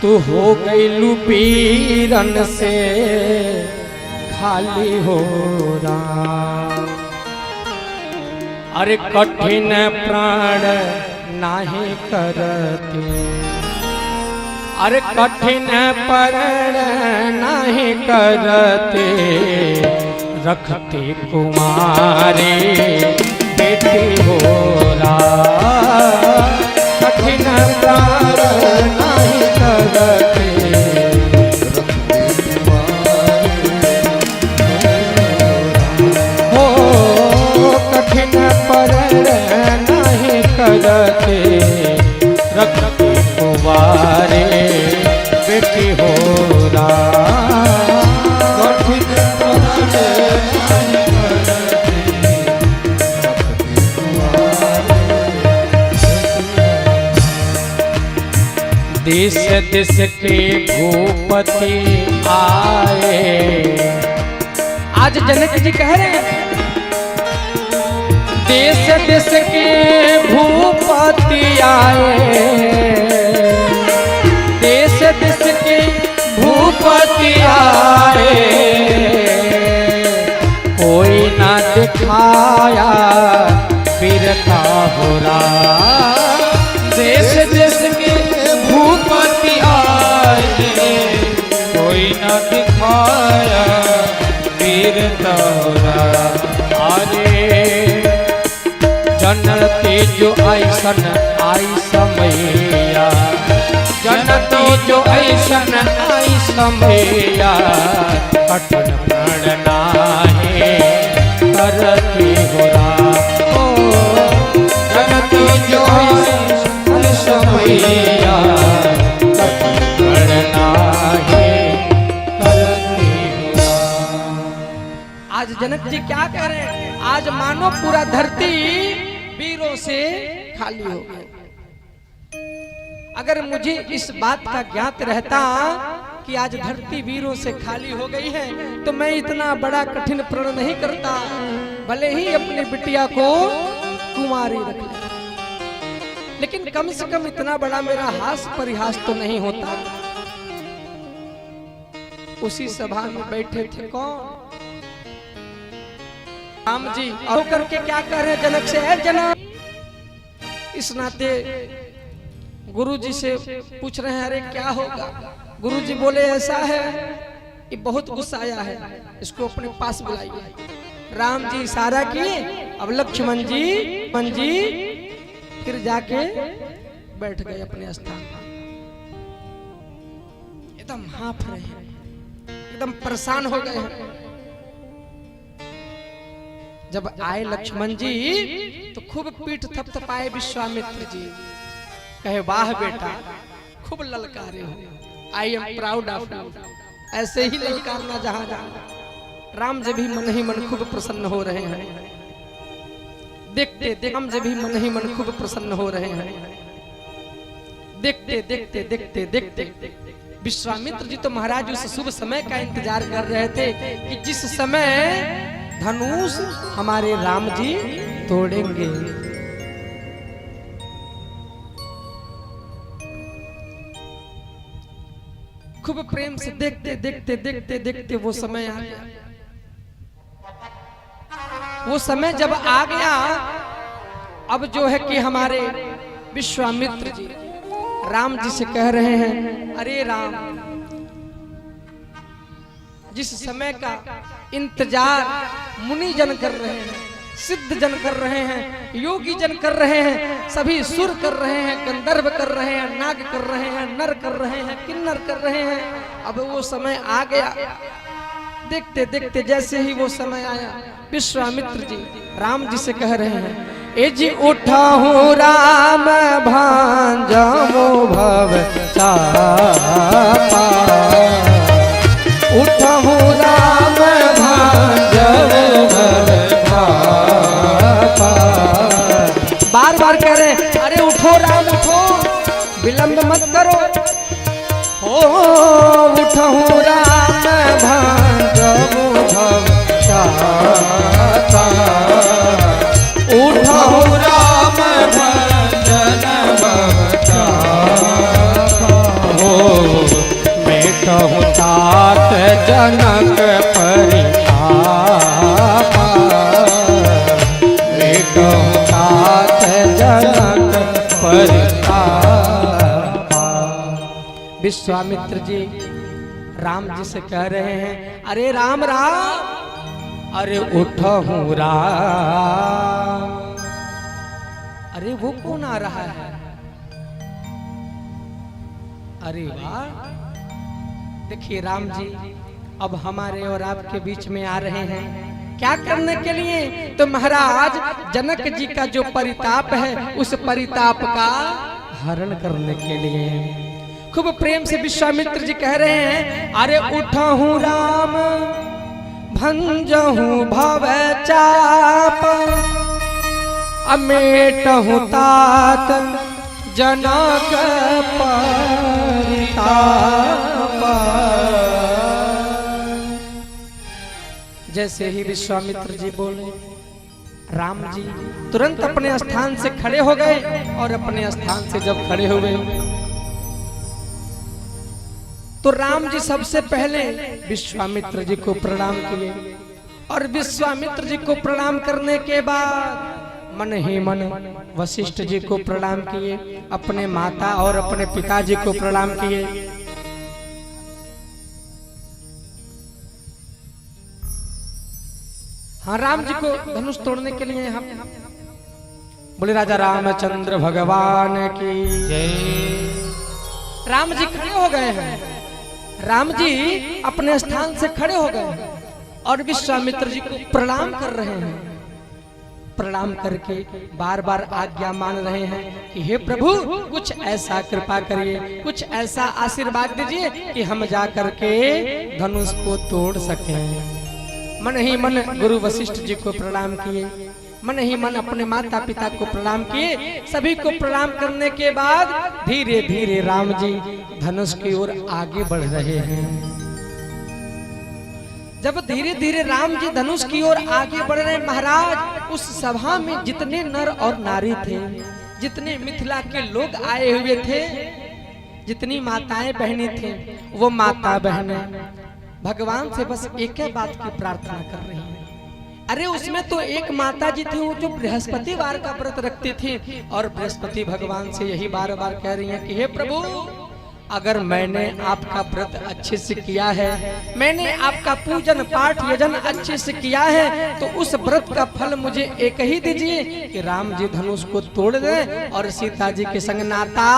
तू हो गई लुपीरन से खाली हो रहा। अरे कठिन प्राण नाही करते, अरे कठिन प्राण नाही करते, रखते कुमारे बेटी हो रहा। कठिन प्राण नाही करते, हो कठिन प्राण नाही करते, रखते कुमारे बेटी हो देश देश के भूपति आए। आज जनक जी कह रहे हैं देश देश के भूपति आए, देश देश के भूपति आए, कोई ना दिखाया फिर का बुरा। देश देश के भूपति आए, कोई ना दिखाया फिर का बुरा। अरे जनती जो ऐसन आई समैया, जनती जो ऐसन आई समैया, कठिन प्रण नाहे करती होरा। ओ जनती जो ऐसन समैया, कठिन प्रण नाहे करती होरा। आज जनक जी क्या कह रहे हैं? आज मानो पूरा धरती वीरों से खाली हो गई। अगर मुझे इस बात का ज्ञात रहता कि आज धरती वीरों से खाली हो गई है तो मैं इतना बड़ा कठिन प्रण नहीं करता, भले ही अपनी बिटिया को कुमारी रख लेता, लेकिन कम से कम इतना बड़ा मेरा हास परिहास तो नहीं होता। उसी सभा में बैठे थे कौन? राम जी। और करके क्या कह रहे जनक से? है जनक, इस नाते गुरुजी से पूछ रहे हैं अरे क्या होगा? गुरुजी बोले ऐसा है, ये बहुत गुस्साया है, इसको अपने पास बुलाइए। राम जी इशारा किए, अब लक्ष्मण जी फिर जाके बैठ गए अपने स्थान पर। एकदम हाँफ रहे हैं, एकदम परेशान हो गए हैं। जब आए लक्ष्मण जी तो खूब पीठ थपथपाए विश्वामित्र जी, कहे वाह बेटा खूब ललकारे हो, I am proud of you. ऐसे ही ललकारना जहां जहां। राम जी भी मन ही मन खूब प्रसन्न हो रहे हैं, देखते देखते राम जी भी मन ही मन खूब प्रसन्न हो रहे हैं। देखते देखते देखते देखते विश्वामित्र जी तो महाराज उस शुभ समय का इंतजार कर रहे थे कि जिस समय धनुष हमारे राम जी तोड़ेंगे। खूब प्रेम से देखते देखते देखते देखते वो समय आ गया। वो समय जब आ गया, अब जो है कि हमारे विश्वामित्र जी राम जी से कह रहे हैं अरे राम, जिस समय का इंतजार मुनि जन कर रहे हैं, सिद्ध जन कर रहे हैं, योगी जन कर रहे हैं, सभी सुर कर रहे हैं, गंधर्व कर रहे हैं, नाग कर रहे हैं, नर कर रहे हैं, किन्नर कर रहे हैं, अब वो समय आ गया। देखते देखते जैसे ही वो समय आया, विश्वामित्र जी राम जी से कह रहे हैं ए जी उठा हूँ राम भांजमो भव चापा, उठा हूँ राम भांजमो भव चापा। बार बार कह रहे हैं अरे उठो राम उठो, विलंब मत करो। ओ उठा हूँ राम भांजमो भव चापा, उठो राम भजन भव चापा। मेटहु तात जनक परितापा, मेटहु तात जनक परितापा। विश्वामित्र जी राम जी से कह रहे हैं अरे राम राम, अरे उठहूँ राम। अरे वो कौन आ रहा है? अरे वाह, देखिए राम जी अब हमारे और आपके बीच में आ रहे हैं। क्या करने के लिए? तो महाराज जनक जी का जो परिताप है उस परिताप का हरण करने के लिए। खूब प्रेम से विश्वामित्र जी कह रहे हैं अरे उठहूँ राम भंजहूँ भव चापा, अमेटहूँ तात जनक परिताप। जैसे ही विश्वामित्र जी बोले, राम जी तुरंत अपने स्थान से खड़े हो गए और अपने स्थान से जब खड़े हुए तो राम जी सबसे पहले विश्वामित्र जी को प्रणाम किए और विश्वामित्र जी को प्रणाम करने के बाद मन ही मन वशिष्ठ जी को प्रणाम किए, अपने माता और अपने पिताजी को प्रणाम किए। हाँ, राम जी को धनुष तोड़ने के लिए हम बोले राजा रामचंद्र भगवान की जय। राम जी खड़े हो गए हैं, राम जी अपने स्थान से खड़े हो गए हैं और विश्वामित्र जी को प्रणाम कर रहे हैं। प्रणाम करके बार बार आज्ञा मान रहे हैं कि हे प्रभु कुछ ऐसा कृपा करिए, कुछ ऐसा आशीर्वाद दीजिए कि हम जा करके धनुष को तोड़ सकें। मन ही मन गुरु वशिष्ठ जी को प्रणाम किए, मन ही मन अपने माता पिता को प्रणाम किए। सभी को प्रणाम करने के बाद धीरे धीरे राम जी धनुष की ओर आगे बढ़ रहे हैं। जब धीरे धीरे राम जी धनुष की ओर आगे बढ़ रहे महाराज, उस सभा में जितने नर और नारी थे, जितने मिथिला के लोग आए हुए थे, जितनी माताएं बहनें थे, वो माता बहनें भगवान से बस एक ही बात की प्रार्थना कर रही हैं। अरे उसमें तो एक माता जी थी वो जो बृहस्पतिवार का व्रत रखती थी और बृहस्पति भगवान से यही बार बार कह रही हैं कि हे प्रभु अगर मैंने आपका व्रत अच्छे से किया है, मैंने आपका पूजन पाठ यजन अच्छे से किया है, तो उस व्रत का फल मुझे एक ही दीजिए कि राम जी धनुष को तोड़ दें और सीता जी के संग नाता।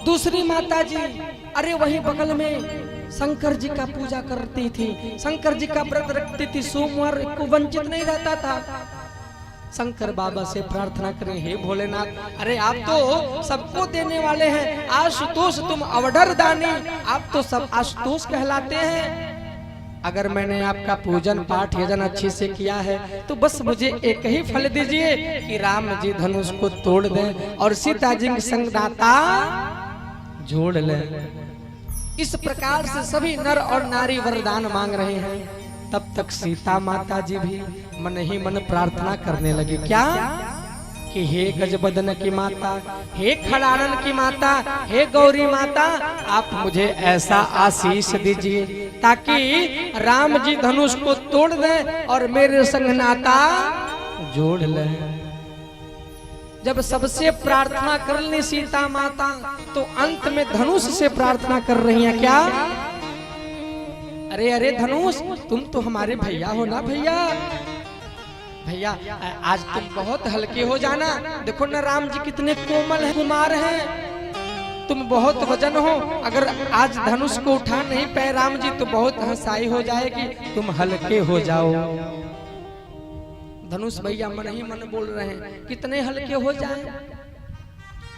दूसरी माता जी अरे वही बगल में शंकर जी का पूजा करती थी, शंकर जी का व्रत रखती थी, सोमवार को वंचित नहीं रहता था। शंकर बाबा से प्रार्थना करें, हे भोलेनाथ अरे आप तो सबको देने वाले हैं, आशुतोष तुम अवडर दानी, आप तो सब आशुतोष कहलाते हैं। अगर मैंने आपका पूजन पाठ यजन अच्छे से किया है तो बस मुझे एक ही फल दीजिए कि राम जी धनुष को तोड़ दें और सीता जी के संग नाता जोड़ लें। इस प्रकार से सभी नर और नारी वरदान मांग रहे हैं। तब तक सीता माता जी भी मन ही मन प्रार्थना करने लगी, क्या कि हे गजबदन की माता, हे खड़ानन की माता, हे गौरी माता, आप मुझे ऐसा आशीष दीजिए ताकि राम जी धनुष को तोड़ दें और मेरे संग नाता जोड़ लें। जब सबसे प्रार्थना कर ली सीता माता तो अंत में धनुष से प्रार्थना कर रही हैं, क्या अरे अरे धनुष तुम तो हमारे भैया हो ना भैया, भैया आज तुम बहुत हल्के हो जाना, देखो ना राम जी कितने कोमल हैं, कुमार हैं, तुम बहुत वजन हो, अगर आज धनुष को उठा नहीं पाए राम जी तो बहुत हंसाई हो जाएगी, तुम हल्के हो जाओ। धनुष भैया मन ही मन बोल रहे हैं कितने हल्के हो जाएं,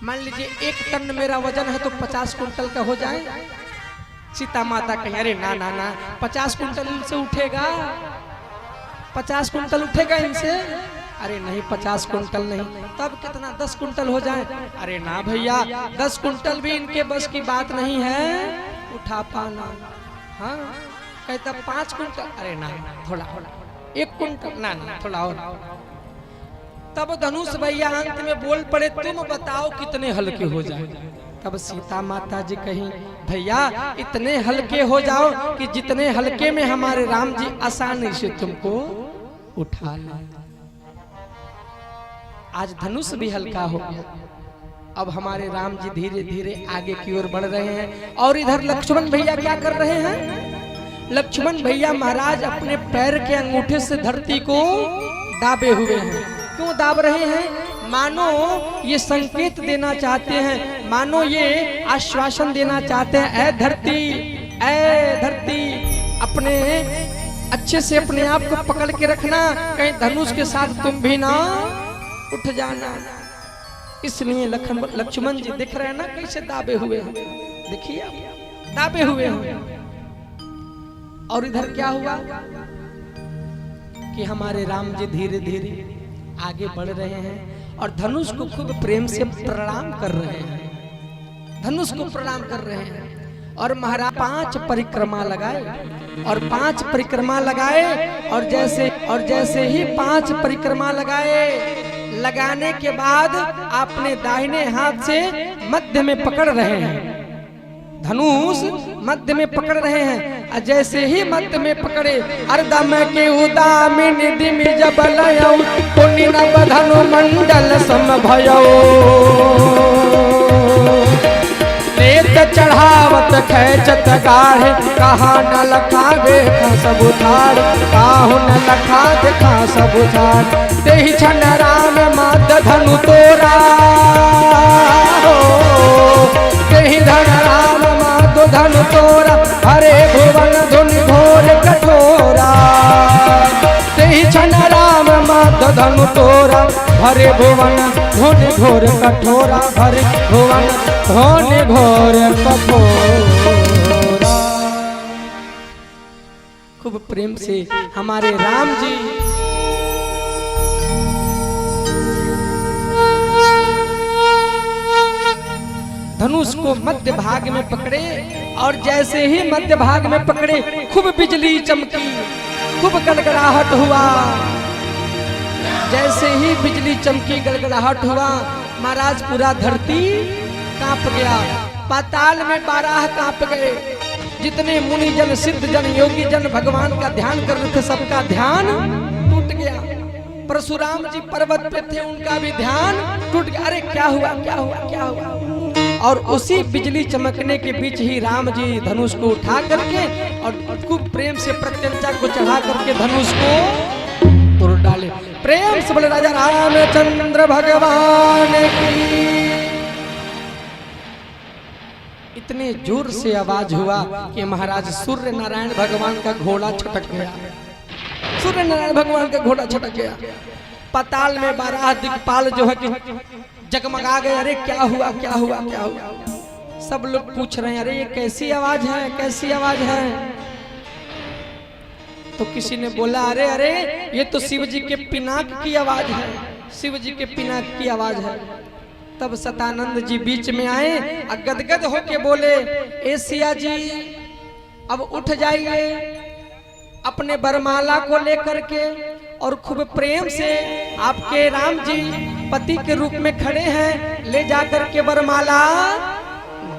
मान लीजिए 1 टन मेरा वजन है तो 50 कुंटल का हो जाए। सीता माता कहीं अरे ना ना ना 50 कुंटल से उठेगा, 50 कुंटल उठेगा इनसे, अरे नहीं 50 कुंटल नहीं, तब कितना 10 कुंटल हो जाए, अरे ना भैया 10 कुंटल भी इनके बस की बात नहीं है उठा पाना। हाँ कहता 5 कुंटल, अरे ना थोड़ा 1 कुंटल, ना ना थोड़ा और। तब धनुष भैया अंत में बोल पड़े तुम बताओ कितने हल्के हो जाए। तब सीता माता जी कहीं भैया इतने हल्के हो जाओ कि जितने हल्के में हमारे राम जी आसानी से तुमको उठा ले। आज धनुष भी हल्का हो गया। अब हमारे राम जी धीरे धीरे आगे की ओर बढ़ रहे हैं और इधर लक्ष्मण भैया क्या कर रहे हैं? लक्ष्मण भैया महाराज अपने पैर के अंगूठे से धरती को दाबे हुए हैं। क्यों दाब रहे हैं? मानो ये संकेत देना चाहते हैं, मानो ये आश्वासन देना चाहते हैं, ऐ धरती अपने अच्छे से अपने आप को पकड़ के रखना, कहीं धनुष के साथ तुम भी ना उठ जाना। इसलिए लक्ष्मण जी दिख रहे हैं ना कैसे दाबे हुए हैं, देखिए आप दाबे हुए हैं। और इधर क्या हुआ कि हमारे राम जी धीरे धीरे आगे बढ़ रहे हैं और धनुष को खूब प्रेम से प्रणाम कर रहे हैं, धनुष को प्रणाम कर रहे हैं। और महाराज 5 परिक्रमा लगाए, और 5 परिक्रमा लगाए, और जैसे ही 5 परिक्रमा लगाने के बाद आपने दाहिने हाथ से मध्य में पकड़ रहे हैं, धनुष मध्य में पकड़ रहे हैं। जैसे ही मध्य में पकड़े, अर्दम के उदामिन दिमि जब लयौ पुण्य नव धनु मंडल समभयौ, नेत चढ़ावत खैचत गाढ़े, कहा न लखा देखा सब उधार, काहु न लखा देखा सब उधार। तेहि क्षण राम मात धनु तोरा, तेहि धन राम मात धनु तोरा, हरे भुवन धुनि घोर कठोरा। तेहि क्षण राम मात धनु तोरा, हरे भुवन धुनि घोर कठोरा, हरे भुवन धुनि घोर कठोरा। खूब प्रेम से हमारे राम जी धनुष को मध्य भाग में पकड़े, और जैसे ही मध्य भाग में पकड़े खूब बिजली चमकी, खूब गड़गड़ाहट हुआ। जैसे ही बिजली चमकी, गड़गड़ाहट हुआ, महाराज पूरा धरती कांप गया, पाताल में 12 कांप गए। जितने मुनि जन, सिद्ध जन, योगी जन भगवान का ध्यान कर रहे थे, सबका ध्यान टूट गया। परशुराम जी पर्वत पे थे, उनका भी ध्यान टूट गया। अरे क्या हुआ, क्या हुआ, क्या हुआ? और उसी बिजली चमकने के बीच ही राम जी धनुष को उठा करके और खूब प्रेम से प्रत्यंचा को चढ़ा करके धनुष को तोड़ डाले। प्रेम से बोले राजा रामचंद्र भगवान की। इतने जोर से आवाज हुआ कि महाराज सूर्य नारायण भगवान का घोड़ा छटक गया, सूर्य नारायण भगवान का घोड़ा छटक गया। पाताल में 12 दिक्पाल जो है कि जगमगा गए। अरे क्या हुआ, क्या हुआ, क्या हुआ? सब लोग पूछ रहे हैं, अरे ये कैसी आवाज है, कैसी आवाज है? तो किसी ने बोला, अरे अरे ये तो शिव जी के पिनाक की आवाज है, शिव जी के पिनाक की आवाज है। तब सतानंद जी बीच में आए, गदगद होके बोले, ए सिया जी अब उठ जाइए, अपने बरमाला को लेकर के, और खूब प्रेम से आपके राम जी पति के रूप में खड़े हैं, ले जाकर के बरमाला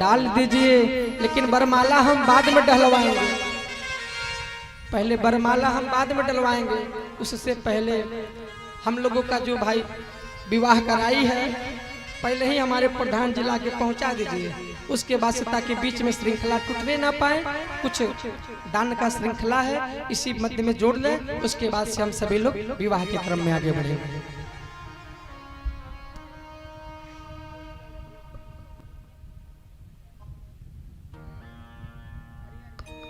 डाल दीजिए। लेकिन बरमाला हम बाद में डलवाएंगे, पहले बरमाला हम बाद में डलवाएंगे। उससे पहले हम लोगों का जो भाई विवाह कराई है, पहले ही हमारे प्रधान जिला के पहुंचा दीजिए। उसके बाद से ताकि बीच में श्रृंखला टूटने ना पाए, कुछ दान का श्रृंखला है, इसी मध्य में जोड़ लें। उसके बाद से हम सभी लोग विवाह के क्रम में आगे बढ़ेंगे।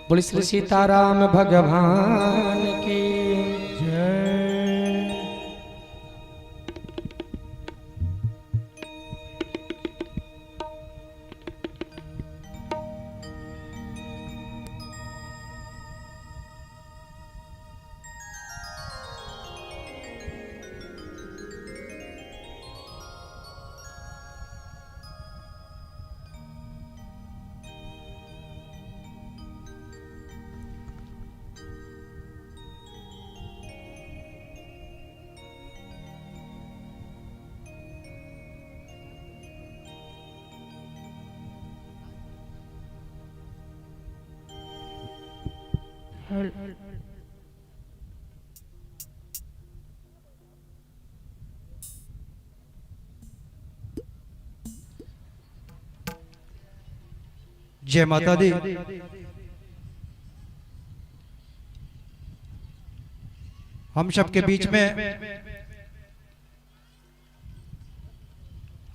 बोले श्री सीताराम भगवान की जय। जय माता दी। हम सबके बीच में,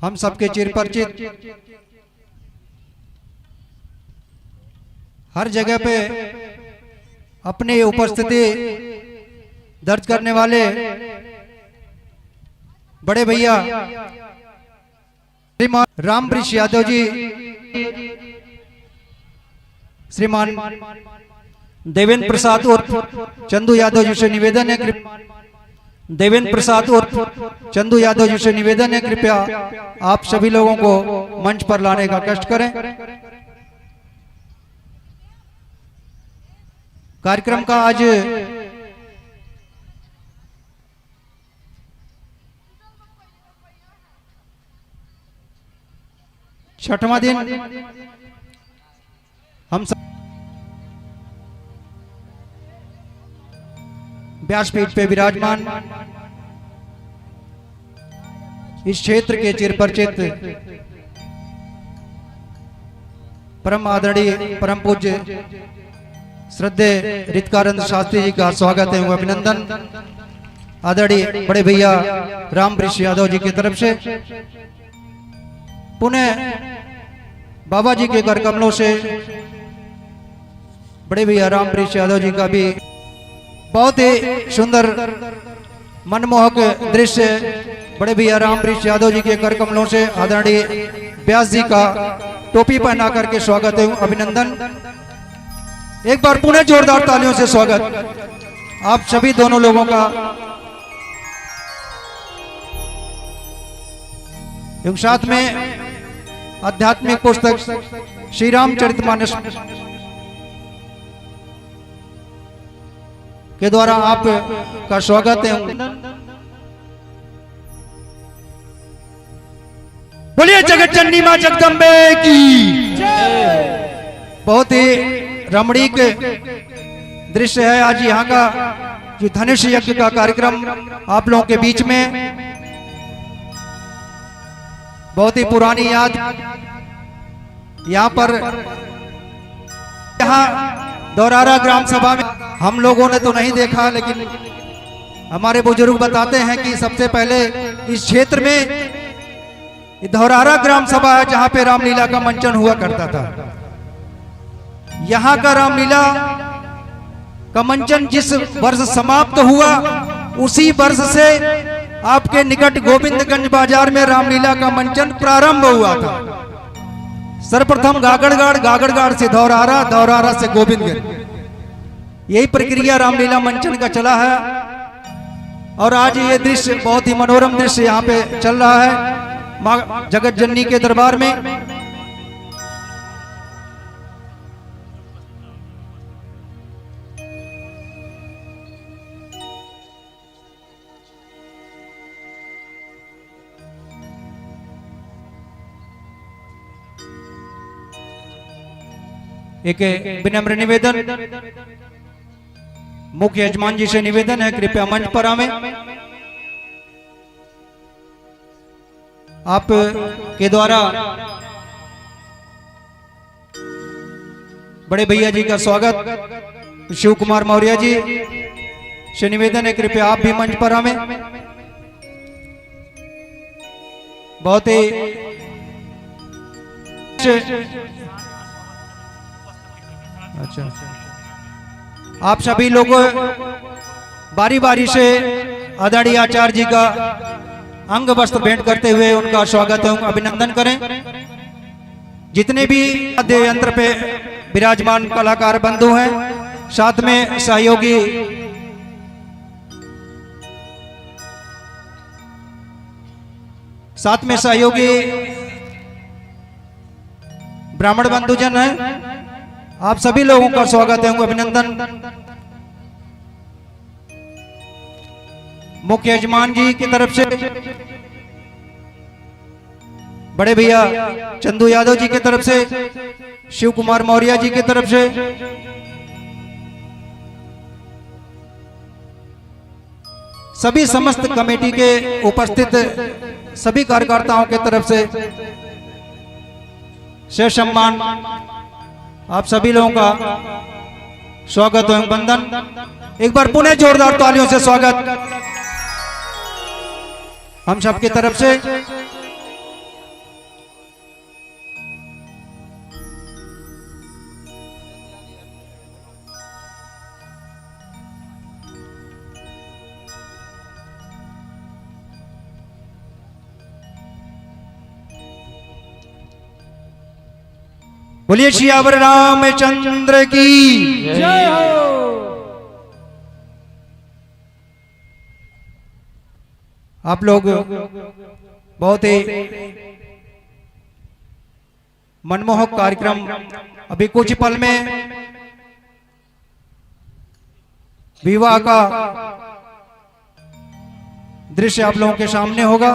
हम सबके चिरपरिचित, हर जगह पे अपनी उपस्थिति दर्ज करने वाले बड़े भैया श्रीमान रामवृक्ष यादव जी, श्रीमान देवेंद्र प्रसाद और चंदू यादव जी से निवेदन है देवेंद्र प्रसाद और चंदू यादव जी से निवेदन है, कृपया आप सभी लोगों को मंच पर लाने का कष्ट करें। कार्यक्रम का आज छठवां दिन हम सब व्यासपीठ पे विराजमान इस क्षेत्र के चिरपरिचित परम आदरणीय परम पूज्य श्रद्धेय रितकानंद शास्त्री जी का स्वागत एवं अभिनंदन आदरणीय बड़े भैया रामवृक्ष यादव जी की तरफ से। पुनः बाबा जी के कर कमलों से बड़े भैया रामवृक्ष यादव जी का भी बहुत ही सुंदर मनमोहक दृश्य बड़े भैया रामवृक्ष यादव जी के कर कमलों से आदरणीय व्यास जी का टोपी पहना करके स्वागत एवं अभिनंदन। एक बार पुनः जोरदार तालियों से स्वागत आप सभी दोनों लोगों का। एवं साथ में आध्यात्मिक पुस्तक श्री रामचरितमानस के द्वारा आप का स्वागत है। बोलिए जगत जननी मां जगदम्बे की बहुत ही रमणीक दृश्य है आज यहाँ का जो धनुष यज्ञ का कार्यक्रम आप लोगों के बीच में। बहुत ही पुरानी याद यहाँ पर यहाँ दौरारा ग्राम सभा में हम लोगों ने तो नहीं देखा, लेकिन हमारे बुजुर्ग बताते हैं कि सबसे पहले इस क्षेत्र में दौरारा ग्राम सभा है जहाँ पे रामलीला का मंचन हुआ करता था। यहाँ का रामलीला का मंचन जिस वर्ष समाप्त हुआ उसी वर्ष से आपके निकट गोविंदगंज बाजार में रामलीला का मंचन प्रारंभ हुआ था। सर्वप्रथम गागड़गाड़, गागड़गाड़ से धौरारा, धौरारा से गोविंदगंज, यही प्रक्रिया रामलीला मंचन का चला है। और आज ये दृश्य बहुत ही मनोरम दृश्य यहाँ पे चल रहा है मां जगत जननी के दरबार में। एक विनम्र निवेदन मुख्य यजमान जी से निवेदन है, कृपया मंच पर आवें। आप के द्वारा बड़े भैया जी का स्वागत शिव कुमार मौर्य जी से निवेदन है, कृपया आप भी मंच पर आवें। बहुत ही अच्छा, आप सभी लोगों बारी बारी से आदरणीय आचार्य जी का अंग वस्त्र भेंट करते हुए उनका स्वागत एवं अभिनंदन करें। जितने भी वाद्य यंत्र पे विराजमान कलाकार बंधु हैं, साथ में सहयोगी ब्राह्मण बंधुजन हैं, आप सभी लोगों का स्वागत है, अभिनंदन। मुख्य यजमान जी की तरफ से बड़े भैया चंदू यादव जी की तरफ से, शिव कुमार मौर्य जी की तरफ से, सभी समस्त कमेटी के उपस्थित सभी कार्यकर्ताओं की तरफ से सम्मान आप सभी लोगों का स्वागत एवं वंदन। एक बार पुनः जोरदार तालियों से स्वागत हम सबकी तरफ से। बोलिए सियावर रामचंद्र की जय हो। आप लोग बहुत ही मनमोहक कार्यक्रम, अभी कुछ पल में विवाह का दृश्य आप लोगों के सामने होगा।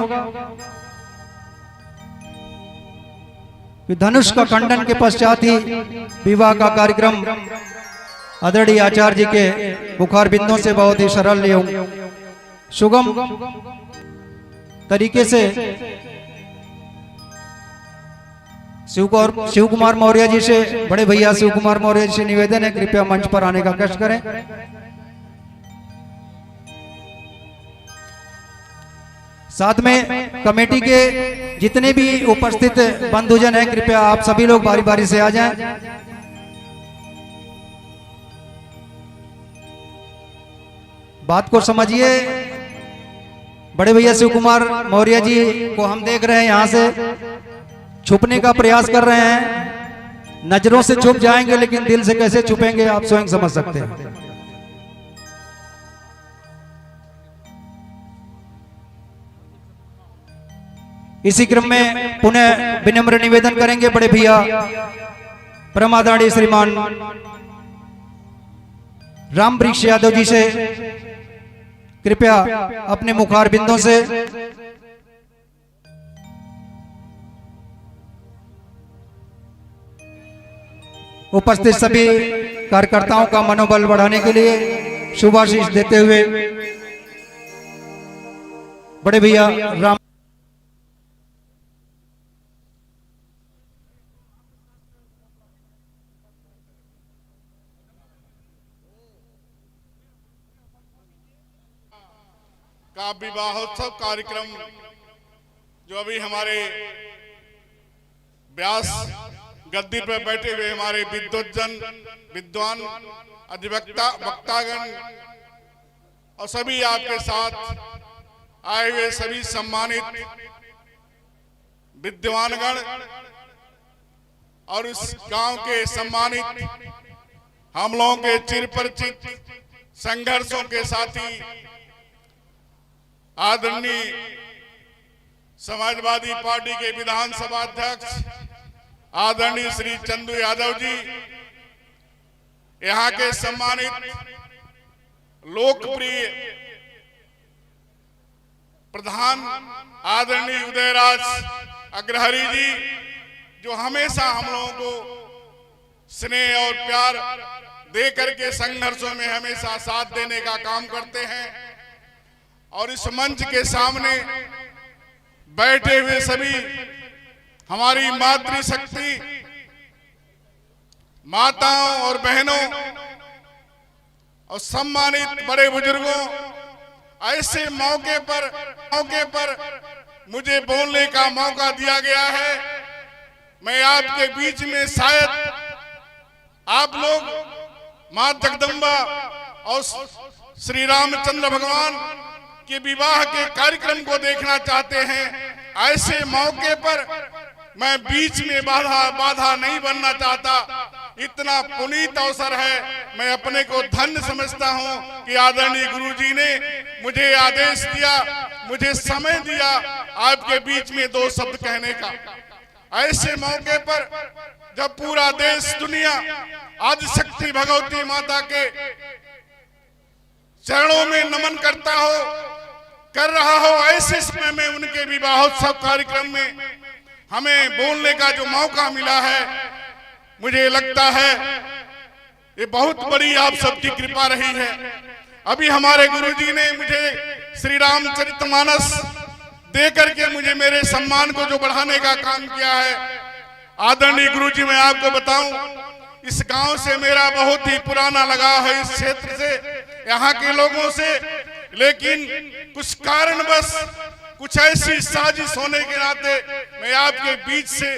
धनुष का खंडन के पश्चात ही विवाह का कार्यक्रम आदरणीय आचार्य जी के मुखार बिंदों से बहुत ही सरल एवं सुगम तरीके से शिव कुमार मौर्य जी से, बड़े भैया शिव कुमार मौर्य जी से निवेदन है कृपया मंच पर आने का कष्ट करें। साथ में कमेटी के जितने भी उपस्थित बंधुजन हैं कृपया आप सभी लोग बारी बारी से आ जाएं। बात को समझिए, बड़े भैया शिव कुमार मौर्य जी को हम देख रहे हैं, यहां से छुपने का प्रयास कर रहे हैं। नजरों से छुप जाएंगे लेकिन दिल से कैसे छुपेंगे आप स्वयं समझ सकते हैं। इसी क्रम में पुनः विनम्र निवेदन करेंगे बड़े भैया परमादाड़ी श्रीमान राम वृक्ष यादव जी से, कृपया अपने मुखार बिंदों से उपस्थित सभी कार्यकर्ताओं का मनोबल बढ़ाने के लिए शुभाशीष देते हुए बड़े भैया राम का विवाहोत्सव कार्यक्रम जो अभी हमारे व्यास गद्दी पर बैठे हुए हमारे विद्वान अधिवक्ता वक्तागण और सभी आपके साथ आए हुए सभी सम्मानित विद्वानगण और उस गांव के सम्मानित हम लोगों के चिरपरिचित संघर्षों के साथी आदरणीय समाजवादी पार्टी के विधानसभा अध्यक्ष आदरणीय श्री चंदू यादव जी, यहाँ के सम्मानित लोकप्रिय प्रधान आदरणीय उदयराज अग्रहरी जी, जो हमेशा हम लोगों को स्नेह और प्यार दे करके संघर्षों में हमेशा साथ देने का काम करते हैं। और इस मंच के सामने बैठे हुए सभी हमारी मातृशक्ति माताओं और बहनों और सम्मानित बड़े बुजुर्गों, ऐसे मौके पर मुझे बोलने का मौका दिया गया है। मैं आपके बीच में शायद आप लोग मां जगदम्बा और श्री रामचंद्र भगवान के विवाह के कार्यक्रम को देखना चाहते हैं। ऐसे मौके पर मैं बीच में बाधा नहीं बनना चाहता। इतना पुनीत अवसर है, मैं अपने को धन्य समझता हूं कि आदरणीय गुरुजी ने मुझे आदेश दिया, मुझे समय दिया आपके बीच में दो शब्द कहने का। ऐसे मौके पर जब पूरा देश दुनिया आदि शक्ति भगवती माता के चरणों में नमन कर रहा हो, ऐसे समय में उनके विवाहोत्सव कार्यक्रम में हमें बोलने का जो मौका मिला है, मुझे लगता है ये बहुत बड़ी आप सबकी कृपा रही है। अभी हमारे गुरुजी ने मुझे श्री रामचरितमानस दे करके मुझे मेरे सम्मान को जो बढ़ाने का काम किया है। आदरणीय गुरुजी, मैं आपको बताऊं, इस गांव से मेरा बहुत ही पुराना लगाव है, इस क्षेत्र से, यहाँ के लोगों से, लेकिन कुछ कारणवश कुछ ऐसी साजिश होने के नाते मैं आपके बीच से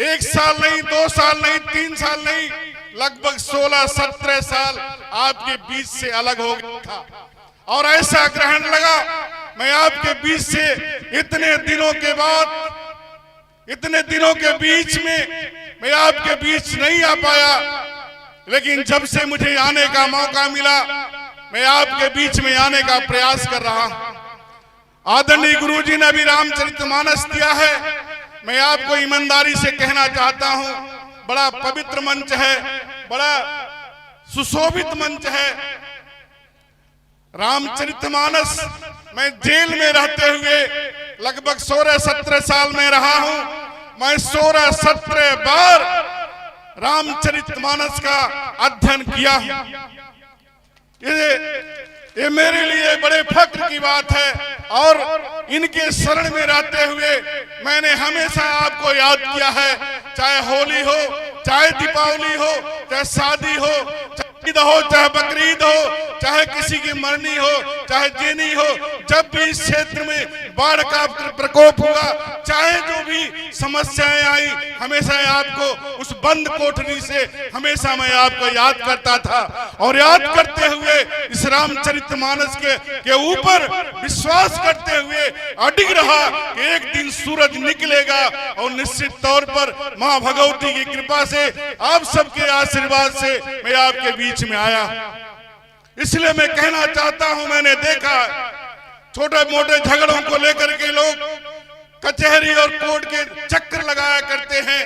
1 साल नहीं, 2 साल नहीं, 3 साल नहीं, लगभग 16-17 साल आपके बीच से अलग हो गया था। और ऐसा ग्रहण लगा मैं आपके बीच से इतने दिनों के बाद, इतने दिनों के बीच में मैं आपके बीच नहीं आ पाया, लेकिन जब से मुझे आने का मौका मिला मैं आपके बीच में आने का प्रयास कर रहा हूं। आदरणीय गुरुजी ने अभी रामचरितमानस दिया है। मैं आपको ईमानदारी से कहना चाहता हूं, बड़ा पवित्र मंच है, बड़ा सुशोभित मंच है। रामचरितमानस मैं जेल में रहते हुए लगभग 16-17 साल में रहा हूं। मैं 16-17 बार रामचरितमानस का अध्ययन किया। ये मेरे लिए बड़े फक्र की बात है और इनके शरण में रहते हुए मैंने हमेशा आपको याद किया है। चाहे होली हो, चाहे दीपावली हो, चाहे शादी हो, ईद हो, चाहे बकरीद हो, चाहे किसी की मरनी हो, चाहे जीनी हो, जब भी इस क्षेत्र में बाढ़ का प्रकोप हुआ, चाहे जो भी समस्याएं आई, हमेशा आपको उस बंद कोठरी से हमेशा मैं आपको याद करता था और याद करते हुए इस रामचरितमानस के ऊपर विश्वास करते हुए अडिग रहा कि एक दिन सूरज निकलेगा और निश्चित तौर पर मां भगवती की कृपा से, आप सबके आशीर्वाद से मैं आपके बीच में आया। इसलिए मैं कहना चाहता हूं, मैंने देखा छोटे मोटे झगड़ों को लेकर के लोग कचहरी और कोर्ट के चक्कर लगाया करते हैं।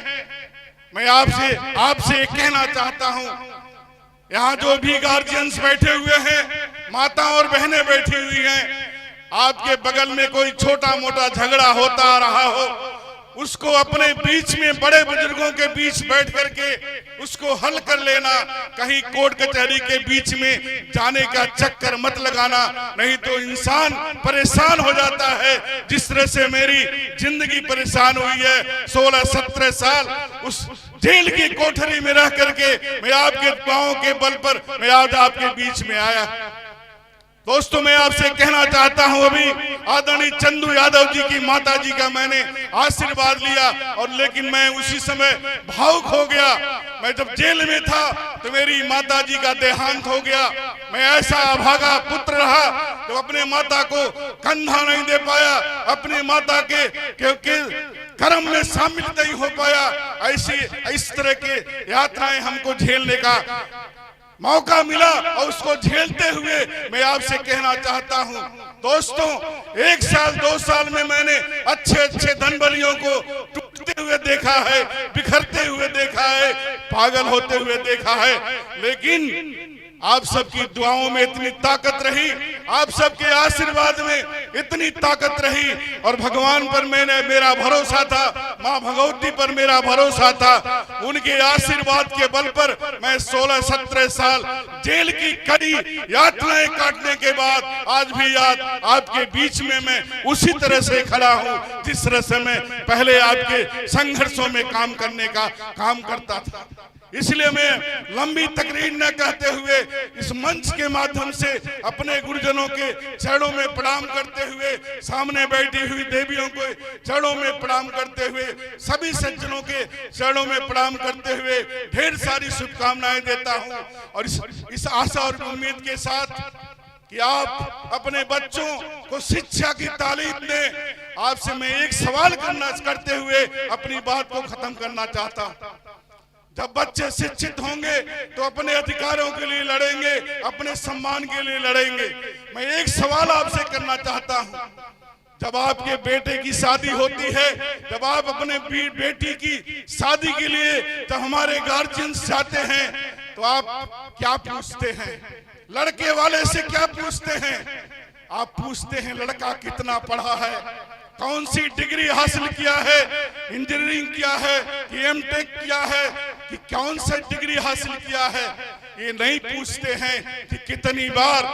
मैं आपसे कहना चाहता हूं, यहाँ जो भी गार्जियंस बैठे हुए हैं, माता और बहनें बैठी हुई हैं, आपके बगल में कोई छोटा मोटा झगड़ा होता रहा हो, उसको अपने बीच में बड़े बुजुर्गों के बीच बैठ करके उसको हल कर लेना। कहीं कोर्ट कचहरी के बीच में जाने का चक्कर मत लगाना, नहीं तो इंसान परेशान हो जाता है। जिस तरह से मेरी जिंदगी परेशान हुई है, 16-17 साल उस जेल की कोठरी में रह करके मैं आपके दुआओं के बल पर मैं आज आपके बीच में आया। दोस्तों, मैं आपसे कहना चाहता हूं, अभी आदरणीय चंदू यादव जी की माता जी का मैंने आशीर्वाद लिया और लेकिन मैं उसी समय भावुक हो गया। मैं जब जेल में था तो मेरी माता जी का देहांत हो गया। मैं ऐसा अभागा पुत्र रहा तो अपने माता को कंधा नहीं दे पाया, अपनी माता के कर्म में शामिल नहीं हो पाया। इस तरह के यात्राएं हमको झेलने का मौका मिला और उसको झेलते हुए मैं आपसे कहना चाहता हूं, दोस्तों, 1 साल 2 साल में मैंने अच्छे धनबलियों को टूटते हुए देखा है, बिखरते हुए देखा है, पागल होते हुए देखा है। लेकिन आप सबकी दुआओं में इतनी ताकत रही, आप सबके आशीर्वाद में इतनी ताकत रही और भगवान पर मेरा भरोसा था, मां भगवती पर मेरा भरोसा था। उनके आशीर्वाद के बल पर मैं 16-17 साल जेल की कड़ी यातनाएं काटने के बाद आज भी आपके बीच में मैं उसी तरह से खड़ा हूं जिस तरह से मैं पहले आपके संघर्षों में काम करने का काम करता था। इसलिए मैं लंबी तकरीर न कहते हुए इस मंच के माध्यम से अपने गुरुजनों के चरणों में प्रणाम करते हुए, सामने बैठी हुई देवियों को चरणों में प्रणाम करते हुए, सभी सज्जनों के चरणों में प्रणाम करते हुए ढेर सारी शुभकामनाएं देता हूं और इस आशा और उम्मीद के साथ कि आप अपने बच्चों को शिक्षा की तालीम दें। आपसे मैं एक सवाल करते हुए अपनी बात को खत्म करना चाहता हूं। जब बच्चे शिक्षित होंगे तो अपने अधिकारों के लिए लड़ेंगे, अपने सम्मान के लिए लड़ेंगे। मैं एक सवाल आपसे करना चाहता हूं, जब आपके बेटे की शादी होती है, जब आप अपने बेटी की शादी के लिए जब हमारे गार्जियंस जाते हैं तो आप क्या पूछते हैं? लड़के वाले से क्या पूछते हैं? आप पूछते हैं लड़का कितना पढ़ा है, कौन सी डिग्री हासिल किया है, इंजीनियरिंग किया है कि एमटेक किया है कि कौन सा डिग्री हासिल किया है। ये नहीं पूछते हैं कि कितनी बार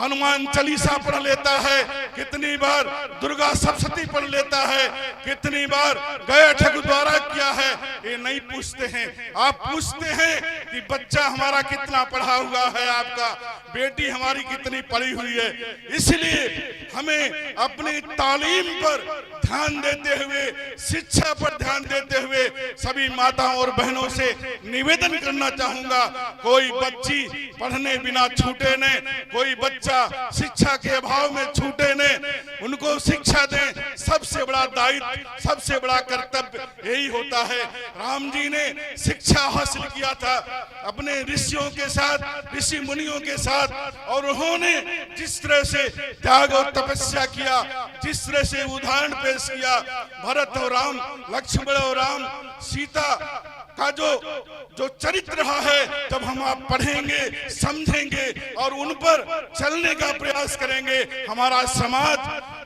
हनुमान चालीसा पढ़ लेता है, कितनी बार दुर्गा सप्तशती पढ़ लेता है, कितनी बार गया ठकुद्वारा किया है। ये नहीं पूछते हैं। आप पूछते हैं कि बच्चा हमारा कितना पढ़ा हुआ है, आपका बेटी हमारी कितनी पढ़ी हुई है। इसलिए हमें अपनी तालीम पर ध्यान देते हुए, शिक्षा पर ध्यान देते हुए सभी माताओं और बहनों से निवेदन करना चाहूंगा, कोई बच्ची पढ़ने बिना छूटे ने, कोई बच्चा शिक्षा के अभाव में छूटे ने, उनको शिक्षा दें। सबसे बड़ा दायित्व, सबसे बड़ा कर्तव्य यही होता है। राम जी ने शिक्षा हासिल किया था अपने ऋषियों के साथ, ऋषि मुनियों के साथ, और उन्होंने जिस तरह से त्याग और तपस्या किया, जिस तरह से उदाहरण पेश किया, भरत और राम, लक्ष्मण और राम, सीता का जो चरित्र रहा है, जब हम आप पढ़ेंगे, समझेंगे और उन पर चलने का प्रयास करेंगे, हमारा समाज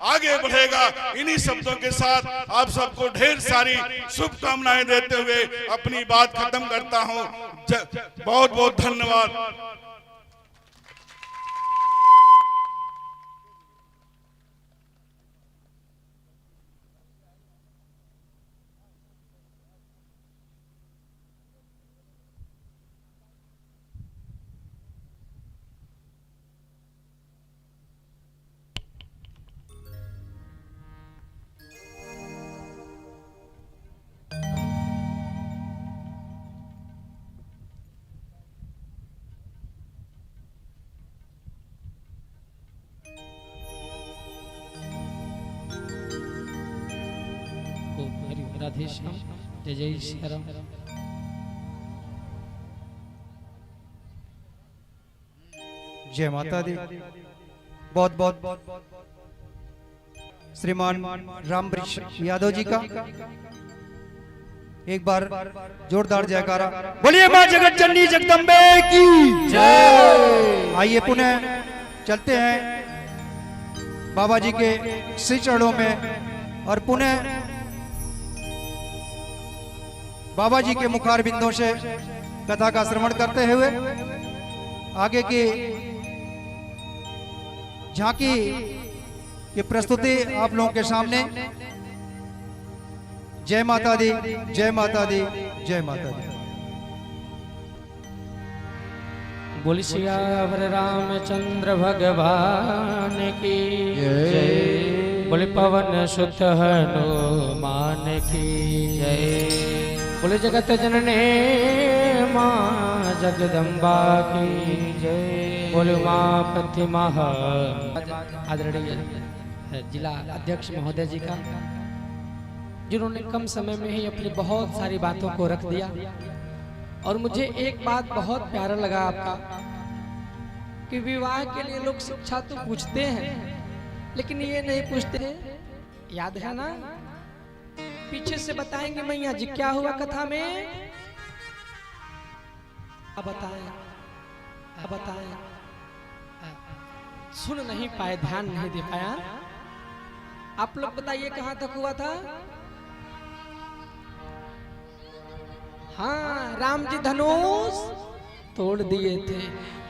आगे बढ़ेगा। इन्हीं शब्दों के साथ आप सबको ढेर सारी शुभकामनाएं देते हुए अपनी बात खत्म करता हूं। बहुत बहुत धन्यवाद। राधे श्याम, जय जय श्री राम। जय माता दी। बहुत बहुत श्रीमान राम वृक्ष यादव जी का एक बार जोरदार जयकारा। बोलिए मां जगत जननी जगदम्बे की जय। आइए पुनः चलते हैं बाबा जी के श्री चरणों में और पुनः बाबा जी के मुखार बिंदों से कथा का श्रवण करते हुए आगे की झांकी की प्रस्तुति आप लोगों के सामने। जय माता दी, जय माता दी, जय माता दी। बोल सियावर रामचंद्र भगवान की जय। बोले पवन सुत हनुमान की जय। बोले जगत जननी मां जगदम्बा की जय। बोले उमापति महा आदरणीय जिला अध्यक्ष महोदय जी का, जिन्होंने कम समय में ही अपनी बहुत सारी बातों को रख दिया। और मुझे एक बात बहुत प्यारा लगा आपका, कि विवाह के लिए लोग शिक्षा तो पूछते हैं, लेकिन ये नहीं पूछते हैं, याद है ना? पीछे से बताएंगे मैया जी क्या हुआ कथा में। अब बताएं, अब बताएं। सुन नहीं पाए, ध्यान नहीं दे पाया। आप लोग बताइए कहां तक हुआ था। हाँ, राम जी धनुष तोड़ दिए थे।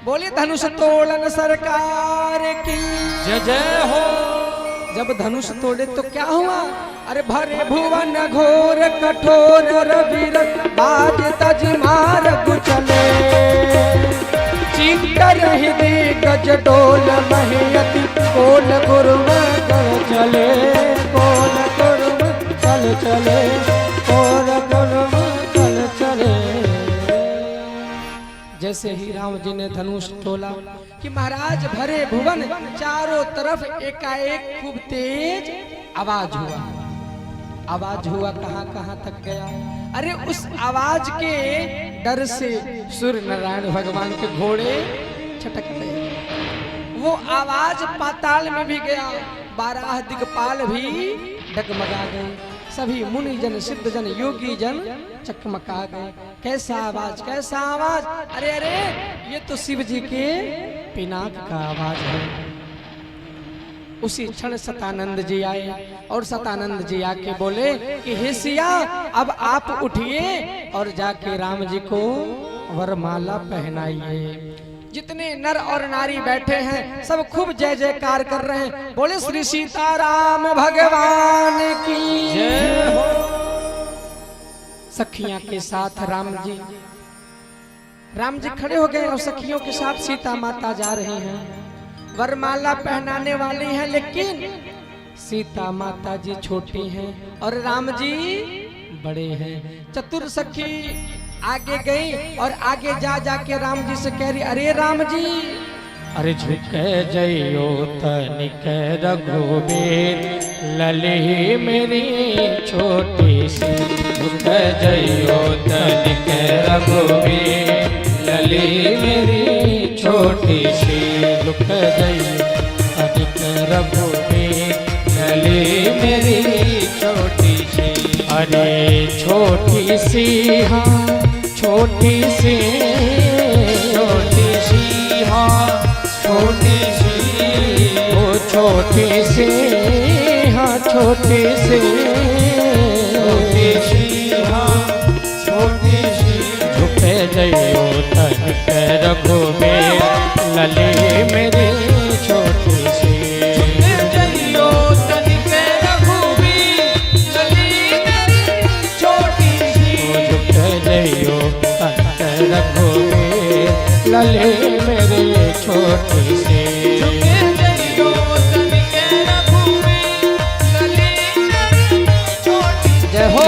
बोले धनुष तोड़न सरकार की जय जय हो। जब धनुष तोड़े तो क्या हुआ? अरे भरे भुवन घोर कठोर रविर बाज तज मार कुचले। चिंतर हृदय गज डोल महियति कोल गुरुम कर चले। कोल गुरुम चल चले, कोल गुरुम चल चले। जैसे ही राम जी ने धनुष तोला कि महाराज भरे भुवन, चारों तरफ एकाएक खूब तेज आवाज हुआ। आवाज हुआ कहां कहां तक गया? अरे उस आवाज के डर से सूर्य नारायण भगवान के घोड़े छटक गए। वो आवाज पाताल में भी गया, 12 दिक्पाल भी डगमगा गए। सभी मुनि जन, सिद्ध जन, योगी जन चकमका गए। कैसा आवाज, कैसा आवाज? अरे अरे, ये तो शिव जी के पिनाक का आवाज है। उसी क्षण सतानंद जी आए और सतानंद जी आके बोले कि हे सिया, अब आप उठिए और जाके राम जी को वरमाला पहनाइए। जितने नर और नारी बैठे हैं सब खूब जय जयकार कर रहे हैं। बोले श्री सीताराम भगवान की जय हो। सखियां के साथ राम जी खड़े हो गए और सखियों के साथ सीता माता जा रही हैं, वरमाला पहनाने वाली हैं। लेकिन सीता माता जी छोटी हैं और राम जी बड़े हैं। चतुर सखी आगे गई और आगे जा जाके राम जी से कह रही, अरे राम जी, अरे झुक जइयो तनिक रघुबीर लली मेरी छोटी सी, झुक जइयो तनिक रघुबीर लली मेरी छोटी सी, झुक जइयो तनिक रघुबीर लली मेरी छोटी सी। अरे छोटी सी, हाँ छोटी सी, छोटी सी, हाँ छोटी सी, ओ छोटी सी, हाँ छोटी सी, छोटी सी, हाँ छोटी सी, झुके जइयो तनिक रघुबीर लली मेरी छोटी सी, झुके जइयो तनिक रघुबीर लली मेरी छोटी सी, ओ झुके जइयो तनिक रघुबीर लली मेरी छोटी सी, झुके जइयो तनिक रघुबीर लली मेरी छोटी सी। जय हो।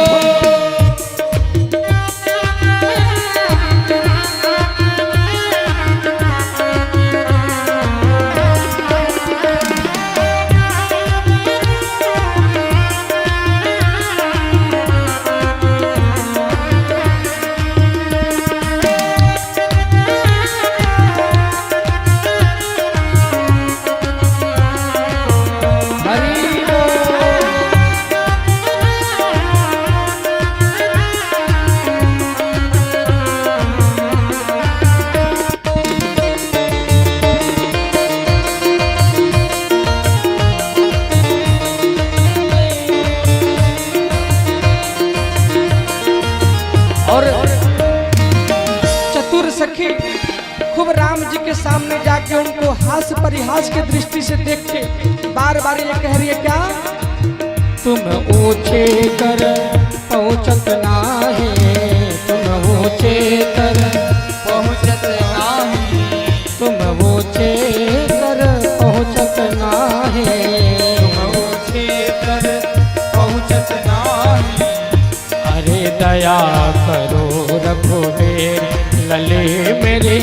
और चतुर सखी खूब राम जी के सामने जाके उनको हास्य परिहास की दृष्टि से देख के बार बार ये कह रही है, क्या तुम ऊंचे कर पहुंचत नाही, तुम ऊंचे कर पहुंचत नाही, तुम ऊंचे कर पहुंचत नाही, तुम ऊंचे कर पहुंचत नाही। अरे दया करो रघुबीर लली मेरी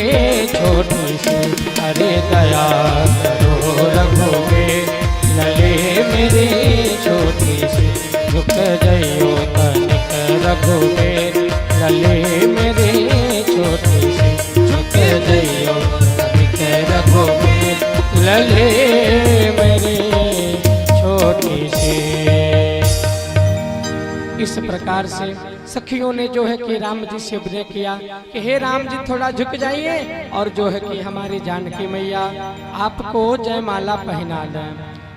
छोटी सी, अरे दया करो रघुबीर लली मेरी छोटी सी, झुक जइयो तनिक रघुबीर लली मेरी छोटी सी, झुक जइयो तनिक रघुबीर लली मेरी छोटी सी। इस प्रकार से सखियों ने जो है कि राम जी से विनय किया कि हे राम जी थोड़ा झुक जाइए और जो है कि हमारी जानकी मैया आपको जयमाला पहना दें।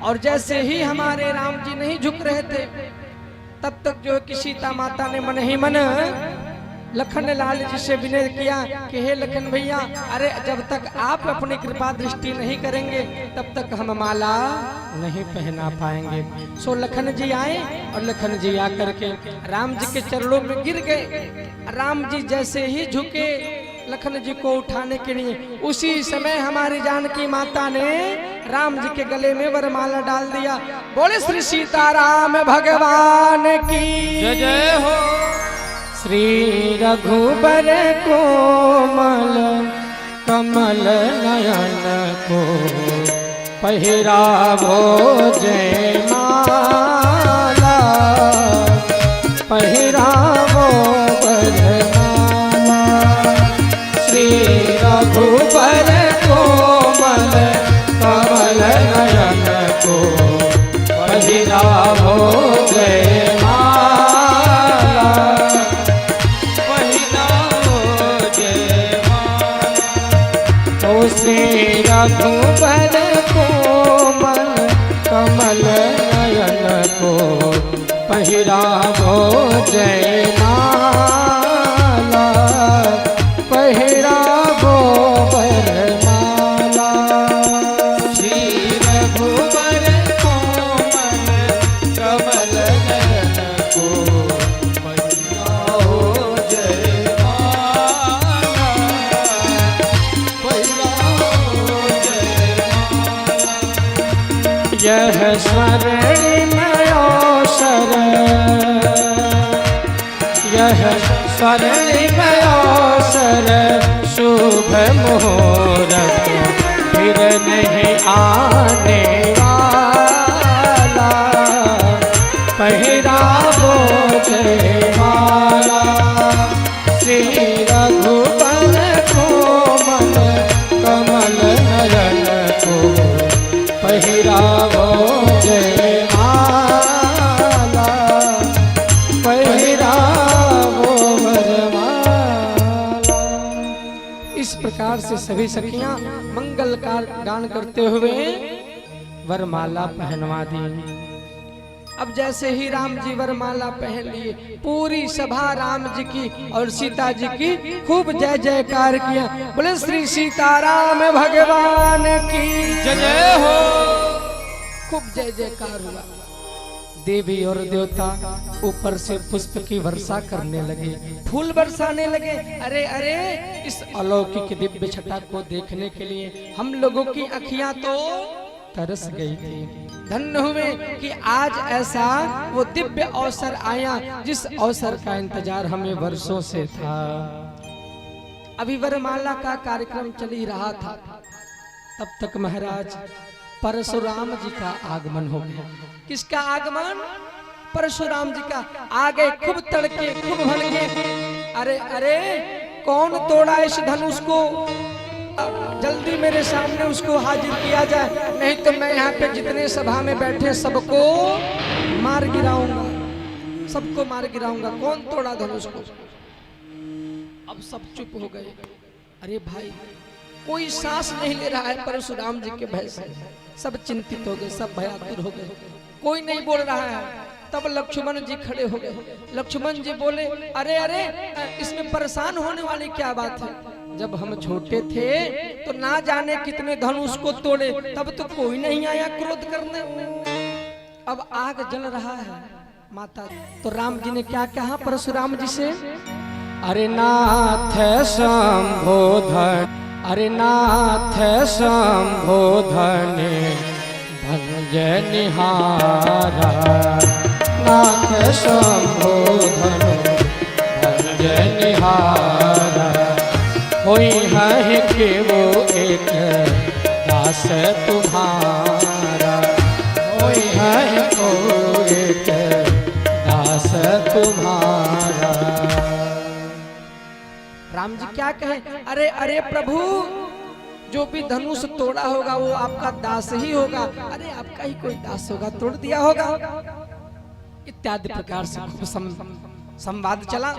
और जैसे ही हमारे राम जी नहीं झुक रहे थे तब तक जो है कि सीता माता ने मन ही मन लखन लाल जी से विनय किया कि हे लखन भैया, अरे जब तक आप अपनी कृपा दृष्टि नहीं करेंगे तब तक हम माला नहीं पहना पाएंगे। सो लखन जी आए और लखन जी आकर के राम जी के चरणों में गिर गए। राम जी जैसे ही झुके लखन जी को उठाने के लिए, उसी समय हमारी जानकी माता ने राम जी के गले में वरमाला डाल दिया। बोले श्री सीताराम भगवान की जय जय हो। श्री रघुबर कोमल कमल नयन को पहिरावो जयमाला, पहिरावो वरमाला। श्री रघुबर कोमल कमल नयन को पहिरावो जयमाला, श्री रघुबर कोमल कमल नयन को पहिरावो जयमाला, पहिरावो वरमाला। श्री रघुबर कोमल कमल नयन को पहिरावो यह स्मरण अवसर यह स्वर्णिम अवसर शुभ मुहूर्त फिर नहीं आने वाला, पहिरावो जयमाला श्री रघुवर कोमल कमल नयन को, पहिरावो जयमाला, पहिरावो वरमाला। इस प्रकार से सभी सखियां मंगल का गान करते हुए वरमाला पहनवा दी। अब जैसे ही राम जी वरमाला पहन लिए, पूरी सभा राम जी की और सीता जी की खूब जय जयकार किया। बोले श्री सीताराम भगवान की जय हो। खूब जय जयकार हुआ। देवी और देवता ऊपर से पुष्प की वर्षा करने लगे, फूल बरसाने लगे। अरे अरे, इस अलौकिक दिव्य छटा को देखने के लिए हम लोगों की अखियां तो तरस गई थी। धन्य हुए कि आज ऐसा वो दिव्य अवसर आया जिस अवसर का इंतजार हमें वर्षों से था। अभी वरमाला का कार्यक्रम चल ही रहा था, तब तक महाराज परशुराम जी का आगमन हो गया। किसका आगमन? परशुराम जी का। आ गए खूब तड़के, खूब भड़के। अरे अरे, कौन तोड़ा इस धनुष को? जल्दी मेरे सामने उसको हाजिर किया जाए, नहीं तो मैं यहाँ पे जितने सभा में बैठे सबको मार गिराऊंगा, सबको मार गिराऊंगा। कौन तोड़ा धनुष को? अब सब चुप हो गए। अरे भाई, कोई सांस नहीं ले रहा है परशुराम जी के भय से। सब चिंतित हो गए, सब भयातुर हो गए, कोई नहीं बोल रहा है। तब लक्ष्मण जी खड़े हो गए। लक्ष्मण जी बोले, अरे अरे, इसमें परेशान होने वाली क्या बात है? जब हम छोटे थे तो ना जाने कितने धनुष को तोड़े, तब तो कोई नहीं आया क्रोध करने। अब आग जल रहा है माता। तो राम जी ने क्या कहा परशुराम जी से? अरे नाथ संबोधन, अरे नाथ संबोधन भंज निहारा, नाथ संबोधन भंज निहारा, होई है कि वो एक दास तुम्हारा, होई है वो एक दास तुम्हारा। राम जी क्या कहे? अरे अरे प्रभु, जो भी धनुष तोड़ा होगा वो आपका दास ही होगा। अरे आपका ही कोई दास होगा, तोड़ दिया होगा। इत्यादि प्रकार से संवाद चला।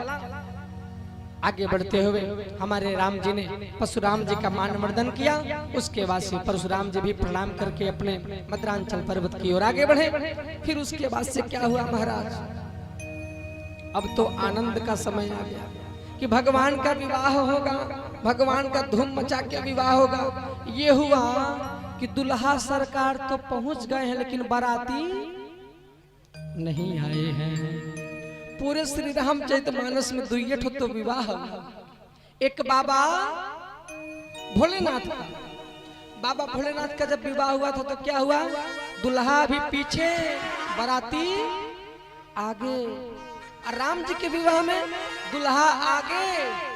आगे बढ़ते हुए हमारे राम जी ने परशुराम जी का मान मर्दन किया। उसके बाद से परशुराम जी भी प्रणाम करके अपने मद्रांचल पर्वत की ओर आगे बढ़े। फिर उसके बाद से क्या हुआ महाराज? अब तो आनंद का समय आ गया कि भगवान का विवाह होगा, भगवान का धूम मचा के विवाह होगा। ये हुआ कि दुल्हा सरकार तो पहुंच गए हैं, लेकिन बाराती नहीं आए हैं। पूरे श्री रामचरितमानस में दुइये ठो तो विवाह। एक बाबा भोलेनाथ का, बाबा भोलेनाथ का जब विवाह हुआ था तो क्या हुआ? दुल्हा भी पीछे, बाराती आगे। और राम जी के विवाह में दुल्हा आगे,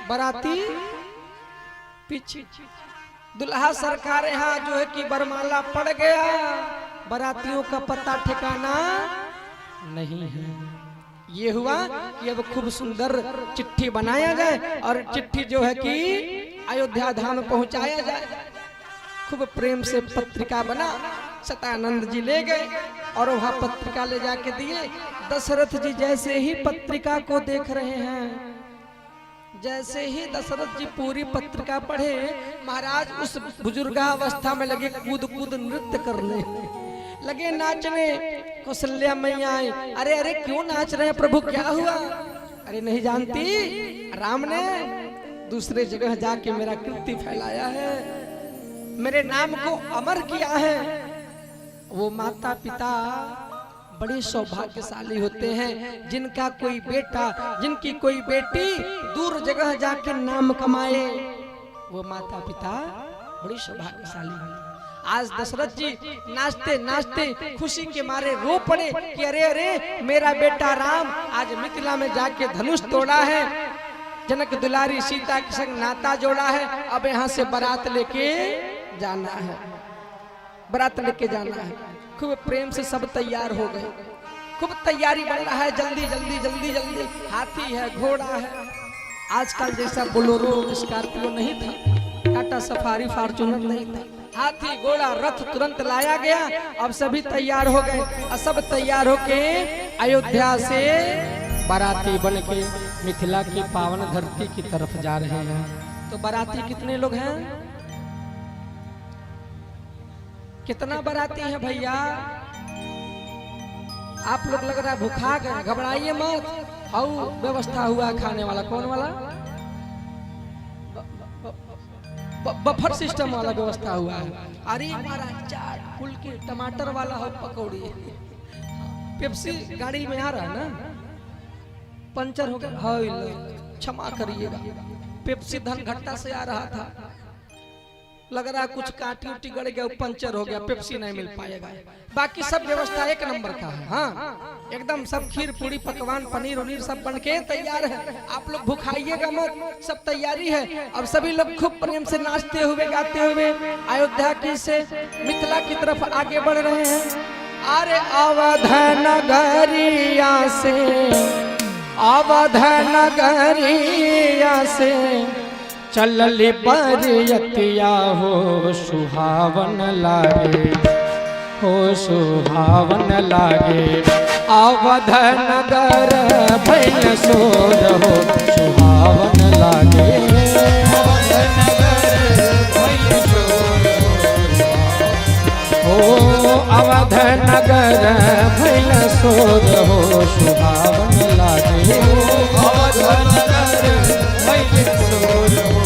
बाराती पीछे। दुल्हा सरकार यहाँ जो है कि बरमाला पड़ गया, बारातियों का पता ठिकाना नहीं है। ये हुआ कि अब खूब सुंदर चिट्ठी बनाया जाए और चिट्ठी जो है कि अयोध्या धाम पहुंचाया जाए। खूब प्रेम से पत्रिका बना, सतानंद जी ले गए और वहां पत्रिका ले जाके दिए। दशरथ जी जैसे ही पत्रिका को देख रहे हैं, जैसे ही दशरथ जी पूरी पत्रिका पढ़े, महाराज उस बुजुर्गावस्था में लगे कूद कूद नृत्य करने, लगे नाचने। कौशल्या मैया आई, अरे अरे क्यों नाच रहे हैं प्रभु, क्या हुआ? अरे नहीं जानती, राम ने दूसरे जगह जाके मेरा कीर्ति फैलाया है, मेरे नाम को अमर किया है। वो माता पिता बड़े सौभाग्यशाली होते हैं जिनका कोई बेटा, जिनकी कोई बेटी दूर जगह जाके नाम कमाए। वो माता पिता बड़ी सौभाग्यशाली है। आज दशरथ जी नाचते नाचते खुशी के मारे रो पड़े कि अरे अरे मेरा बेटा राम आज मिथिला में जाके धनुष तोड़ा है, जनक दुलारी सीता के संग नाता जोड़ा है, अब यहाँ से बारात लेके जाना है, बारात लेके जाना है। खूब प्रेम से सब तैयार हो गए, खूब तैयारी बन रहा है, जल्दी जल्दी जल्दी जल्दी, हाथी है, घोड़ा है। आजकल जैसा बोलेरो स्कॉर्पियो नहीं था, टाटा सफारी फॉर्च्यूनर नहीं था, हाथी घोड़ा रथ तुरंत लाया गया। अब सभी तैयार हो गए और सब तैयार होके अयोध्या से बाराती बन के मिथिला की पावन धरती की तरफ जा रहे हैं। तो बाराती कितने लोग हैं? कितना बाराती है भैया? आप लोग लग रहा है भूखा गए, घबराइए मत। हाउ व्यवस्था हुआ खाने वाला, कौन वाला? बफर सिस्टम वाला व्यवस्था हुआ है। अरे हमारा चाट फुलकी टमाटर वाला हो, पकौड़ी, पेप्सी गाड़ी में आ रहा है ना, पंचर हो गया, हाय क्षमा करिएगा, पेप्सी धनघट्टा से आ रहा था, लग रहा है कुछ काटी उटी गड़ गया, पंचर हो गया, पेप्सी नहीं मिल पाएगा। बाकी सब व्यवस्था एक नंबर का है। हाँ एकदम सब खीर पूरी पकवान पनीर उनीर सब बन के तैयार है। आप लोग भूखाइएगा मत, सब तैयारी है। अब सभी लोग खूब प्रेम से नाचते हुए गाते हुए अयोध्या की से मिथिला की तरफ आगे बढ़ रहे हैं। अरे अवध नगरिया से, अवध नगरिया से चलली बरियतिया हो सुहावन लागे, हो सुहावन लागे। अवध नगर भइल सोर हो सुहावन लागे, अवध नगर भइल सोर हो, अवध नगर भइल सोर हो सुहावन लागे, अवध नगर भइल सोर हो।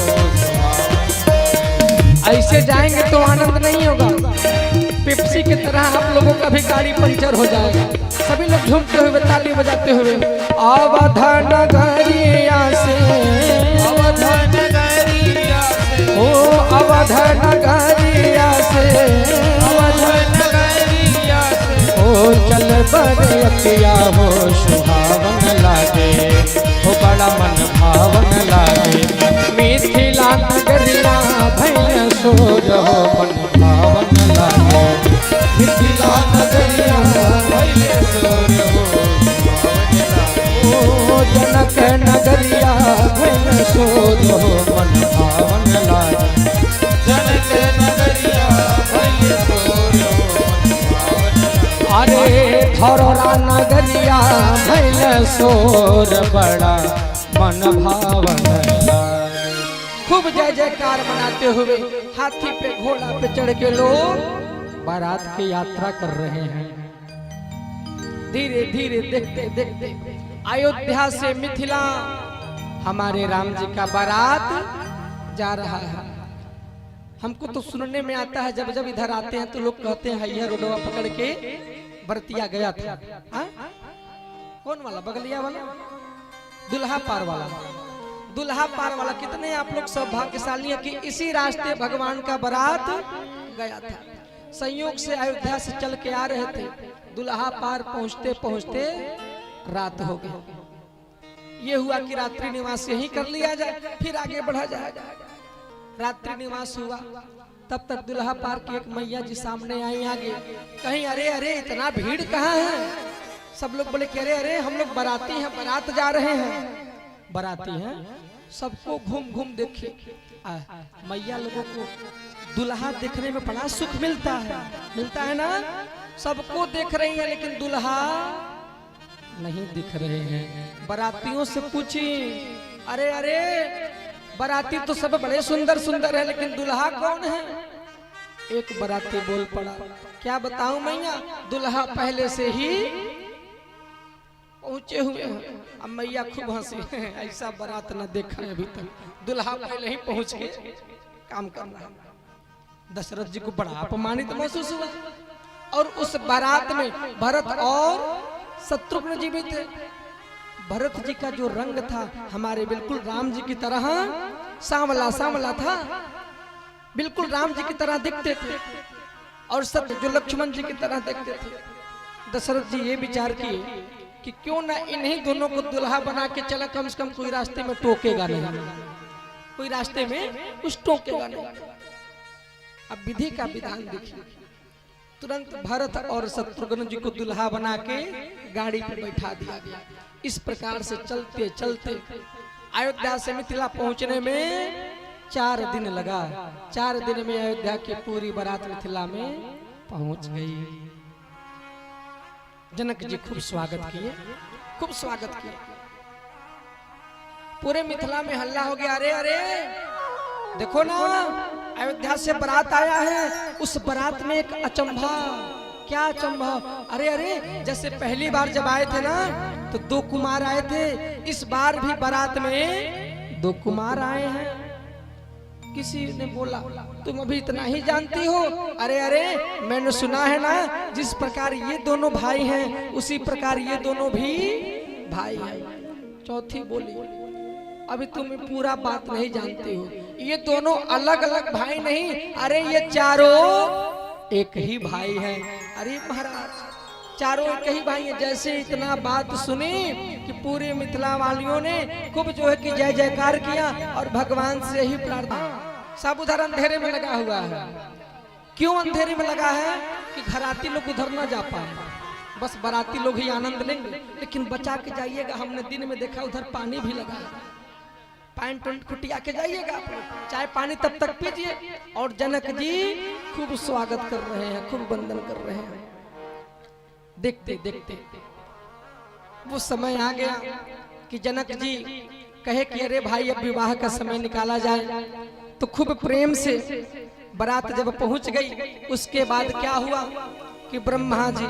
ऐसे जाएंगे तो आनंद नहीं होगा, पेप्सी की तरह आप लोगों का भी गाड़ी पंचर हो जाएगा। सभी लोग झूमते हुए ताली बजाते हुए अवध नगरिया से, अवध नगरिया से, ओ अवध नगरिया से, अवध नगरिया से, ओ चल बरियतिया हो सुहावन लागे, हो बड़ा मन भावन लागे। मिथिला नगरिया भइल सोर हो मन भावन लागे, मिथिला नगरिया भइल सोर हो सुहावन लागे। ओ जनक नगरिया भइल सोर हो मन भावन लागे, जनक नगरिया भइल सोर हो मन भावन लागे। अरे धरौरा नगरिया भइल सोर बड़ा मन भावन लागे। खूब जय जयकार मनाते हुए हाथी पे घोड़ा पे चढ़ के लोग बारात की यात्रा कर रहे हैं। धीरे धीरे देखते देखते अयोध्या से मिथिला हमारे राम जी का बारात जा रहा है। हमको तो सुनने में आता है, जब जब इधर आते हैं तो लोग कहते हैं हैया रोडवा पकड़ के बरतिया गया था। कौन वाला? बगलिया वाला, दुल्हा पार वाला, दुल्हा पार वाला। कितने आप लोग सौभाग्यशाली हैं कि इसी रास्ते भगवान का बारात गया था। संयोग से अयोध्या से चल के आ रहे थे, दुल्हा पार पहुंचते पहुंचते रात हो गई। ये हुआ कि रात्रि निवास यहीं कर लिया जाए, फिर आगे बढ़ा जाएगा। रात्रि निवास हुआ, तब तक दुल्हा पार की एक मैया जी सामने आई आगे। कहीं अरे अरे इतना भीड़ कहाँ है? सब लोग बोले कि अरे अरे हम लोग बाराती हैं, बारात जा रहे हैं, बाराती हैं। सबको घूम घूम देखे, मैया लोगों को दुल्हा देखने में बड़ा सुख मिलता है ना। सबको देख रही है लेकिन दुल्हा नहीं दिख रहे हैं। बारातियों से पूछी, अरे अरे बाराती तो सब बड़े सुंदर सुंदर है लेकिन दुल्हा कौन है? एक बाराती बोल पड़ा, क्या बताऊं मैया, दुल्हा पहले से ही पहुंचे हुए हैं। अब मैया खूब हंसी, ऐसा बारात न देखा है अभी तक, दुल्हा पहले ही पहुंच के काम कर रहा है। दशरथ जी को बड़ा अपमानित महसूस हुआ। और उस बारात में भरत और शत्रुघ्न जी भी थे। भरत जी का जो रंग था हमारे बिल्कुल राम जी की तरह सांवला सांवला था, बिल्कुल राम जी की तरह दिखते थे। और सब जो लक्ष्मण जी की तरह देखते थे। दशरथ जी ये विचार किए कि क्यों ना इन्हीं दोनों को दुल्हा बना के चला, कम से कम कोई रास्ते में टोकेगा नहीं, कोई रास्ते में कुछ टोकेगा नहीं। अब विधि का विधान देखिए, तुरंत भरत और शत्रुघ्न जी को दुल्हा बना के गाड़ी पर बैठा दिया गया। इस प्रकार से चलते चलते अयोध्या से मिथिला पहुंचने में 4 दिन लगा। 4 दिन में अयोध्या की पूरी बारात मिथिला में पहुंच गई। जनक जी खूब स्वागत किए, खूब स्वागत किए। पूरे मिथिला में हल्ला हो गया, अरे अरे देखो ना, अयोध्या से बारात आया है। उस बारात में एक अचंभा। क्या अचंभा? अरे अरे जैसे पहली बार जब आए थे ना तो 2 कुमार आए थे, इस बार भी बारात में 2 कुमार आए हैं। किसी ने बोला तुम अभी इतना ही जानती हो? अरे अरे मैंने सुना है ना, जिस प्रकार ये दोनों भाई हैं उसी प्रकार ये दोनों भी भाई हैं। चौथी बोली अभी तुम पूरा बात नहीं जानते हो, ये दोनों अलग अलग भाई नहीं, अरे ये चारों एक ही भाई हैं। अरे महाराज चारों एक ही भाई हैं। जैसे इतना बात सुनी कि पूरे मिथिला वालियों ने खूब जो है कि जय जयकार किया और भगवान से ही प्रार्थना। सब उधर अंधेरे में लगा हुआ है। क्यों अंधेरे में लगा है? कि घराती लोग उधर ना जा पाए, बस बाराती लोग ही आनंद लेंगे, लेकिन बचा के जाइएगा। हमने दिन में देखा उधर पानी भी लगा है, पैंट खुटिया के जाइएगा आप लोग, चाय पानी तब तक पीजिए। और जनक जी खूब स्वागत कर रहे हैं, खूब वंदन कर रहे हैं। देखते देखते वो समय आ गया कि जनक जी कहे कि अरे भाई अब विवाह का समय निकाला जाए। तो खूब प्रेम से बारात जब पहुंच गई, उसके बाद क्या हुआ कि ब्रह्मा जी,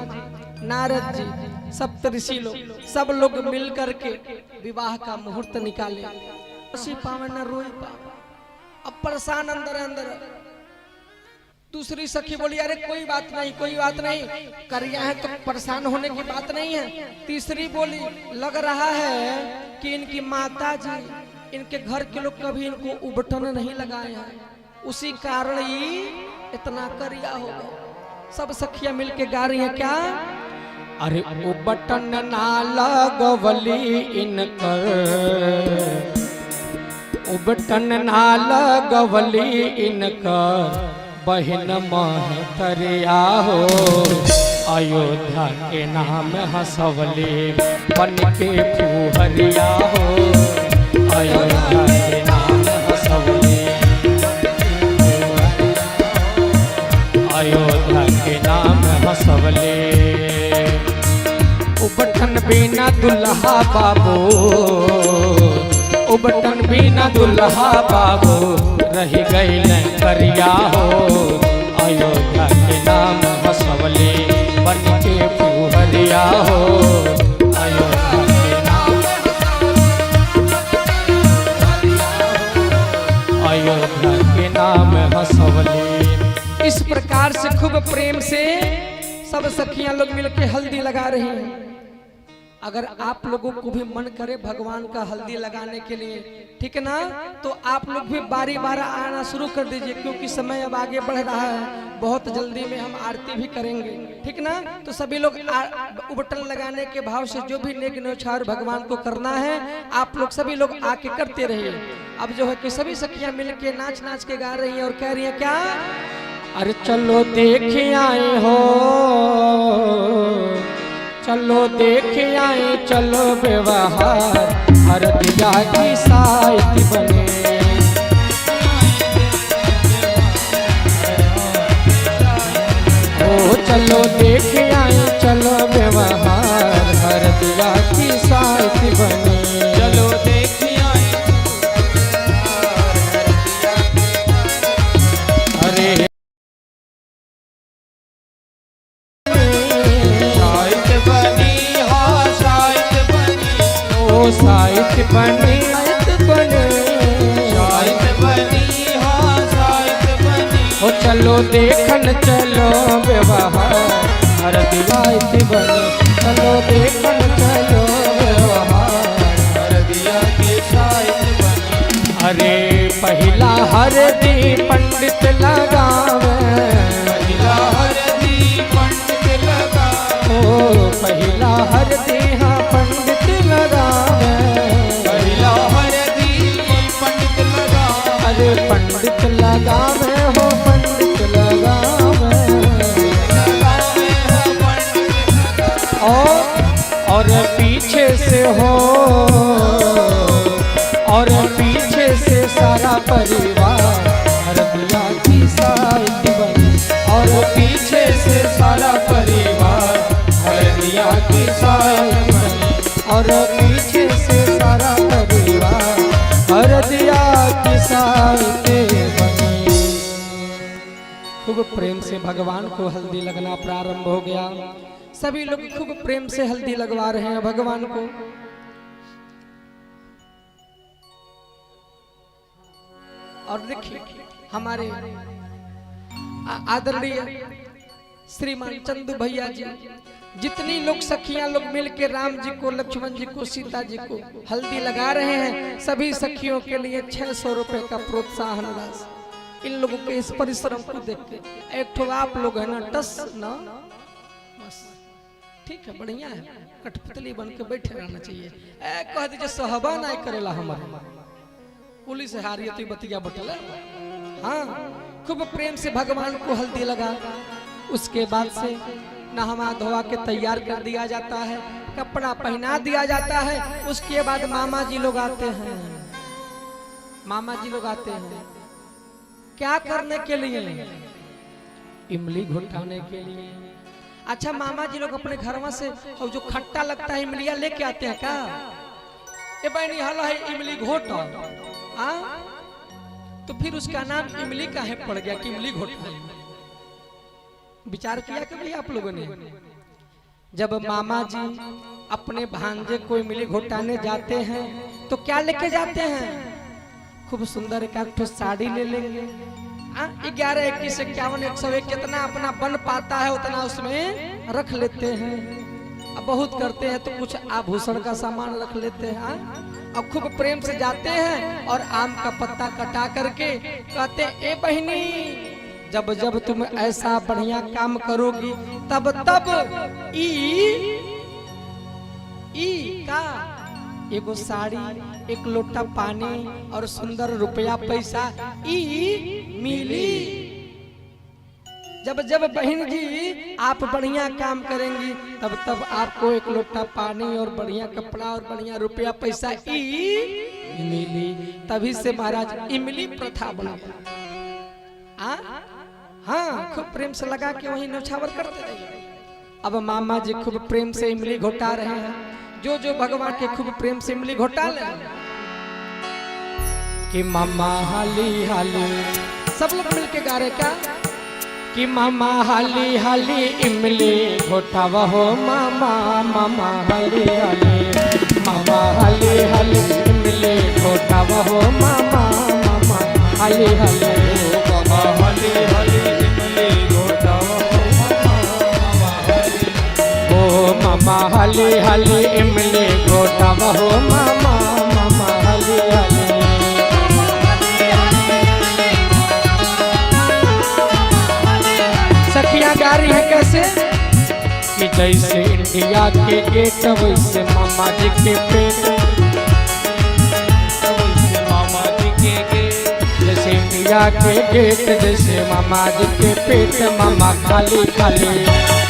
नारद जी, सप्तऋषि लोग, सब लोग मिल करके विवाह का मुहूर्त निकाले। उसी पावन न रोई पावा, अब परेशान अंदर अंदर। दूसरी सखी बोली अरे कोई बात नहीं, कोई बात नहीं, करिया है तो परेशान होने की बात नहीं है। तीसरी बोली लग रहा है कि इनकी माता जी, इनके घर के लोग कभी इनको उबटन नहीं लगाए हैं, उसी कारण ही इतना करिया हो गया। सब सखियां मिलके गा रही हैं क्या? अरे उबटन ना लगवली इनकर, उबटन ना लगवली इनकर, बहन महतरिया हो अयोध्या के नाम हंसवली, बन के फुहरिया हो अयोध्या के नाम हंसवली, अयोध्या के नाम हंसवली। उबटन बिना दुल्हा बाबू, उबटन बिना दुल्हा बाबू, रही गई न करिया हो अयोध्या के नाम हंसवली, बन के फुहरिया हो अयोध्या के नाम, अयोध्या के नाम हंसवली। इस प्रकार से खूब प्रेम से सब सखियां लोग मिलके हल्दी लगा रही हैं। अगर आप लोगों को भी मन करे भगवान का हल्दी लगाने के लिए, ठीक है ना, तो आप लोग भी बारी बारी आना शुरू कर दीजिए, क्योंकि समय अब आगे बढ़ रहा है। बहुत जल्दी में हम आरती भी करेंगे, ठीक ना। तो सभी लोग उबटन लगाने के भाव से जो भी नेक न्यौछावर भगवान को करना है, आप लोग सभी लोग आके करते रहिए। अब जो है कि सभी सखियां मिलके नाच नाच के गा रही हैं और कह रही हैं क्या? अरे चलो देख आए हो, चलो देख आए, चलो व्यवहार हरदिया की साइती बने, ओ चलो देख आए, चलो व्यवहार हरदिया की साइती बने, चलो देख आए। अरे साहित्य बने, साहित्य बने, साहित्य बनी, हाँ साहित्य बनी। ओ चलो देखन चलो व्यवहार हरदिया की बने, चलो देखन चलो व्यवहार हरदिया के साहित्य बने। अरे पहला हरदी पंडित लगावे, पहला प्रेम से भगवान को हल्दी लगना प्रारंभ हो गया। सभी लोग खूब प्रेम से हल्दी लगवा रहे हैं भगवान को। और देखिए हमारे आदरणीय श्रीमान चंदू भैया जी, जितनी लोग सखियां लोग मिलकर राम जी को, लक्ष्मण जी को, सीता जी को हल्दी लगा रहे हैं, सभी सखियों के लिए 600 रुपए का प्रोत्साहन राशि। इन लोगों के इस परिश्रम को देख के एक ठो आप लोग है ना टस ना, बस ठीक है, बढ़िया है, कठपुतली बन के बैठे रहना चाहिए। कह दीजिए सहबा नहीं करेला हमारे पुलिस हारियत बतिया बटल। हाँ, खूब प्रेम से भगवान को हल्दी लगा, उसके बाद से नहा धोवा के तैयार कर दिया जाता है, कपड़ा पहना दिया जाता है। उसके बाद मामा जी लोग आते हैं। मामा जी लोग आते हैं क्या करने के लिए? इमली घुटाने के लिए। अच्छा, मामा जी लोग अपने घर से और जो खट्टा लगता है इमलिया लेके आते हैं क्या? ये बहनी हल है इमली घोटा। तो फिर उसका नाम इमली का है पड़ गया कि इमली घोटा। विचार किया कभी आप लोगों ने? जब मामा जी अपने भांजे को इमली घोटाने जाते हैं तो क्या लेके जाते हैं? खूब सुंदर एक साड़ी ले लेंगे। 11, 21, 51, 101 जितना अपना बन पाता है उतना उसमें रख लेते हैं। अब बहुत करते हैं तो कुछ आभूषण का सामान रख लेते हैं। अब खूब प्रेम से जाते हैं और आम का पत्ता कटा करके कहते, ए बहनी, जब जब तुम ऐसा बढ़िया काम करोगी तब तब ई का एगो साड़ी, एक लोटा पानी और सुंदर रुपया पैसा ई मिली। जब जब बहन जी आप बढ़िया काम करेंगी तब तब आपको एक लोटा पानी और बढ़िया कपड़ा और बढ़िया रुपया पैसा ई मिली। तभी से महाराज इमली प्रथा बना। हाँ, खूब प्रेम से लगा के वही नौछावर करते रहिए। अब मामा जी खूब प्रेम से इमली घोटा रहे हैं। जो जो भगवान के खूब प्रेम से इमली घोटा ले कि मामा हाली हाली, सब लोग मिलके गा रहे क्या कि मामा हाली हाली इमली घोटावा हो मामा, मामा हाली हाली, मामा हाली हाली इमली घोटावा हो मामा, मामा हाली हाली, मामा हाली हाली इमली घोटावा हो मामा, हाली हाली इमली घोटावा हो मामा, मामा हाली हाली। सखियां गा रही है कैसे कि जैसे इंडिया के गेट वैसे मामा जी के पेट, वैसे मामा जी के गेट, जैसे इंडिया के गेट जैसे मामा जी के पेट। मामा खाली खाली,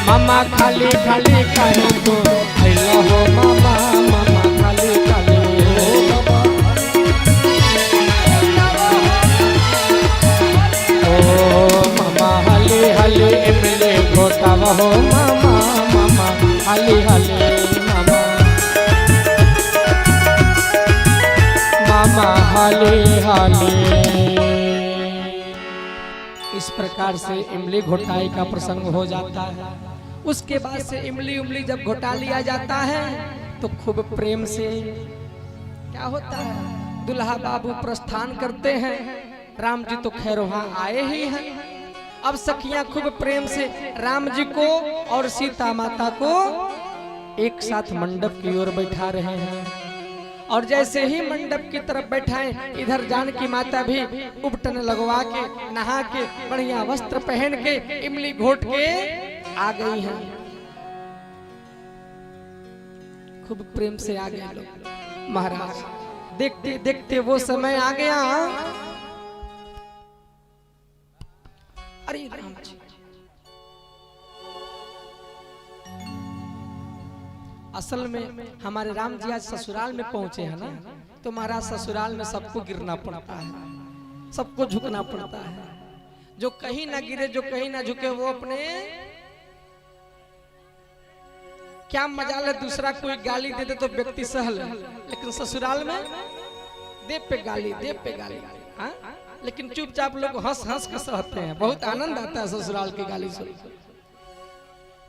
मामा खाली खाली खाली तो ऐला हो मामा, मामा खाली खाली ओ मामा हाली हाली इमली घोटावा हो मामा, मामा हाली हाली, मामा मामा हाली हाली। इस प्रकार से इमली घोटाई का प्रसंग हो जाता है। उसके बाद से इमली उमली जब घोटा लिया जाता है तो खूब प्रेम से क्या होता है, दुल्हा बाबू प्रस्थान करते हैं। राम जी तो खैर वहां आए ही हैं। अब सखियां खूब प्रेम से राम जी को और सीता माता को एक साथ मंडप की ओर बैठा रहे हैं। और जैसे ही मंडप की तरफ बैठाएं, इधर जानकी माता भी उबटन लगवा के नहा के बढ़िया वस्त्र पहन के इमली घोट के आ गई हैं। खूब प्रेम से आ गए लोग। महाराज देखते देखते वो समय आ गया। अरे राम जी, असल में हमारे राम जी आज ससुराल में पहुंचे हैं ना, तो महाराज ससुराल में सबको गिरना पड़ता है, सबको झुकना पड़ता है। जो कहीं ना गिरे, जो कहीं ना झुके, वो अपने क्या मजा ले। दूसरा कोई गाली दे दे तो व्यक्ति सह ले, लेकिन ससुराल में दे पे गाली, दे पे गाली। हाँ? लेकिन चुपचाप लोग हंस हंस के सहते हैं। बहुत आनंद आता है ससुराल की गाली सुन।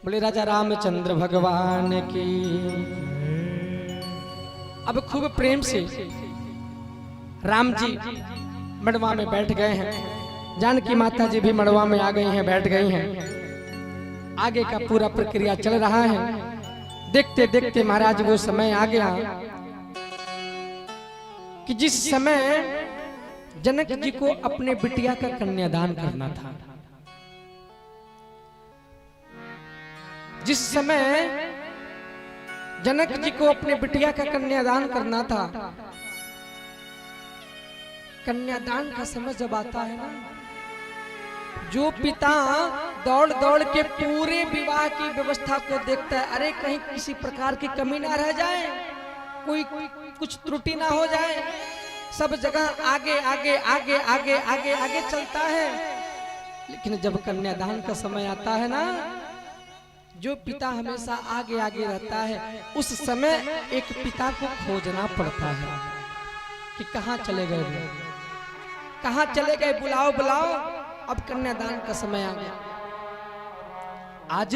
बोले राजा रामचंद्र भगवान की। अब खूब प्रेम से राम जी मड़वा में बैठ गए हैं। जानकी माता जी भी मड़वा में आ गई हैं, बैठ गई हैं। आगे का पूरा प्रक्रिया चल रहा है। देखते देखते महाराज वो समय आ गया कि जिस समय जनक जी को अपने बिटिया का कन्यादान करना था, जिस समय जनक जी को अपने बिटिया का कन्यादान करना था, कन्यादान का समय जब आता है ना, जो पिता दौड़ दौड़ के पूरे विवाह की व्यवस्था को देखता है, अरे कहीं किसी प्रकार की कमी ना रह जाए, कोई कुछ त्रुटि ना हो जाए, सब जगह आगे आगे आगे आगे आगे आगे चलता है। लेकिन जब कन्यादान का समय आता है ना, जो पिता हमेशा आगे आगे रहता है, उस समय एक पिता को खोजना पड़ता है कि कहाँ चले गए, कहाँ चले गए, बुलाओ बुलाओ। अब कन्यादान का समय आ गया। आज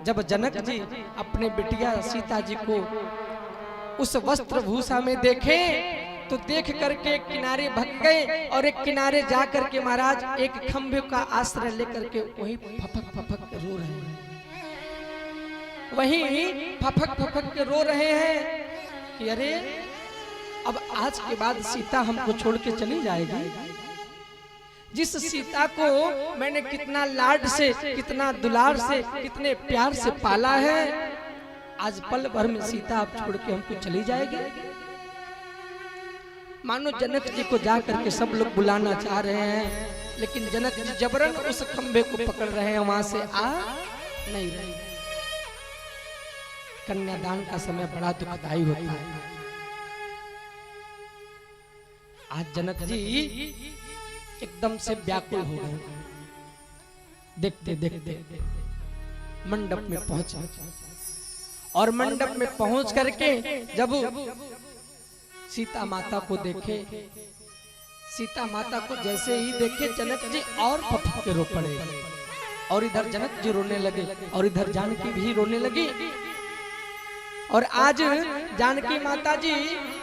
जब जनक जी अपने बिटिया सीता जी को उस वस्त्र भूषा में देखे तो देख करके एक किनारे भग गए और एक किनारे जा करके महाराज एक खंभे का आश्रय लेकर के वही फपक फपक रो रहे हैं, वही फपक फपक के रो रहे हैं कि अरे अब आज के बाद सीता हमको छोड़ के चली जाएगी। जिस सीता को मैंने कितना लाड से, कितना दुलार से, कितने प्यार से पाला है, आज पल भर में सीता आप छोड़ के हमको चली जाएगी। मानो जनक जी को जा करके सब लोग बुलाना चाह रहे हैं, लेकिन जनक जी जबरन उस खंभे को पकड़ रहे हैं, वहां से आ नहीं रहे। कन्यादान का समय बड़ा दुखदायी होता है। आज जनक जी एकदम से व्याकुल हो गए। देखते देखते मंडप में पहुंचा और मंडप में पहुंच करके जब सीता माता को देखे, सीता माता को जैसे ही देखे जनक जी और फपक के रो पड़े, और इधर जनक जी रोने लगे और इधर जानकी भी रोने लगी। और आज जानकी माता जी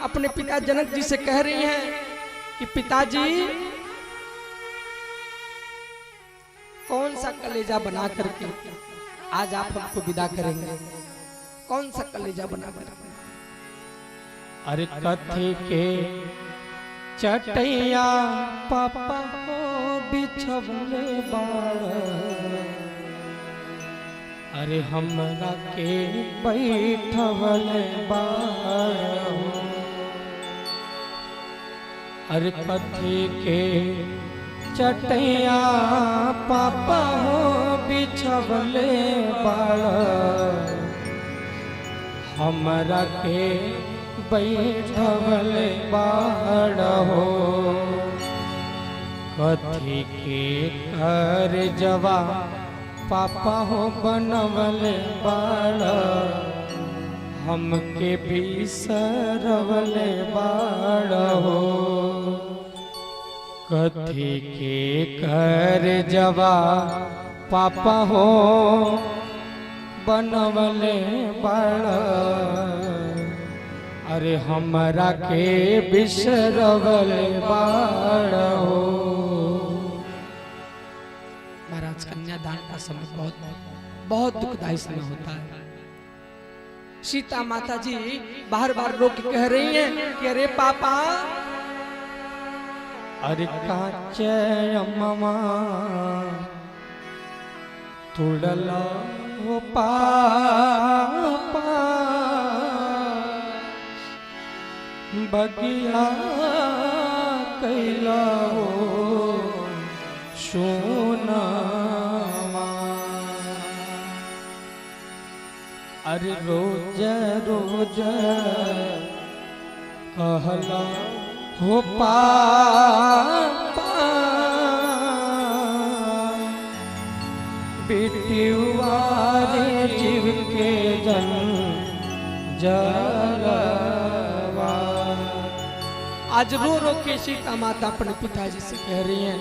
अपने पिता जनक जी से कह रही हैं कि पिताजी कौन सा कलेजा बना करके आज आप हमको विदा करेंगे, कौन सा कलेजा बना कर। अरे कथी के चटैया पापा को बिछवले बाड़, अरे हमरा के बैठवले बाड़। अरे कथी के चटैया पापा हो बिछवले बाड़, हमरा के बैठवले बाड़ हो। कथी के कर जवा पापा हो बनवले बाड़, हमके बिसरवले बाड़ हो। कथी के कर जवा पापा हो बनवले बाड़, अरे हमरा के बिसरवले बाड़ हो। महाराज कन्यादान का समय बहुत दुखदायी समय होता है। सीता माता जी बार बार रो के कह रही हैं कि अरे पापा, अरे काचे अम्मा तुड़ला हो पापा, बगिया कैला हो सोना। अरे रोज रोज कहला हो पापा, बेटिया रे जीव के जन जलवा। आज रो रो के सीता माता अपने पिताजी से कह रही हैं।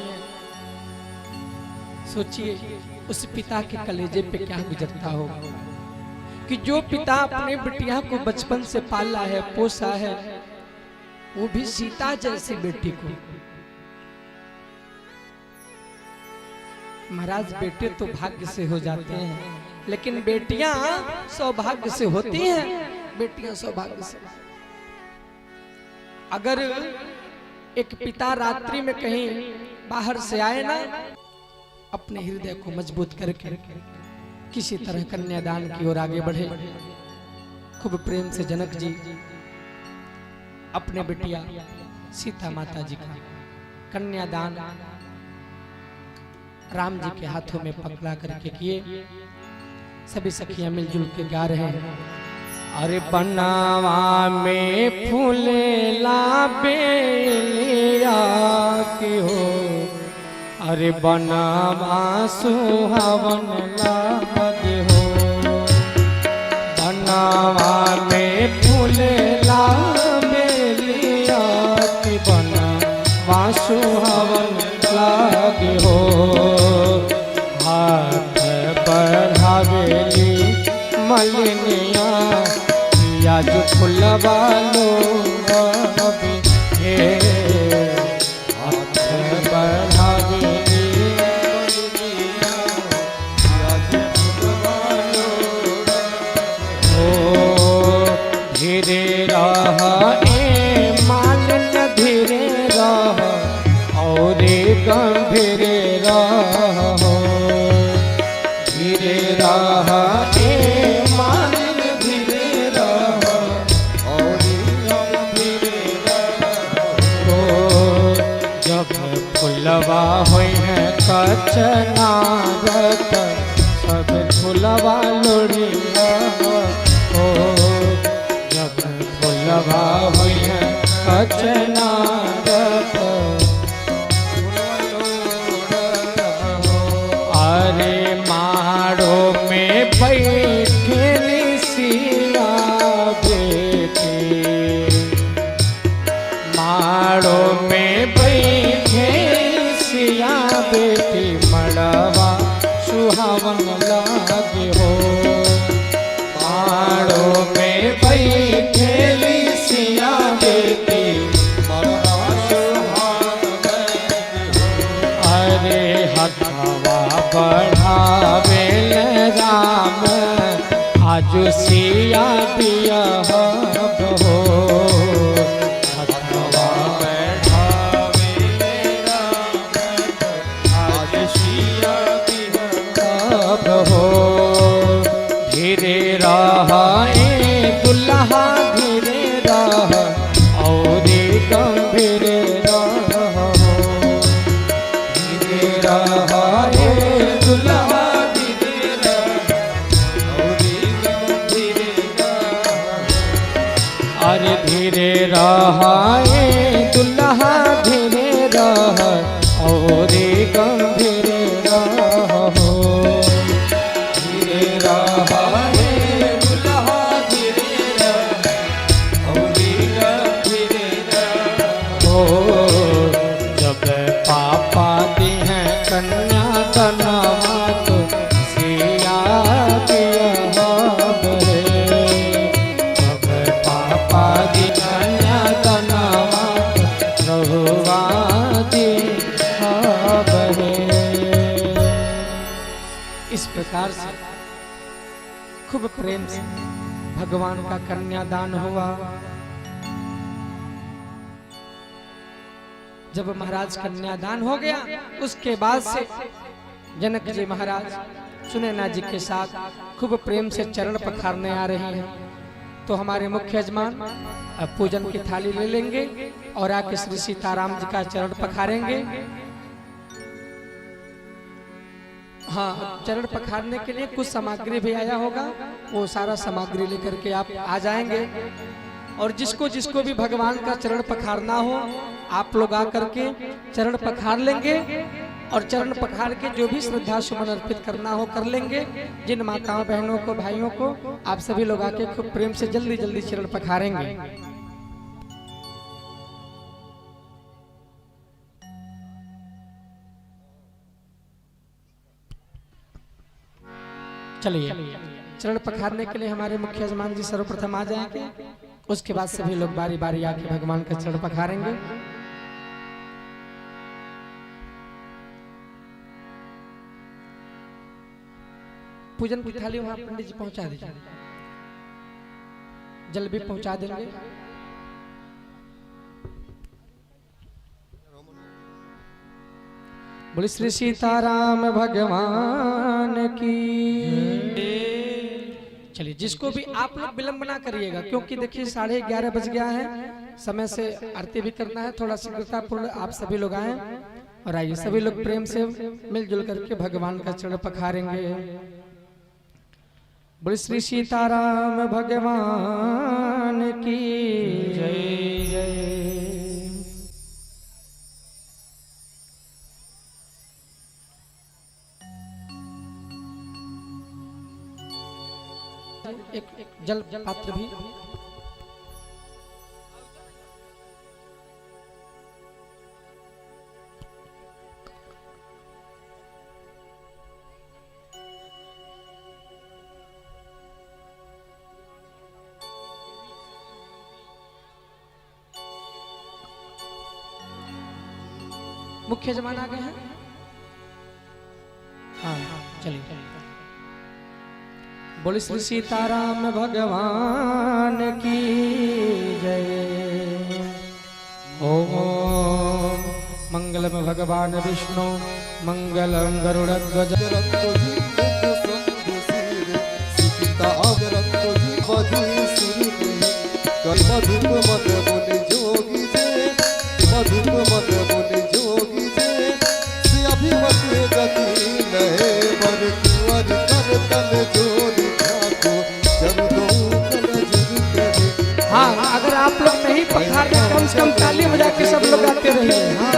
सोचिए उस पिता के कलेजे पे क्या गुजरता हो कि जो पिता अपने बिटिया को बचपन से पाला है, पोसा है, वो भी सीता जैसी बेटी को। महाराज बेटे तो भाग्य से हो जाते हैं, लेकिन बेटियां सौभाग्य से होती हैं। बेटियां सौभाग्य से। अगर एक पिता रात्रि में कहीं बाहर से आए ना, अपने हृदय को मजबूत करके किसी तरह कन्यादान की ओर आगे बढ़े। खूब प्रेम से जनक जी अपने बिटिया सीता माता जी का कन्यादान राम जी के हाथों में पकड़ा करके किए। सभी सखियां मिलजुल के गा रहे हैं। अरे बनावा में फूलेला बेलिया की हो, अरे बनावा सुहावन लागे हो। बनावा में फूलेला बेलिया की बनावा सुहावन लागे हो। हाथ बढ़ावेली मलिनिया या जो फुलवा लो हे। हाथ बढ़ावेली मलिनिया या जो फुलवा लो हो। धीरे रहा ए मालन धीरे रहा और गंभीर रहो। धीरे रहा ए मालिन धीरे रहो और गंभीर रहो। जब फुलवा हुई है कचनारत सब फुलवा लोड़िया हो। जब फुलवा हुई है कचनारत बैठेली सिया बेटी। माड़ो में बैठेली सिया बेटी मड़वा सुहावन लागे हो। माड़ो में बैठेली सिया बेटी मड़वा सुहावन लागे हो। अरे हथवा बढ़ावे राम आज सिया दिया हो। हथवा बढ़ावे राम आज सिया दिया हो। धीरे रहा ए दुल्हा धीरे रहा और गंभीर रहो। धीरे रहा ए दुल्हा धीरे रहा ए दुल्हा धीरे रहा और गंभीर रहो। धीरे रहा ए दुल्हा धीरे रहा और गंभीर रहो। जब पापा दी है कन्या तनवा तो सिया दिया बरे। इस प्रकार से खूब प्रेम से भगवान का कन्यादान हुआ। जब महाराज कन्यादान हो गया, उसके बाद से जनक जी महाराज सुनैना जी के साथ खूब प्रेम से चरण पखारने आ रहे हैं। तो हमारे मुख्य यजमान अब पूजन की थाली ले लेंगे और आके श्री सीताराम जी का चरण पखारेंगे। हाँ, चरण पखारने के लिए कुछ सामग्री भी आया होगा, वो सारा सामग्री लेकर के आप आ जाएंगे। और जिसको जिसको भी भगवान का चरण पखारना हो, आप लोग आकर के चरण पखार लेंगे। और चरण पखार के जो भी श्रद्धा सुमन अर्पित करना हो कर लेंगे। जिन माताओं बहनों को भाइयों को आप सभी लोग आके खूब प्रेम से जल्दी जल्दी चरण पखारेंगे। चलिए चरण पखारने के लिए हमारे मुख्य यजमान जी सर्वप्रथम आ जाएंगे, उसके बाद सभी लोग बारी बारी आके भगवान का चरण पखारेंगे। पूजन की थाली वहां पंडित जी पहुंचा दीजिए, जल भी पहुंचा देंगे। बोले श्री सीताराम भगवान की। चलिए जिसको भी आप लोग विलंब ना करिएगा, क्योंकि देखिए 11:30 बज गया है, समय से आरती भी करना है। थोड़ा शीघ्रतापूर्ण आप सभी लोग आए और आइए सभी लोग प्रेम से मिलजुल करके भगवान का चरण पखारेंगे। बोले श्री सीताराम भगवान की जय जय। एक जल पात्र भी मुख्य जमान आ गए हैं। हाँ चलिए बोले श्री सीताराम भगवान की जय। ओम मंगलम भगवान विष्णु मंगलम गरुड़ध्वज। हाँ अगर आप लोग नहीं पखार रहे कम से कम ताली बजा के सब लोग गाते रहिए। हाँ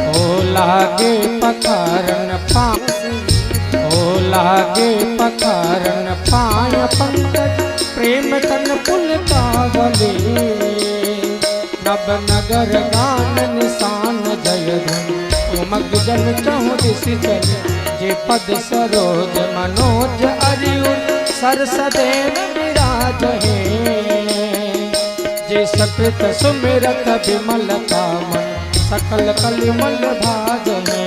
ओ लागे पखारन पा, ओ लागे पखारन पाय पंकज प्रेम तन पुल कावले। नब नगर गान निशान जय धन उमग जन चहु दिस चल। जे पद सरोज मनोज अरियुन सरसदेव विराज है। जे सकृत सुमिरत विमलता मन सकल कलिमल भाज है।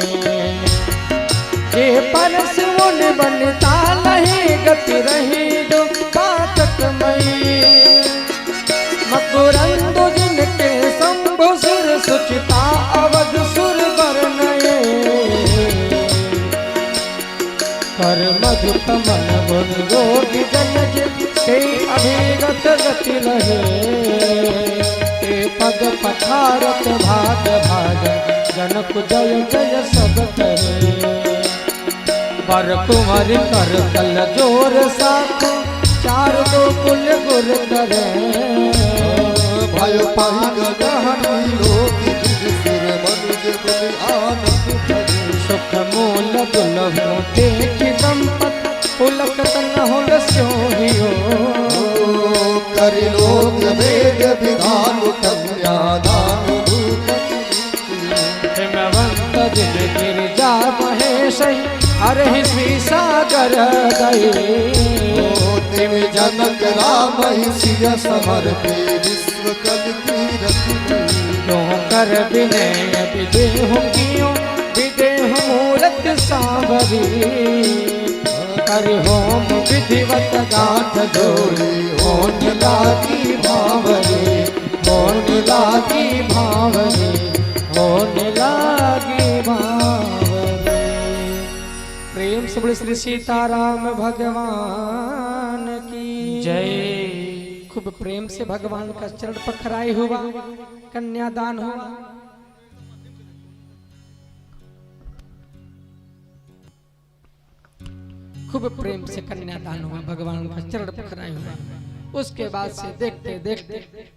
जे परस मुन बनता लहे गति रही जो पातक मई। मकुरंदु जिनके शंभु सुर सुचिता अवध सुर वर्णये। कर मधु कमल गुण योगी जन जिते अभिगत गति रहे। ते पद पठारत भाग भाजन जनक जय जय सब कहे। पर कुंवर कर कल जोर साथ चार दो कुल गुर करे। भयो सुख मूल दुलहु देख दंपत पुलक तन हो सोहियो। करि लोक वेद विधान कन्यादान। हिमवंत जिन गिरिजा महेश हरि श्री सागर गए। जनक राम सिय समर्पे विश्व कल कीरति। क्यों कर विनय विदेह कियो विदेह मूरत सांवरी। कर होम विधिवत गांठ जोड़ी होन लागी भावरी। होन लागी भावरी होन लागी भावरी। प्रेम से बोले श्री सीताराम भगवान की जय। खूब प्रेम से भगवान का चरण पखराई हुआ, कन्यादान हुआ। खूब प्रेम से कन्यादान हुआ, भगवान का चरण पखराई हुआ। उसके बाद से देखते देखते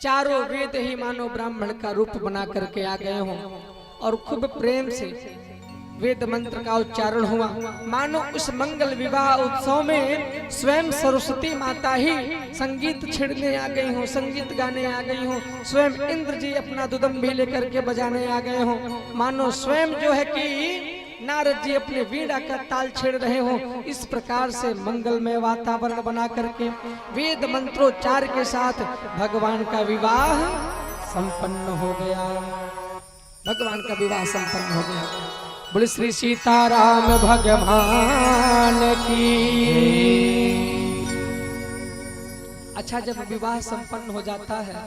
चारों वेद ही मानो ब्राह्मण का रूप बना करके आ गए हों और खूब प्रेम से वेद मंत्र का उच्चारण हुआ। मानो उस मंगल विवाह उत्सव में स्वयं सरस्वती माता ही संगीत छेड़ने आ गई हो, संगीत गाने आ गई हो, स्वयं इंद्र जी अपना दुदंभी लेकर के बजाने आ गए हो। मानो स्वयं जो है कि नारद जी अपने वीणा का ताल छेड़ रहे हो। इस प्रकार से मंगलमय वातावरण बना करके वेद मंत्रोच्चार के साथ भगवान का विवाह संपन्न हो गया। भगवान का विवाह संपन्न हो गया। बोले श्री सीताराम भगवान की। अच्छा, जब विवाह संपन्न हो जाता है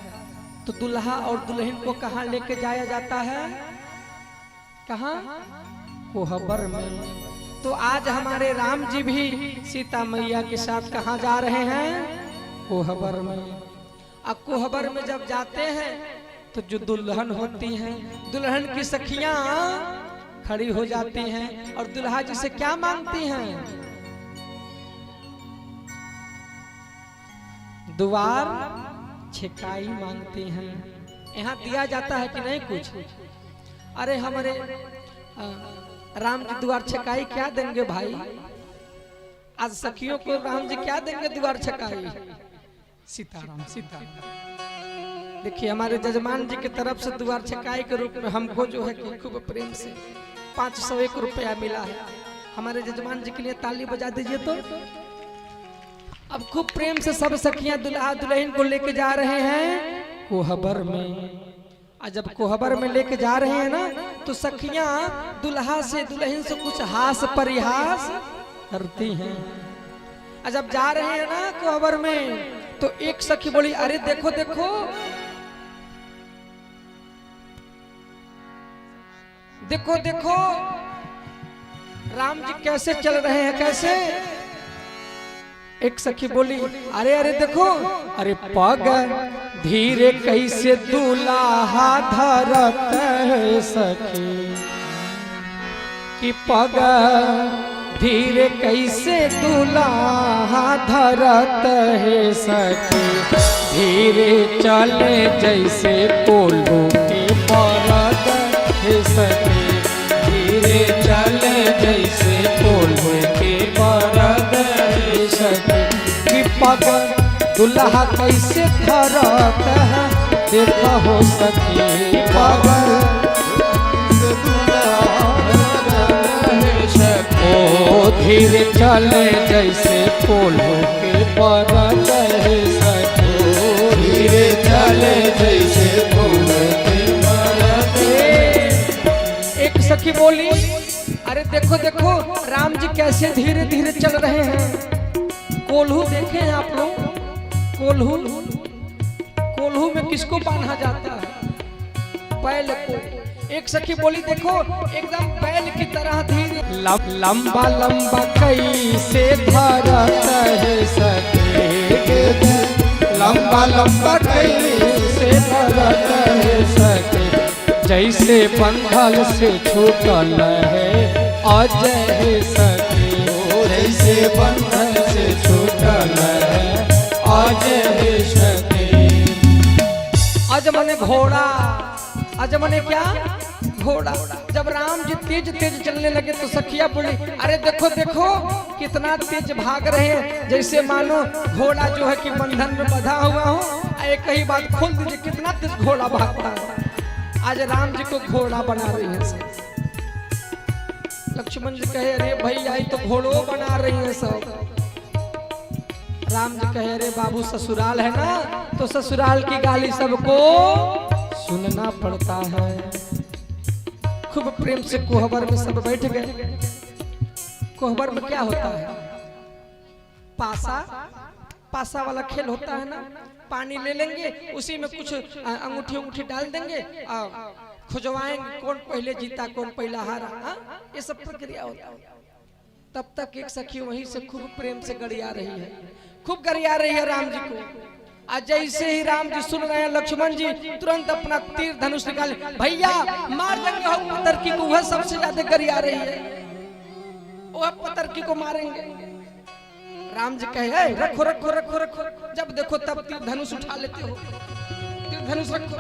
तो दुल्हा और दुल्हन को कहाँ लेके जाया जाता है? कहाँ? कोहबर में। तो आज हमारे राम जी भी सीता मैया के साथ कहाँ जा रहे हैं? कोहबर में। अब कोहबर में जब जाते हैं तो जो दुल्हन होती हैं, दुल्हन की सखियां खड़ी हो जाती हैं और दुल्हा जी से क्या मांगती हैं? द्वार छिकाई मांगती हैं। यहाँ दिया जाता है कि नहीं कुछ? अरे हमारे राम जी द्वार छकाई क्या देंगे भाई? आज सखियों को राम जी क्या देंगे द्वार छकाई? सीताराम सीताराम। देखिए हमारे जजमान जी की तरफ से द्वार छकाई के रूप में हमको जो है कि खूब प्रेम से 501 रुपया मिला है। हमारे जजमान जी के लिए ताली बजा दीजिए। तो अब खूब प्रेम से सब सखियां दुल्हा दुल्हन को लेके जा रहे हैं कोहबर में। जब कोहबर में लेके जा रहे हैं ना, तो सखियां दुल्हा से दुल्हन से कुछ हास परिहास करती हैं। जब जा रहे हैं ना कोहबर में, तो एक सखी बोली, अरे देखो देखो देखो देखो राम जी कैसे चल रहे हैं, कैसे? एक सखी बोली, अरे अरे देखो, अरे पग धीरे कैसे दुल्हा धरत है सखी, कि पग धीरे कैसे दुल्हा धरत है सखी, धीरे चले जैसे कोल्हू के मरद है सखी, धीरे चले जैसे कोल्हू के मरद है सखी, कि पग दुल्हा कैसे धरत है देखा हो सखी, पग ओ धीरे चले जैसे कोल्हू के मरद है सखी, धीरे चले जैसे कोल्हू के मरद। एक सखी बोली, अरे देखो देखो राम जी कैसे धीरे धीरे चल रहे हैं। कोल्हू देखे हैं आप लोग? कोल्हू, कोल्हू में किसको बांधा जाता है? बैल को। एक सखी बोली, देखो एकदम बैल की तरह धीरे लंबा लंबा कैसे धरत है सखी, लंबा लंबा कैसे धरत है सखी, जैसे बंधल से छूटल है अजय है सखी, जैसे बंधल से छूटल है अजय है सखी। अज मने घोड़ा, अज मने क्या? घोड़ा। जब राम जी तेज तेज चलने लगे तो सखिया बोली, अरे देखो देखो कितना तेज भाग रहे हैं, जैसे मानो घोड़ा जो है कि बंधन में बंधा हुआ हो। एक ही बात खोल दीजिए, कितना तेज घोड़ा भागता है। आज राम जी को घोड़ा बना रही है सब। लक्ष्मण जी कहे, अरे भाई आई तो घोड़ो बना रही है सब। राम जी कहे, अरे बाबू ससुराल है ना, तो ससुराल की गाली सबको सुनना पड़ता है। खूब प्रेम से कोहबर में सब बैठ गए। कोहबर में क्या होता है? पासा, पासा वाला खेल होता है ना। पानी ले लेंगे, उसी में कुछ अंगूठी अंगूठी डाल देंगे, खुजवाएंगे कौन पहले जीता कौन पहला हारा। ये सब प्रक्रिया होता है। तब तक एक सखी वहीं से खूब प्रेम से गरिया रही है, खूब गरिया रही है राम जी को। आज जैसे ही राम जी सुन रहे हैं, लक्ष्मण जी तुरंत अपना तीर धनुष निकाले, भैया मार देंगे हो पतरकी को। वह सबसे ज्यादा गरिया रही है, वह पतरकी को मारेंगे। राम जी कहे, रखो रखो रखो रखो। जब देखो तब तीर धनुष उठा लेते हो, तीर धनुष रखो।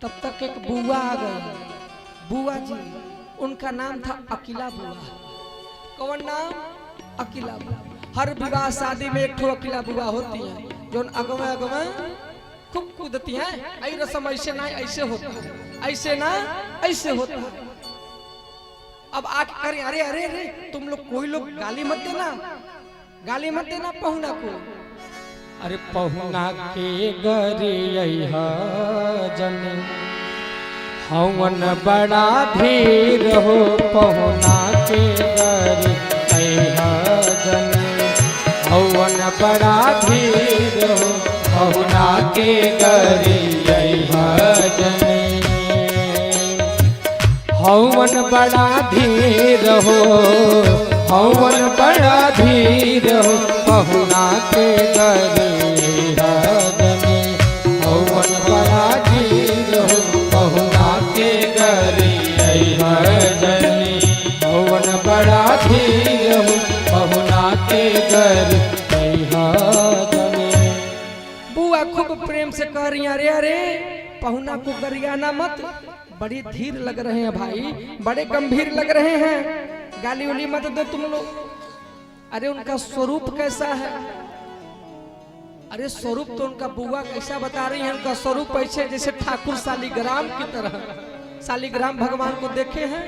तब तक एक बुआ आ गई। बुआ जी उनका नाम था अकीला बुआ। कौन नाम? अकीला बुआ। हर विवाह शादी में एक ठो अकीला बुआ होती है जो अगवे अगवे खूब कूदती हैं। ऐ रस्म ऐसे ना ऐसे होता है, ऐसे ना ऐसे होता है। अब आके करे अरे अरे अरे तुम लोग कोई लोग गाली मत देना, गाली मत देना पहुना को। अरे पहुना के गरिया जन हवन बड़ा धीर हो, पहुना के गरिया जन हवन बड़ा धीर हो, पहुना के गरिया जन हवन बड़ा धीर हो, हवन बड़ा धीर हो, पहुना के गरिया जन हवन बड़ा धीर हो, पहुना के गरिया जन हवन बड़ा धीर हो, पहुना के गरिया जन। बुआ खूब प्रेम से कह रही अरे अरे पहुना को गरियाना मत, बड़ी धीर लग रहे हैं भाई, बड़े गंभीर लग रहे हैं, गाली उली मत दो तुम लोग। अरे उनका स्वरूप कैसा है? अरे स्वरूप तो उनका बुआ कैसा बता रही है, उनका स्वरूप ऐसे जैसे ठाकुर शालिग्राम की तरह। शालिग्राम भगवान को देखे हैं,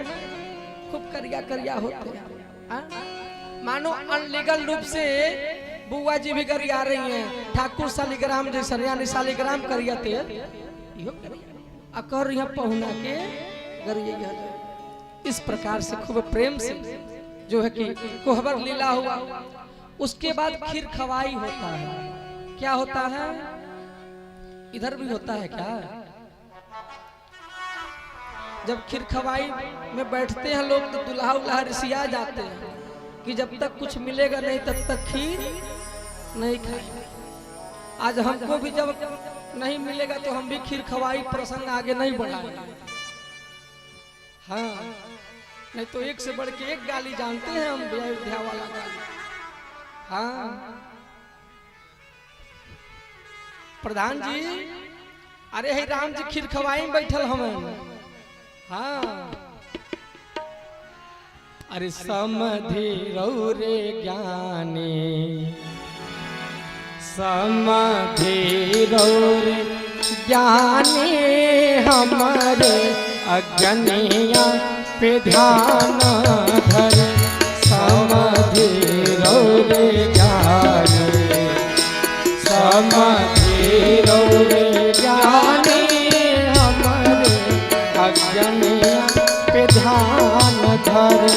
खूब करिया करिया होते हैं, मानो अनलीगल रूप से बुआ जी भी गरिया रही हैं, ठाकुर शालिग्राम जैसा, यानी शालिग्राम करिया थे अब कह रही है पहुना के गरिया। इस प्रकार से खूब प्रेम से जो है कि कोहबर लीला हुआ। उसके बाद खीर खवाई होता है। क्या होता है? इधर भी होता है क्या? जब खीर खवाई में बैठते हैं लोग तो दुल्हा उल्हा रिसिया जाते हैं कि जब तक कुछ मिलेगा नहीं तब तक खीर नहीं खाए। आज हमको भी जब नहीं मिलेगा तो हम भी खीर खवाई प्रसंग आगे नहीं बढ़ाएंगे। हाँ, नहीं तो एक से बढ़ के एक गाली जानते हैं हम, अयोध्या वाला गाली। हाँ प्रधान जी, अरे हे राम जी खीर खवाई में बैठल हमें। हाँ अरे समधि रौरे ज्ञानी, समधि रौरे ज्ञानी हमारे अज्ञानिया पे ध्यान धर। समधि रौरे ज्ञानी, समधि रौरे ज्ञानी हमारे अज्ञानिया पे ध्यान धर।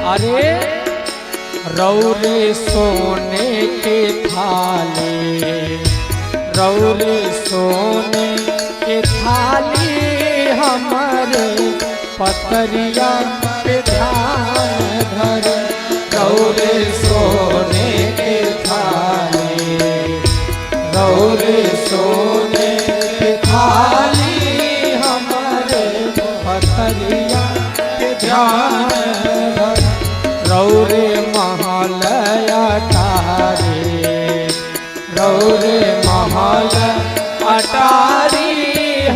अरे रौरे सोने के थाली, रौरे सोने के थाली हमारे पतरिया पे ध्यान धर। रौरे सोने के थाली, रौरे सोने के थाली हमारे पतरिया पे ध्यान धर। रौरे महल अटारी, रौरे महल अटारी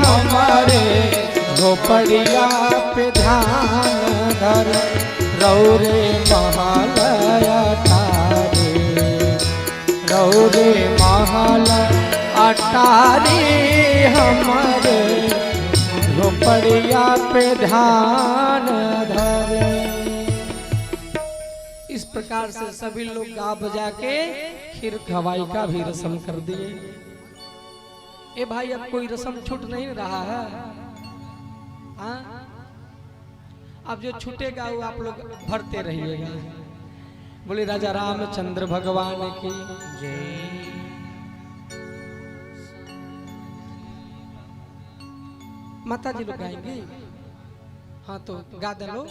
हमारे झोपड़िया पे ध्यान धर। रौरे महल अटारी, रौरे महल अटारी हमारे झोपड़िया पे ध्यान धर। इस प्रकार से सभी लोग गा बजा के खीर खवाई का भी रस्म कर दिए। ए भाई अब कोई रस्म छूट नहीं रहा है। हाँ? अब जो छूटेगा वो आप लोग भरते रहिएगा। बोले राजा रामचंद्र भगवान की जय। माता जी लोग गाएंगे। हाँ तो गा दे लो,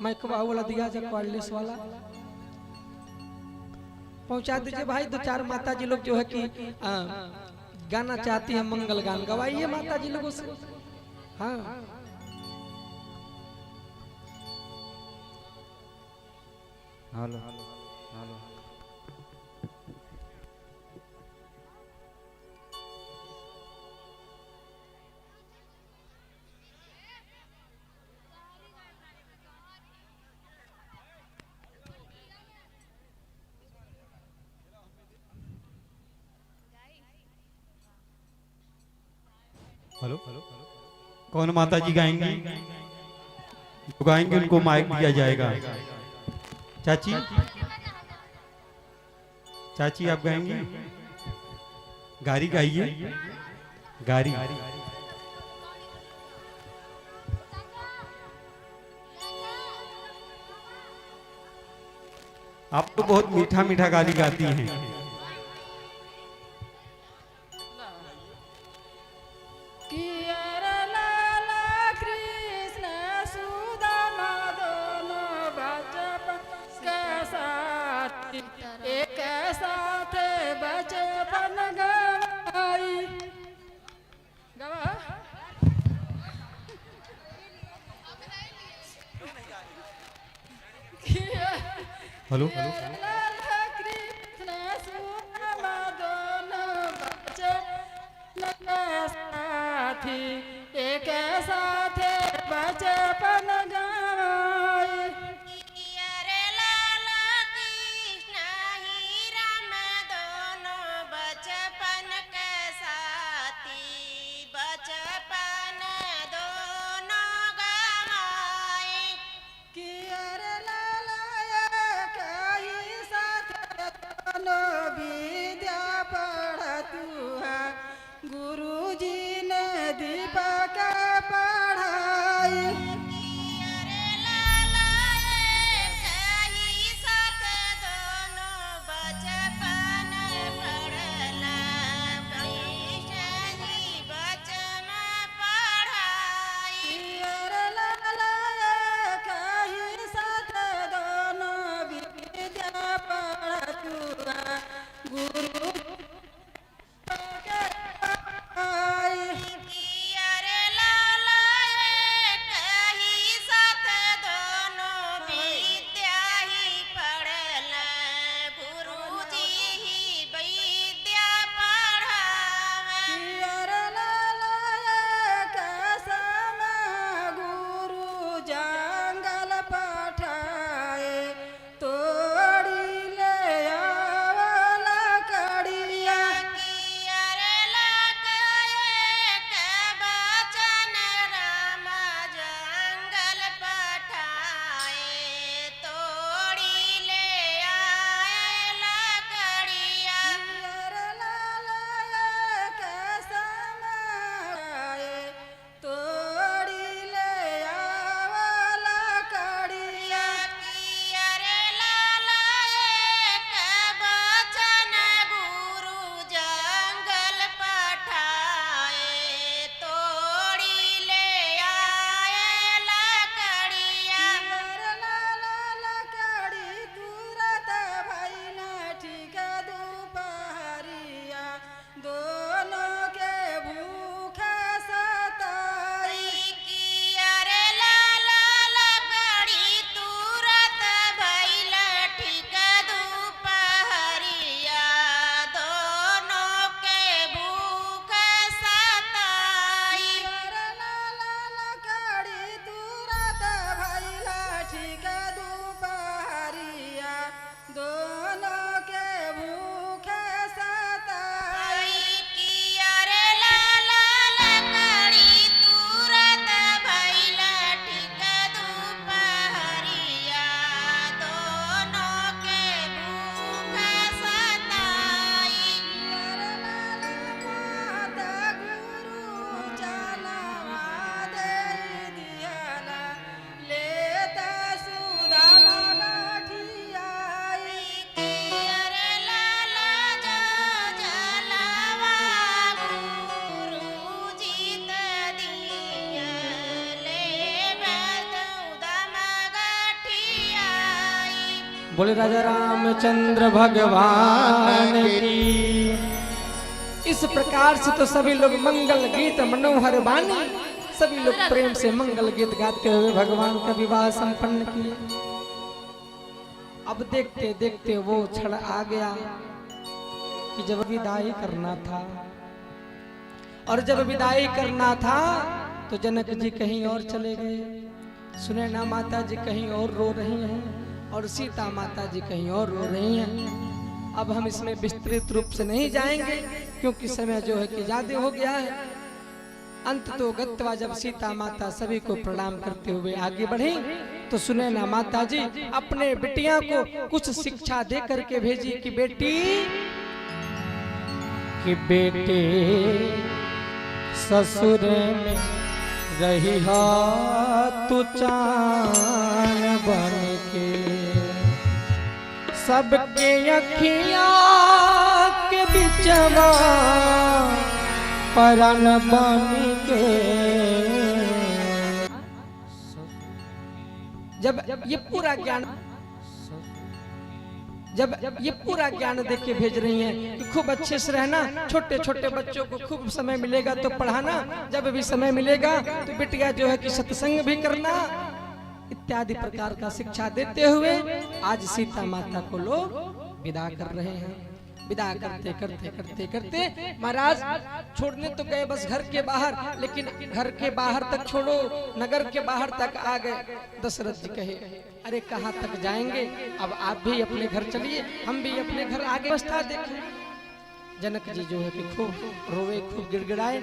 माइक वाला दिया जा वायरलेस वाला पहुंचा दीजिए भाई। दो चार माता जी लोग जो है कि गाना चाहती है, मंगल गान गवाइए माता जी लोगों से। हाँ हेलो हेलो कौन माता जी गाएंगी? जो गाएंगे उनको माइक दिया जाएगा। चाची चाची आप गाएंगी? गारी गाइए, गारी। आप तो बहुत मीठा मीठा गाली गाती हैं। एक साथ बचपन गवाई गवा हेलो कृष्ण सुदामा दोनों बचपन साथी एक साथ बचपन गवाई। विद्या पढ़तु है गुरुजी ने दीपक पढ़ाई। बोले राजा रामचंद्र भगवान की। इस प्रकार से तो सभी लोग मंगल गीत मनोहर वाणी, सभी लोग प्रेम से मंगल गीत गाते हुए भगवान का विवाह संपन्न किए। अब देखते देखते वो क्षण आ गया कि जब विदाई करना था, और जब विदाई करना था तो जनक जी कहीं और चले गए। सुनैना माता जी कहीं और रो रही हैं और सीता माता जी कहीं और रो रही हैं। अब हम इसमें विस्तृत रूप से नहीं जाएंगे क्योंकि समय जो है कि ज्यादा हो गया है। अंत तो गत्वा जब सीता माता सभी को प्रणाम करते हुए आगे बढ़ी तो सुनैना माता जी अपने बिटिया को कुछ शिक्षा दे करके भेजी कि बेटी, कि बेटे ससुर में रही तू चान बन के, सबके अखियां के बिचवा परन बन के। जब ये पूरा ज्ञान जब ये पूरा ज्ञान दे के भेज रही हैं कि खूब अच्छे से रहना, छोटे छोटे बच्चों को खूब समय मिलेगा तो पढ़ाना, जब भी समय मिलेगा तो बिटिया जो है कि सत्संग भी करना, इत्यादि प्रकार का शिक्षा देते हुए आज सीता माता को लोग विदा कर रहे हैं। विदा करते करते करते करते महाराज छोड़ने तो गए बस घर के बाहर, लेकिन घर के बाहर तक छोड़ो, नगर के बाहर तक आ गए। दशरथ जी कहे, अरे कहाँ तक जाएंगे, अब आप भी अपने घर चलिए, हम भी अपने घर आगे अवस्था देखें। जनक जी जो है कि खूब रोवे, खूब गिड़गिड़ाए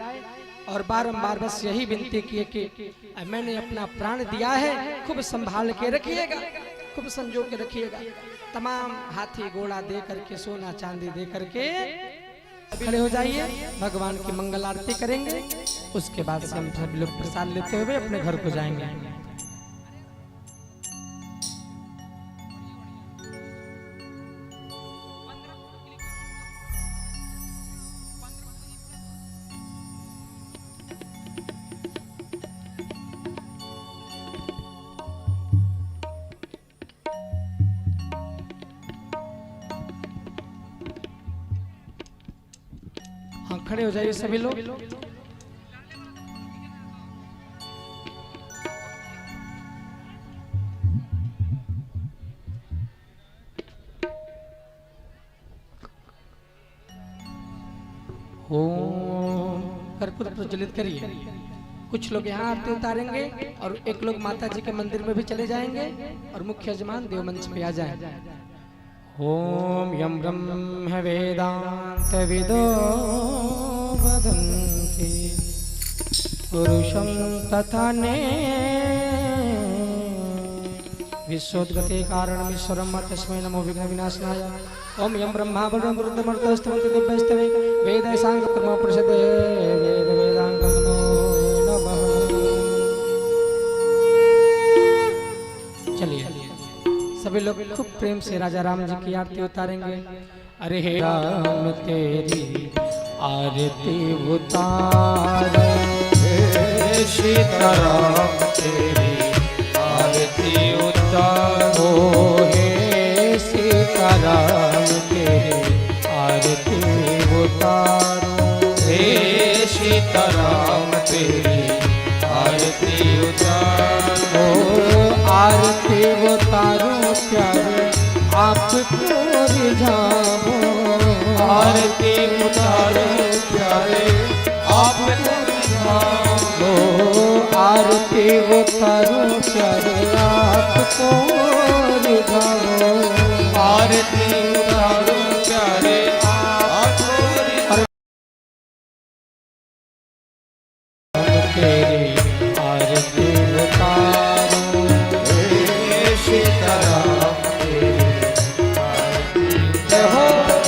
और बारंबार बस यही विनती किए कि मैंने अपना प्राण दिया है, खूब संभाल के रखिएगा, खूब संजो के रखिएगा। तमाम हाथी घोड़ा दे करके, सोना चांदी दे करके खड़े हो जाइए, भगवान की मंगल आरती करेंगे। उसके बाद से हम सब लोग प्रसाद लेते हुए अपने घर को जाएंगे। हाँ, खड़े हो जाइए सभी लोग। ओम कर्पूर प्रज्वलित करिए। कुछ लोग यहाँ आरती उतारेंगे और एक लोग माता जी के मंदिर में भी चले जाएंगे और मुख्य यजमान देव मंच पे आ जाए। ओम यम ब्रह्म वेदांत विदो वदन्ति पुरुषं तथा ने विश्वोद्गते कारणम ईश्वरम तस्मै नमो विघ्न विनाशनाय। ओम यम ब्रह्मा वरुणं गुरुर्मरुतस्तमन्ति दिव्यस्तवे वेद सांग कर्म प्रसिद्धे वेद वेदांग नमः। चलिए सभी लोग खूब प्रेम से राजा राम जी की आरती उतारेंगे। अरे हे राम तेरी आरती उतार, हे सीताराम तेरी आरती उतारो, हे सीताराम तेरी आरती उतारो, हे सीताराम तेरी आरती उतारो। आरती उतारो प्यारे आपको रिझावो, आरती उतारो प्यारे आपको रिझावो, आरती उतारो प्यारे आपको रिझावो, आरती उतारो प्यारे आपको रिझावो। तेरी आरती उतारो, हे सीताराम तेरी आरती उतारो।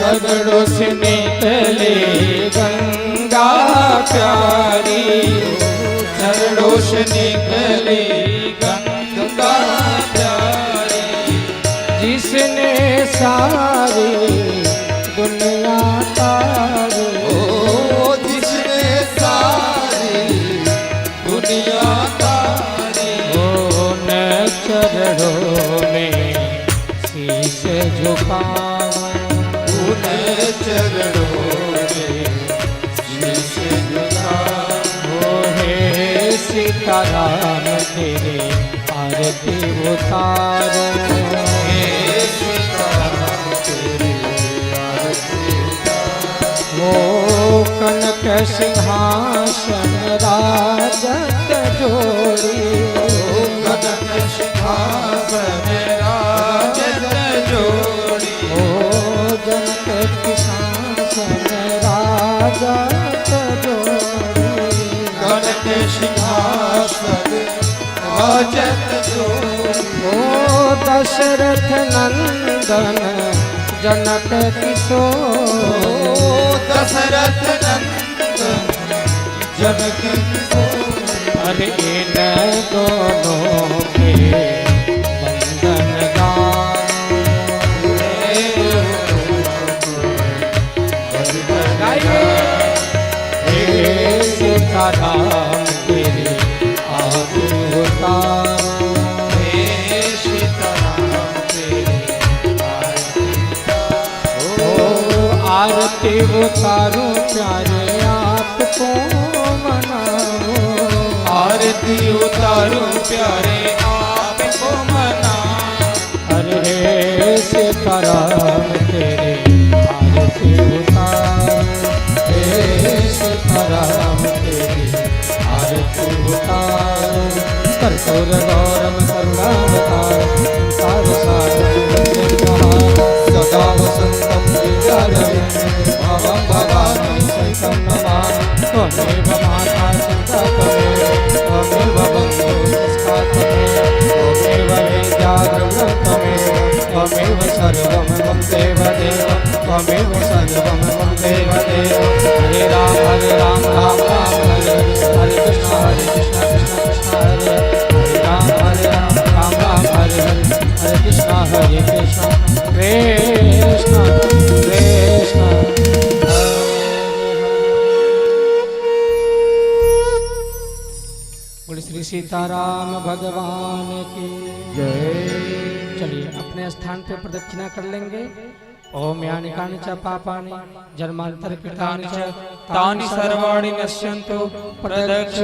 चरणों से निकले गंगा प्यारी, चरणों से निकले गंगा प्यारी, जिसने सारी दुनिया तारी, जिसने सारी दुनिया तारी, न चरणों में शीश झुकाऊं, उन्हें चरणों में शीश झुकाऊं। हे सीताराम तेरे आरती उतारो, हे सीताराम तेरी आरती उतारो। ओ कनक सिंहासन राजत जोड़ी, कनक सिंहासन राजत जोड़ी, ओ जनक सिंहासन राजत जोड़ी, कनक सिंहासन राजत जोड़ी। ओ दशरथ नंदन जनक किशोर, दशरथ नंदन जनक किशोर। अरे इन दोनों के बंधन गाइए। हे सीताराम तेरे आरती उतारो, हे सीताराम तेरी आरती उतारो। ओ आरती उतारो प्यारे आपको मनाओ, आरती उतारो प्यारे आपको मना। अरे सीताराम तेरे आरती उतारो, हे सीताराम तेरे आरती उतारो। कर्पूर गौरम करुणावतारम संसार सारम सदा वसंतम विद्यारण्यं भवं भवानी सहितं नमामि। त्वमेव माता सीता त्वमेव बन्धुः सखा त्वमेव विद्या द्रविणं त्वमेव सर्वं मम देवदेवं त्वमेव सर्वं मम देवदेवं। हरे राम राम राम हरे हरे कृष्ण कृष्ण कृष्ण हरे हरे राम राम हरे हरे कृष्ण कृष्ण कृष्ण। बोले श्री सीताराम भगवान की जय। चलिए अपने स्थान पे प्रदक्षिणा कर लेंगे। ओम यानि कानि च पापानि जन्मांतर कृतानि च तानि सर्वाणि नश्यन्तु प्रदक्षिण